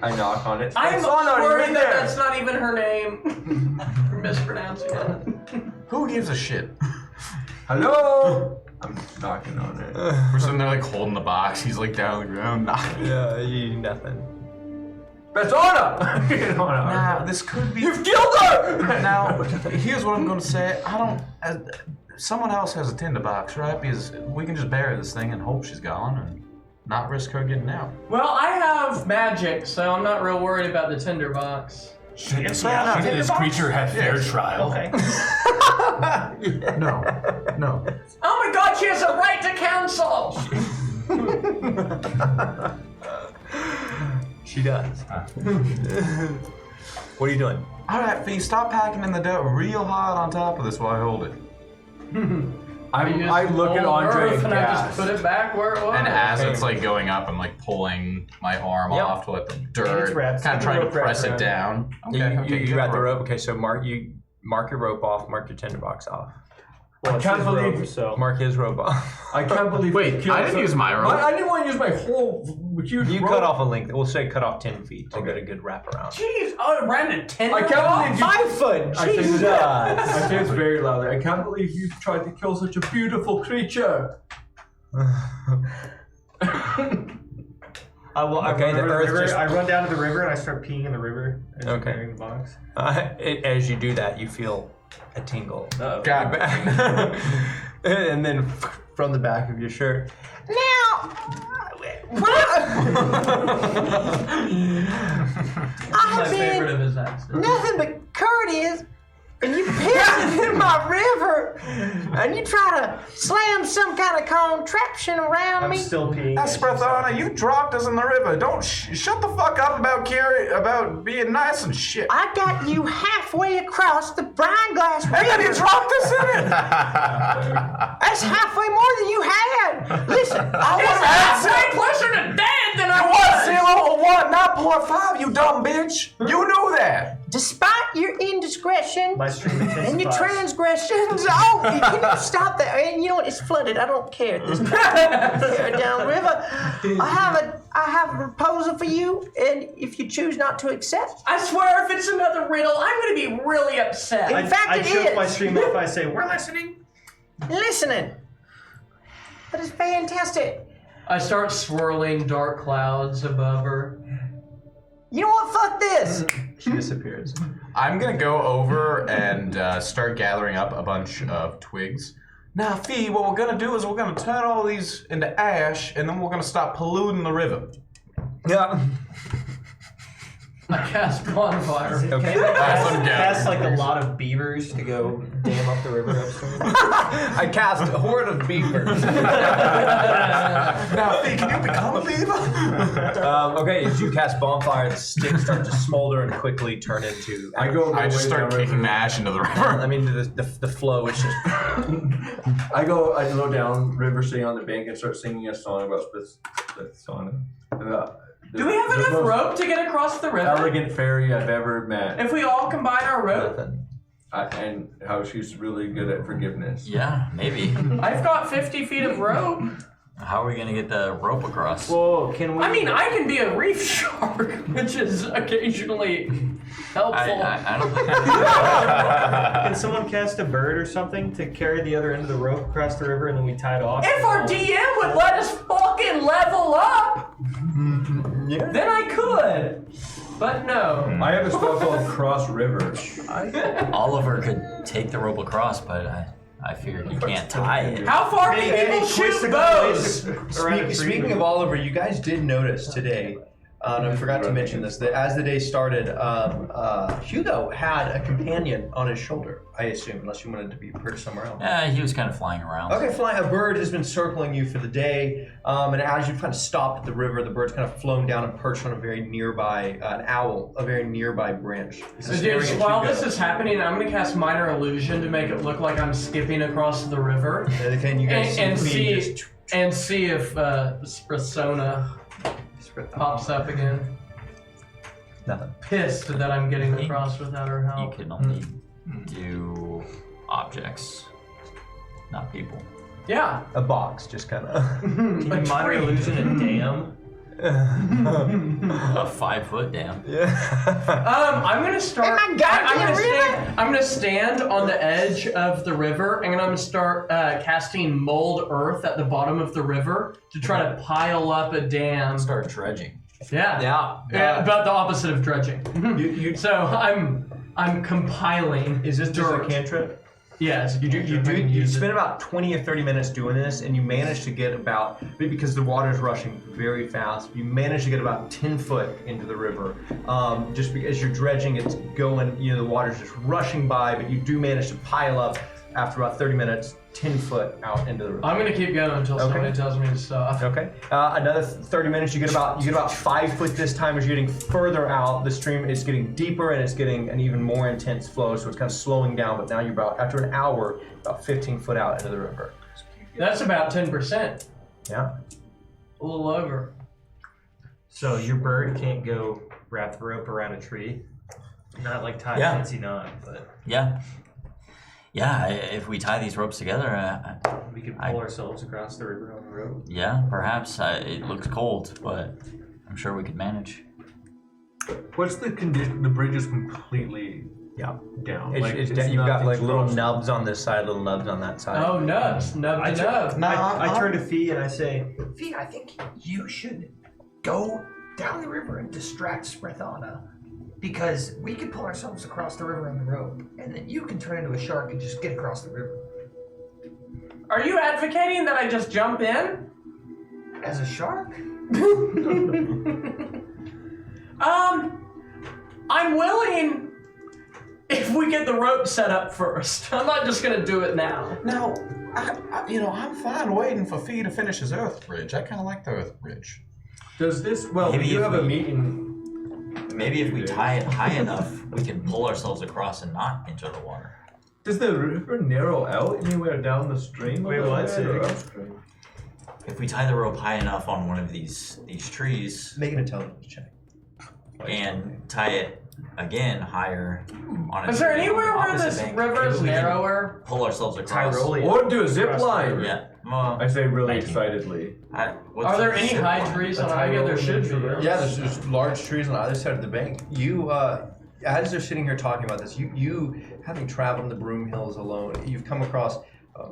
I knock on it.
I'm
Spetsana, are you
worried
in
that
there?
that's not even her name. You're mispronouncing it.
Who gives a shit?
Hello? I'm knocking on it.
We're sitting there like holding the box. He's like down on the ground.
Yeah, nothing.
Spetsana!
Nah, this could be.
You've killed her!
Now, here's what I'm gonna say. Someone else has a tinderbox, right? Because we can just bury this thing and hope she's gone and not risk her getting out.
Well, I have magic, so I'm not real worried about the tinderbox.
Should
enough.
this creature have fair trial?
Okay.
No.
Oh my god, she has a right to counsel!
She does. What are you doing?
All right, Fee, stop packing in the dirt real hard on top of this while I hold it.
I look at Andre and
and I just
gasp.
put it back where it was.
And as it's like going up, I'm like pulling my arm
Yep.
off to let the
it's
dirt,
wrapped.
kind of
Keep the
trying to
rope wrapped
press it
around.
down.
You got the rope. Okay, so mark your rope off. Mark your tinderbox off.
Well,
I
it's
can't
his
believe-
rope, so.
Mark his rope off.
I can't believe
Wait,
you killed
I didn't
some-
use my rope.
I didn't want to use my whole huge
You
rope.
cut off a length. We'll say cut off 10 feet to get a good wraparound.
Jeez, around a tinderbox?
I can't believe you...
5 foot.
I say
Jesus.
this- I say this very loudly. I can't believe you tried to kill such a beautiful creature.
I
Okay, the
run,
earth
river,
just-
I run down to the river and I start peeing in the river as I'm
Okay.
carrying the box.
As you do that, you feel a tingle.
Uh-oh.
God.
And then from the back of your shirt.
My favorite of his accent.
Nothing but courteous, and you piss in my river, and you try to slam some kind of contraption around
I'm
me.
still peeing.
Esprathana, you dropped us in the river. Don't shut the fuck up about being nice and shit.
I got you halfway across the brine glass
And then you
river.
dropped us in it.
That's halfway more than you had. Listen, I
It's
was
halfway closer to dead than I
What?
was!
0 1, not 0.5, you dumb bitch. You knew that.
Despite your indiscretion indiscretion
My stream
and your
intensifies.
transgressions. Oh, can you stop that? And you know what? It's flooded. I don't care. This downriver. I have a proposal for you, and if you choose not to accept,
I swear, if it's another riddle, I'm going to be really upset.
In fact,
I
it
choke
is.
my stream off. I say, we're listening.
listening. That is fantastic.
I start swirling dark clouds above her.
You know what? Fuck this.
She disappears.
I'm gonna go over and start gathering up a bunch of twigs. Now, Fee, what we're gonna do is we're gonna turn all these into ash, and then we're gonna stop polluting the river.
Yeah.
I cast bonfire.
Okay.
Cast like a lot of beavers to go dam up the river upstream.
I cast a horde of beavers.
Now, Fee, can you become a beaver?
Okay, as you cast bonfire, the sticks start to smolder and quickly turn into.
I go.
I just start kicking the ash into the river.
I mean, the flow is just.
I go down river, sitting on the bank, and start singing a song about Splitsana.
Do we have enough rope to get across the river?
Elegant fairy I've ever met.
If we all combine our rope?
And how she's really good at forgiveness.
Yeah, maybe.
I've got 50 feet of rope.
How are we gonna get the rope across?
Whoa, can we?
I mean, I can be a reef shark, which is occasionally helpful.
I don't think
Can someone cast a bird or something to carry the other end of the rope across the river and then we tie it off?
If our DM would let us fucking level up, then I could. But no.
I have a spell called Cross River.
Oliver could take the rope across, but I figured you can't tie it.
How far can people shoot bows?
Speaking of Oliver, you guys did notice today, and I forgot to mention this, that as the day started, Hugo had a companion on his shoulder, I assume, unless you wanted to be perched somewhere else.
Yeah, he was kind of flying around.
Okay, flying. A bird has been circling you for the day, and as you've kind of stopped at the river, the bird's kind of flown down and perched on a very nearby, an owl, a very nearby branch.
So dude, while this is happening, I'm gonna cast Minor Illusion to make it look like I'm skipping across the river.
And again, you guys
And
see
see if Spritsona pops up again.
nothing.
Pissed that I'm getting across without her
You
help.
can only do objects, not people.
Yeah.
A box, just kind of.
Can you minor illusion a dam?
A 5-foot dam.
I'm gonna start.
Oh my God,
I'm gonna stand on the edge of the river, and I'm gonna start casting mold earth at the bottom of the river to try to pile up a dam.
Start dredging.
Yeah.
Yeah.
About the opposite of dredging. So I'm compiling.
Is this just a
dirt.
cantrip?
Yes.
You spend about 20 or 30 minutes doing this, and you manage to get about, because the water is rushing very fast, you manage to get about 10 foot into the river. Just because you're dredging, it's going, the water's just rushing by, but you do manage to pile up after about 30 minutes, 10 foot out into the river.
I'm gonna keep going until somebody tells me to stop.
Okay. Another 30 minutes. You get about 5 foot this time. As you're getting further out, the stream is getting deeper and it's getting an even more intense flow. So it's kind of slowing down. But now you're about after an hour, about 15 foot out into the river.
That's about 10%.
Yeah.
A little over.
So your bird can't go wrap the rope around a tree? Not like tie
Yeah.
fancy knot, but
Yeah. Yeah, if we tie these ropes together,
we could pull ourselves across the river on the rope.
yeah, perhaps. It looks cold, but I'm sure we could manage.
What's the condition? The bridge is completely
Yeah.
down.
You've got like little nubs on this side, little nubs on that side.
Oh, nubs. Nub to nub.
I turn to Fee and I say,
Fee, I think you should go down the river and distract Sprithana. Because we can pull ourselves across the river on the rope, and then you can turn into a shark and just get across the river.
Are you advocating that I just jump in?
As a shark?
I'm willing if we get the rope set up first. I'm not just gonna do it now.
Now, I'm fine waiting for Fee to finish his earth bridge. I kind of like the earth bridge.
Does this? Well,
Maybe
you
if
have a
we-
meeting.
Maybe if we tie it high enough, we can pull ourselves across and not into the water.
Does the river narrow out anywhere down the stream?
Wait,
or
what's it?
upstream?
If we tie the rope high enough on one of these trees
Make an intelligence check.
and tie it again higher on a
Is there
tree
anywhere
on the
where
opposite
this
bank.
river is
Maybe we can
narrower?
Pull ourselves across.
Tyrolean.
Or do a zip line.
Yeah. Well,
I say really
Thank you.
excitedly.
Are there any high trees on either? There should be.
Yeah, there's large trees on either side of the bank. You, as they're sitting here talking about this, you having traveled in the Broom Hills alone, you've come across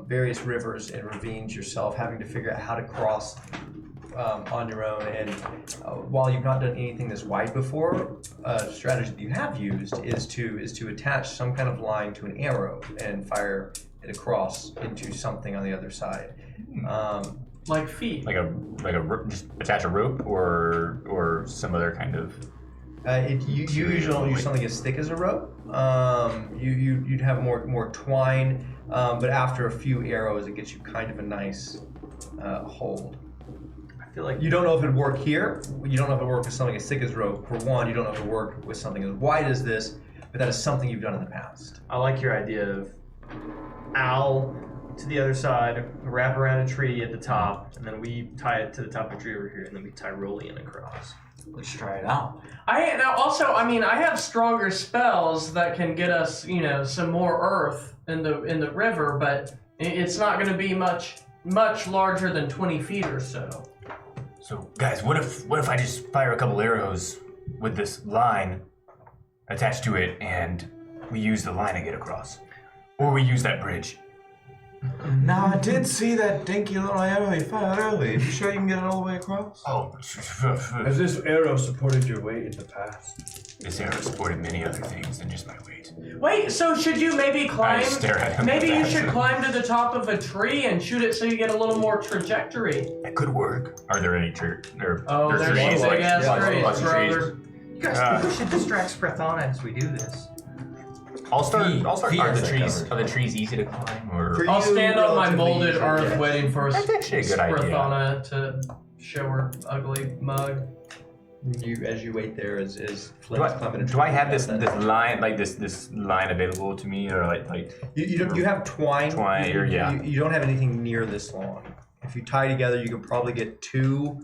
various rivers and ravines yourself, having to figure out how to cross on your own. And while you've not done anything this wide before, a strategy that you have used is to attach some kind of line to an arrow and fire it across into something on the other side.
Like feet.
Just attach a rope or some other kind of.
You usually don't use something as thick as a rope. You'd have more twine, but after a few arrows, it gets you kind of a nice hold.
I feel like
You don't know if it'd work here. You don't know if it'd work with something as thick as rope. For one, you don't know if it'd work with something as wide as this, but that is something you've done in the past.
I like your idea of owl to the other side, wrap around a tree at the top, and then we tie it to the top of a tree over here, and then we Tyrolean across.
Let's try it out.
I have stronger spells that can get us, some more earth in the river, but it's not going to be much larger than 20 feet or so.
So guys, what if I just fire a couple arrows with this line attached to it, and we use the line to get across, or we use that bridge?
Now, I did see that dinky little arrow you fired earlier. You sure you can get it all the way across?
Oh,
Has this arrow supported your weight in the past?
this arrow supported many other things than just my weight.
Wait, so should you maybe climb?
I stare at him.
Maybe you should climb to the top of a tree and shoot it so you get a little more trajectory.
That could work. Are there any trees?
Oh, there's
trees,
big ass
lots of trees.
brother.
You guys think we should distract Sprethana as we do this?
I'll start.
Feet
Are
are
the trees?
covered.
Are the trees easy to climb, or?
For
I'll
you,
stand on my
relatively
molded
easy,
earth
yes.
waiting for
That's actually a good idea.
Sprethana to show her ugly mug.
As you wait there, as
Do
Flint's climbing a tree.
I have this
that-
line this line available to me, or like?
You have twine.
Twine, or yeah.
You don't have anything near this long. If you tie together, you could probably get two.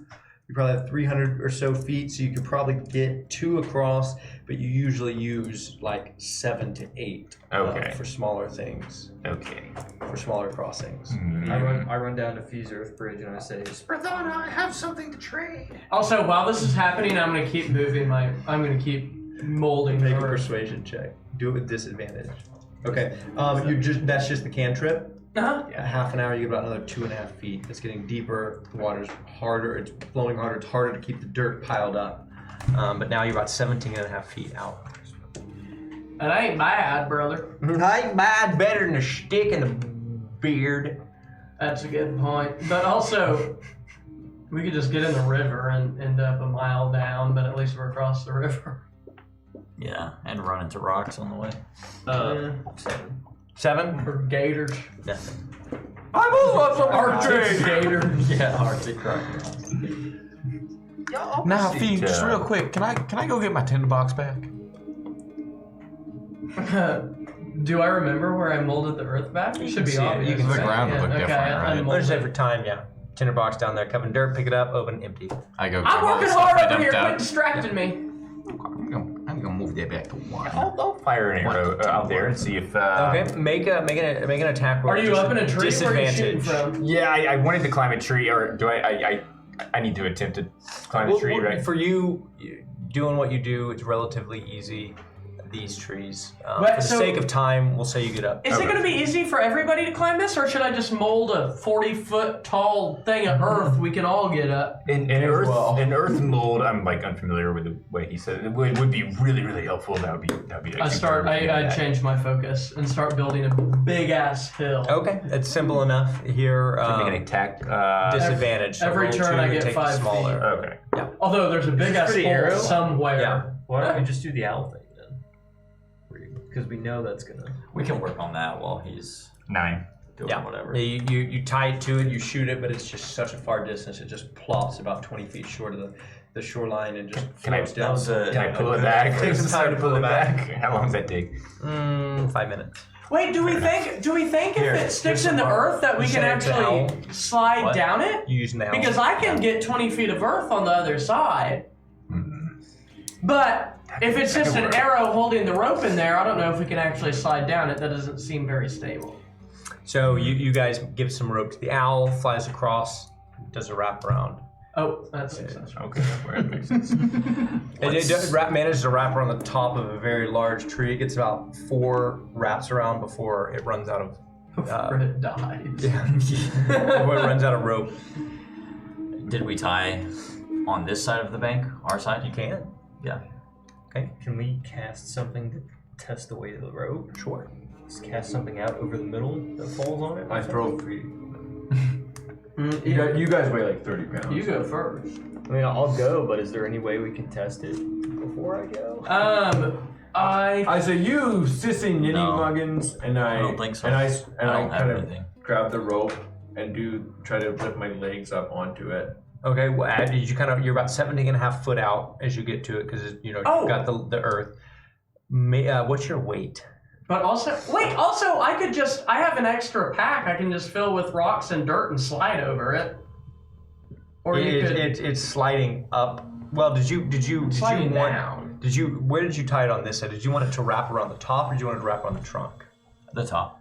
You probably have 300 or so feet, so you could probably get two across. But you usually use like 7 to 8
Okay.
for smaller things,
Okay.
for smaller crossings.
I run down to Fee's Earth Bridge and I say, Sprethana, I have something to trade.
Also, while this is happening, I'm gonna keep molding
Make a
the earth.
persuasion check. Do it with disadvantage. Okay. That's just the cantrip.
Uh-huh.
Yeah, half an hour, you get about another 2.5 feet. It's getting deeper. The water's harder. It's flowing harder. It's harder to keep the dirt piled up. But now you're about 17.5 feet out.
It ain't bad, brother.
I ain't bad, better than a stick in the beard.
That's a good point. But also, we could just get in the river and end up a mile down, but at least we're across the river.
Yeah, and run into rocks on the way.
7?
For gators.
Yeah.
I'm also some
Arctic gator.
Yeah, Arctic crocodiles.
Now, Fee, just real quick, can I go get my tinderbox back?
Do I remember where I molded the earth back? It should be obvious.
You can look
right?
around and look different, right?
unmolded.
Let's say for time, yeah. Tinderbox down there, covered in dirt, pick it up, open, empty.
I go.
I'm working hard over here. Quit distracting me.
I'm gonna move that back to 1.
I'll fire an arrow out there and see if.
Okay, make an attack roll.
Are you up in a tree? Where are you shooting
Disadvantage.
from?
Yeah, I wanted to climb a tree, or do I need to attempt to climb a tree, right?
For you, doing what you do, it's relatively easy. These trees.
But
For the
so-
sake of time, we'll say you get up.
Is it going to be easy for everybody to climb this, or should I just mold a 40-foot tall thing of earth we can all get up?
In earth mold, I'm like unfamiliar with the way he said it. It would be really, really helpful. That would be.
I change my focus and start building a big ass hill.
Okay, it's simple enough. Here,
Make an attack.
disadvantage. So
every
roll
turn
2
I
to
get
take
5
the smaller.
Okay.
Although there's a big ass
pretty
hole
arrow?
somewhere.
Yeah.
Why don't we just do the owl thing then? Because we know that's gonna.
We can work on that while he's
9.
doing
Yeah.
whatever.
You tie it to it, you shoot it, but it's just such a far distance. It just plops about 20 feet short of the shoreline and just
Can I,
floats down.
can I pull it back?
Take some time to pull it back.
How long does that take?
5 minutes.
Wait, do we think
Here,
if it sticks
here's
in the
some
earth that we
You
can
send it to
actually
Owl?
slide
What?
down it?
You using the house?
Because I can get 20 feet of earth on the other side. But if it's just an arrow holding the rope in there, I don't know if we can actually slide down it. That doesn't seem very stable.
So you guys give some rope to the owl, flies across, does a wrap around.
Oh, that's successful.
Okay, where it makes sense.
It manages to wrap around the top of a very large tree. It gets about 4 wraps around before it runs out of.
Before it dies.
Before it runs out of rope.
Did we tie on this side of the bank? Our side?
You can.
Yeah.
Can we cast something to test the weight of the rope?
Sure.
Just cast something out over the middle that falls on it?
I throw feet. You guys weigh like 30 pounds.
You go first.
I mean, I'll go, but is there any way we can test it before I go?
I say you sissy nitty
No.
muggins, and I
don't think so.
And I
don't have
kind of
anything.
grab the rope and try to lift my legs up onto it.
Okay, well, you're about 17.5 foot out as you get to it because you've got the earth. What's your weight?
But also, I have an extra pack I can just fill with rocks and dirt and slide over it. Or
It's sliding up. Well, where did you tie it on this side? Did you want it to wrap around the top, or did you want it to wrap around the trunk?
The top.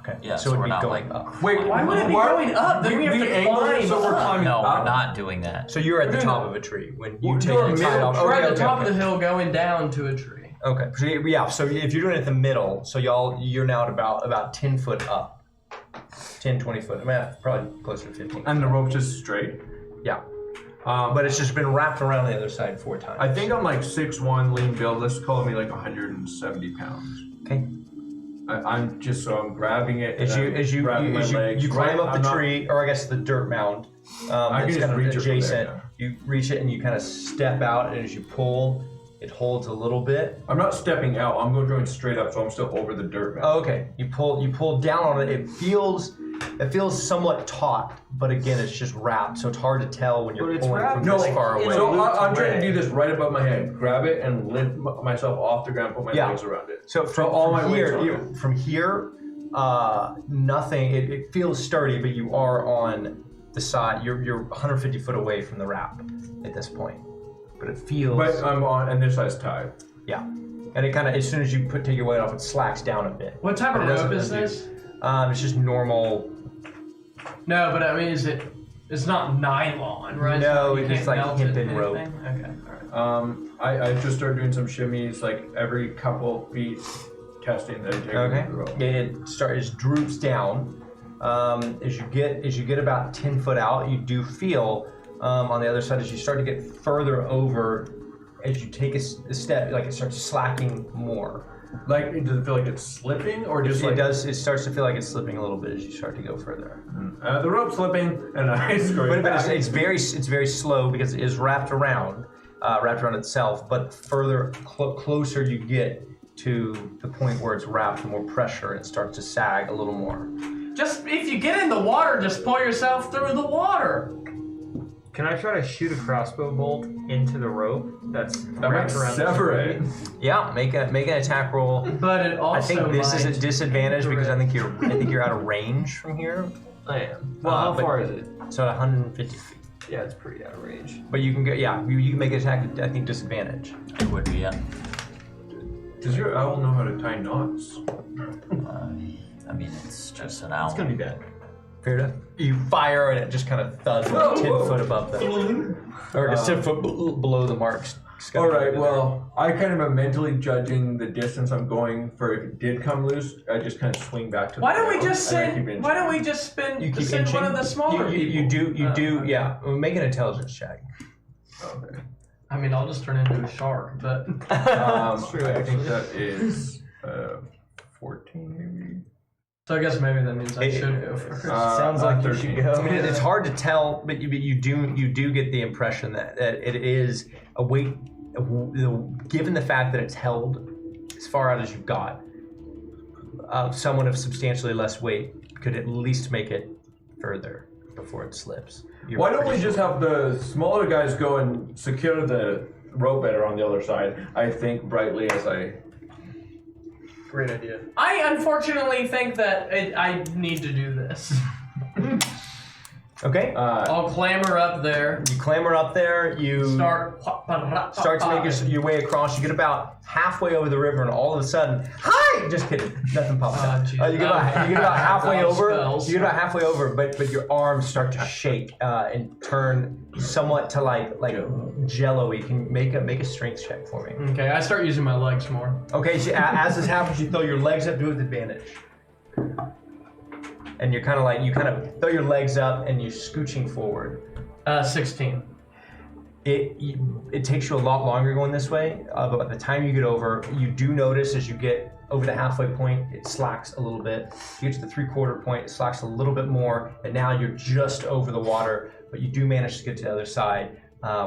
Okay.
Yeah,
So
so
it'd
we're
be
not
going
like
up.
Wait,
why would it be going up? Then we have to
angle it
climb
so we're
up.
climbing
No,
up?
we're not doing that.
So you're at the
No,
top
no.
of a tree when you
Well,
take
you're
it tie it
middle.
off.
We're
Okay,
at the top
okay.
of the hill going down to a tree.
Okay. So if you're doing it in the middle, so you're now at about 10 foot up. 10, 20 foot. I mean, probably closer to 15.
And the rope's just straight.
Yeah. But it's just been wrapped around the other side 4 times.
I think I'm like 6'1", lean build. Let's call me like 170 pounds.
Okay.
I'm grabbing it.
As you
grabbing my legs.
climb up
I'm
the
not-
tree, or I guess the dirt mound,
I can
it's
just
kind of
reach it from there,
adjacent.
yeah.
You reach it and you kind of step out, and as you pull, it holds a little bit.
I'm not stepping out. I'm going straight up, so I'm still over the dirt mound.
Oh, okay. You pull down on it. It feels somewhat taut, but again, it's just wrapped, so it's hard to tell when you're
But it's
pulling
wrapped
from
No,
this far away.
so I'm trying to do this right above my head. Grab it and lift myself off the ground, put my
Yeah.
legs around it.
So from
all my
here,
weight's on
from here, nothing. It feels sturdy, but you are on the side. You're 150 foot away from the wrap at this point, but it feels.
But I'm on, and this side's tied.
Yeah, and it kind of as soon as you take your weight off, it slacks down a bit.
What type of
It doesn't
rope is
undo.
this?
It's just normal.
No, but I mean, it's not nylon, right?
No,
You
it's
can't
like
melt it
hempen
and
rope.
anything? Okay, all right.
I just started doing some shimmies like every couple feet, testing the integrity
Okay.
of the rope.
It droops down. As you get about 10 foot out, you do feel on the other side as you start to get further over. As you take a step, like it starts slacking more.
Like, does it feel like it's slipping, or just
It
like
does. It starts to feel like it's slipping a little bit as you start to go further.
the rope's slipping, and I scream
But
back.
it's very slow because it is wrapped around itself. But further closer you get to the point where it's wrapped, the more pressure, and it starts to sag a little more.
Just if you get in the water, just pull yourself through the water.
Can I try to shoot a crossbow bolt into the rope that's
That might
wrapped around
sever
the
it.
Yeah, make an attack roll.
But it also
I think this is
might
a disadvantage because I think you're out of range from here.
I am. Well, how
but-
far is it?
So 150 feet.
Yeah, it's pretty out of range.
But you can go. Yeah, you can make an attack. I think disadvantage.
It would be, yeah.
Does your owl know how to tie knots?
I mean, it's just an owl.
It's gonna be bad.
Fair enough. You fire and it just kind of thuds like 10 foot above them, or just 10 foot below the marks.
All right. Well, I kind of am mentally judging the distance I'm going for. If it did come loose, I just kind of swing back to.
Why
the
don't we
ground,
just
and I
send?
keep inching.
Why don't we just
You keep
send one
inching?
of the smaller
You
people?
do. Yeah. Make an intelligence check.
Okay.
I mean, I'll just turn into a shark, but
true,
I think
actually.
that is 14 maybe.
so I guess maybe that means I
It-
should go first.
Sounds like you should
13.
go.
I mean, it's hard to tell, but you do get the impression that it is a weight. Given the fact that it's held as far out as you've got, someone of substantially less weight could at least make it further before it slips. You're
Why don't we
pretty
just have the smaller guys go and secure the rope better on the other side? I think brightly as I.
Great idea.
I unfortunately think that I need to do this.
Okay.
I'll clamber up there.
You clamber up there. You
Start
to make your way across. You get about halfway over the river, and all of a sudden, hi! Just kidding. Nothing pops up.
geez.
You get about halfway
Lot of
over.
spells.
You get about halfway over, but your arms start to shake and turn somewhat to like jello-y. You can make a strength check for me.
Okay, I start using my legs more.
Okay, so as this happens, you throw your legs up, do it with advantage. And you're kind of throw your legs up and you're scooching forward.
16.
It takes you a lot longer going this way, but by the time you get over, you do notice as you get over the halfway point, it slacks a little bit. You get to the 3/4 point, it slacks a little bit more, and now you're just over the water, but you do manage to get to the other side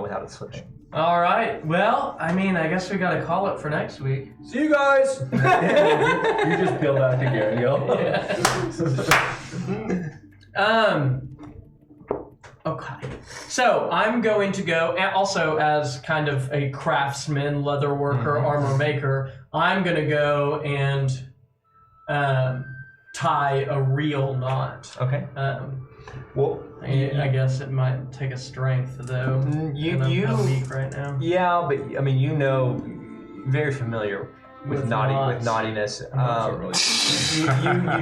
without it slipping.
All right. Well, I mean, I guess we got to call it for next week.
See you guys. You just peeled out to Gary, yo.
Okay. So I'm going to go, and also as kind of a craftsman, leather worker, armor maker, I'm going to go and tie a real knot.
Okay. Well,
I guess it might take a strength though. and I'm kind of weak right now.
Yeah, but I mean, very familiar with naughtiness.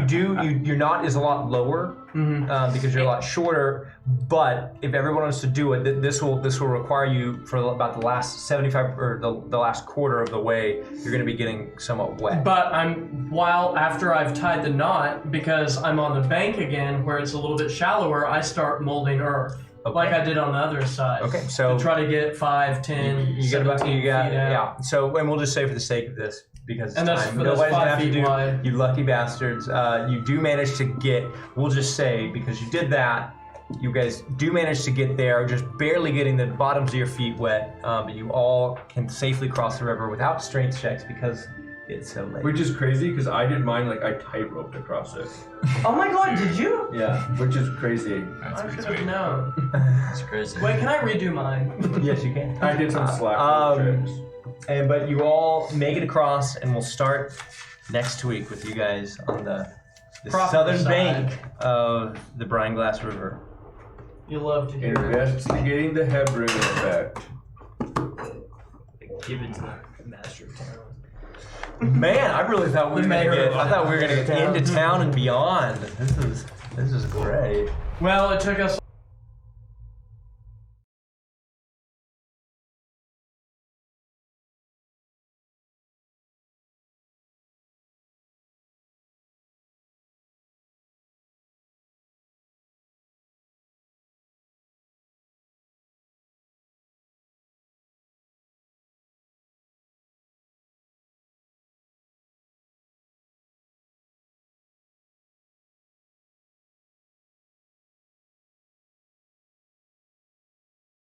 Your knot is a lot lower because you're a lot shorter. But if everyone wants to do it, this will require you for about the last 75 or the last quarter of the way. You're going to be getting somewhat wet.
But after I've tied the knot, because I'm on the bank again where it's a little bit shallower, I start molding earth.
Okay.
Like I did on the other side.
Okay, so
to try to get 5, 10,
you got
17 feet out.
yeah. So and we'll just say for the sake of this, because it's
And that's
time,
for those
nobody's
5
gonna have to
feet
do.
wide.
You lucky bastards. You do manage to get. We'll just say because you did that, you guys do manage to get there, just barely getting the bottoms of your feet wet. But you all can safely cross the river without strength checks because it's so late.
Which is crazy because I did mine like I tight-roped across it.
Oh my god, did you?
Yeah, which is crazy.
That's
I
pretty
should have
sweet.
known.
That's crazy.
Wait, can I redo mine?
Yes, you can.
I did some slack tricks.
But you all make it across, and we'll start next week with you guys on the
Proper
southern
side.
bank of the Brine Glass River.
You love to hear it.
Investigating the Hebron effect.
Give it to the master of town.
Man, I really thought we were gonna
mayor
get.
of
I thought we were gonna get
town.
into town and beyond. This is great.
Well, it took us